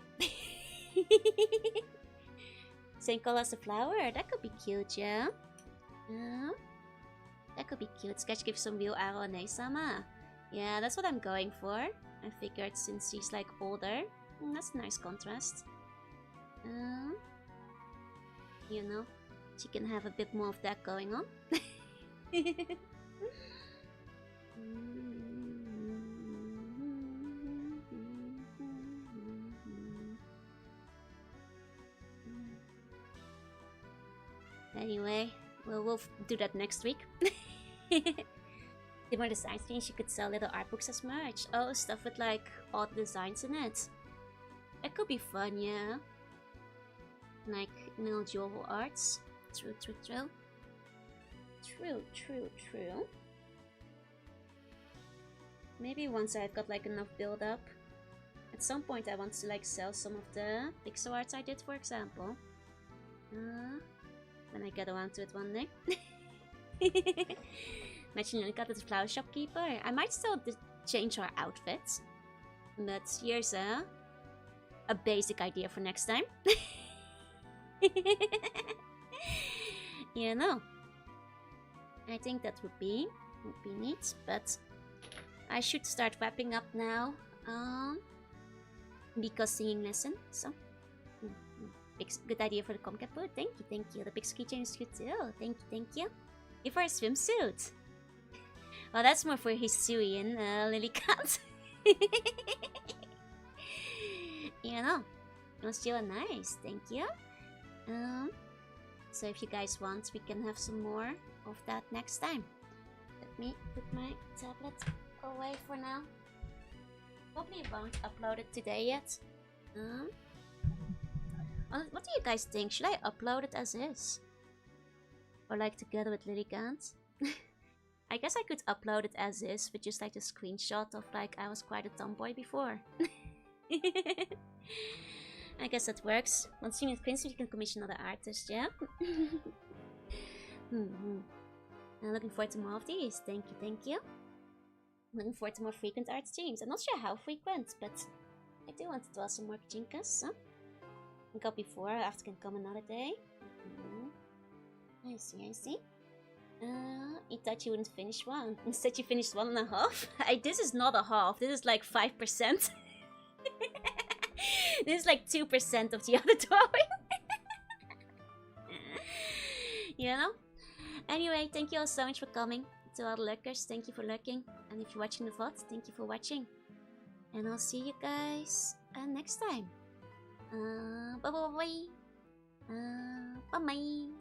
Same color as the flower, that could be cute, yeah? That could be cute. Sketch gives some real arrow on Neisama. Yeah, that's what I'm going for. I figured since she's like older, that's a nice contrast. You know, she can have a bit more of that going on. Anyway, we'll do that next week. The more design things, you could sell little art books as merch. Oh, stuff with like odd designs in it. It could be fun, yeah. Like little jewel arts. True. Maybe once I've got like enough build up. At some point I want to like sell some of the pixel arts I did, for example. When I get around to it one day. Imagine Lilika as a flower shopkeeper. I might still change her outfits. But here's a a basic idea for next time. You know, I think that would be neat, but I should start wrapping up now. Because singing lesson, so good idea for the Comcat food. Thank you. The Pixel keychain is good too. Thank you. If for a swimsuit. Well, that's more for Hisuian, Lily Cat. You know, it was still nice. Thank you. So if you guys want, we can have some more of that next time. Let me put my tablet away for now. Probably won't upload it today yet. What do you guys think? Should I upload it as is? Or like together with Lilligant? I guess I could upload it as is with just like a screenshot of like I was quite a tomboy before. I guess that works. Once you meet Quincy, you can commission other artists, yeah? I'm looking forward to more of these. Thank you. I'm looking forward to more frequent art streams. I'm not sure how frequent, but I do want to do some more Gijinkas, so I can go before, after can come another day. I see. You thought you wouldn't finish one. Instead you finished 1.5. This is not a half, this is like 5%. This is like 2% of the other drawing. You know? Anyway, thank you all so much for coming. To all the lurkers, thank you for lurking. And if you're watching the VOD, thank you for watching. And I'll see you guys next time. Bye bye. Bye bye.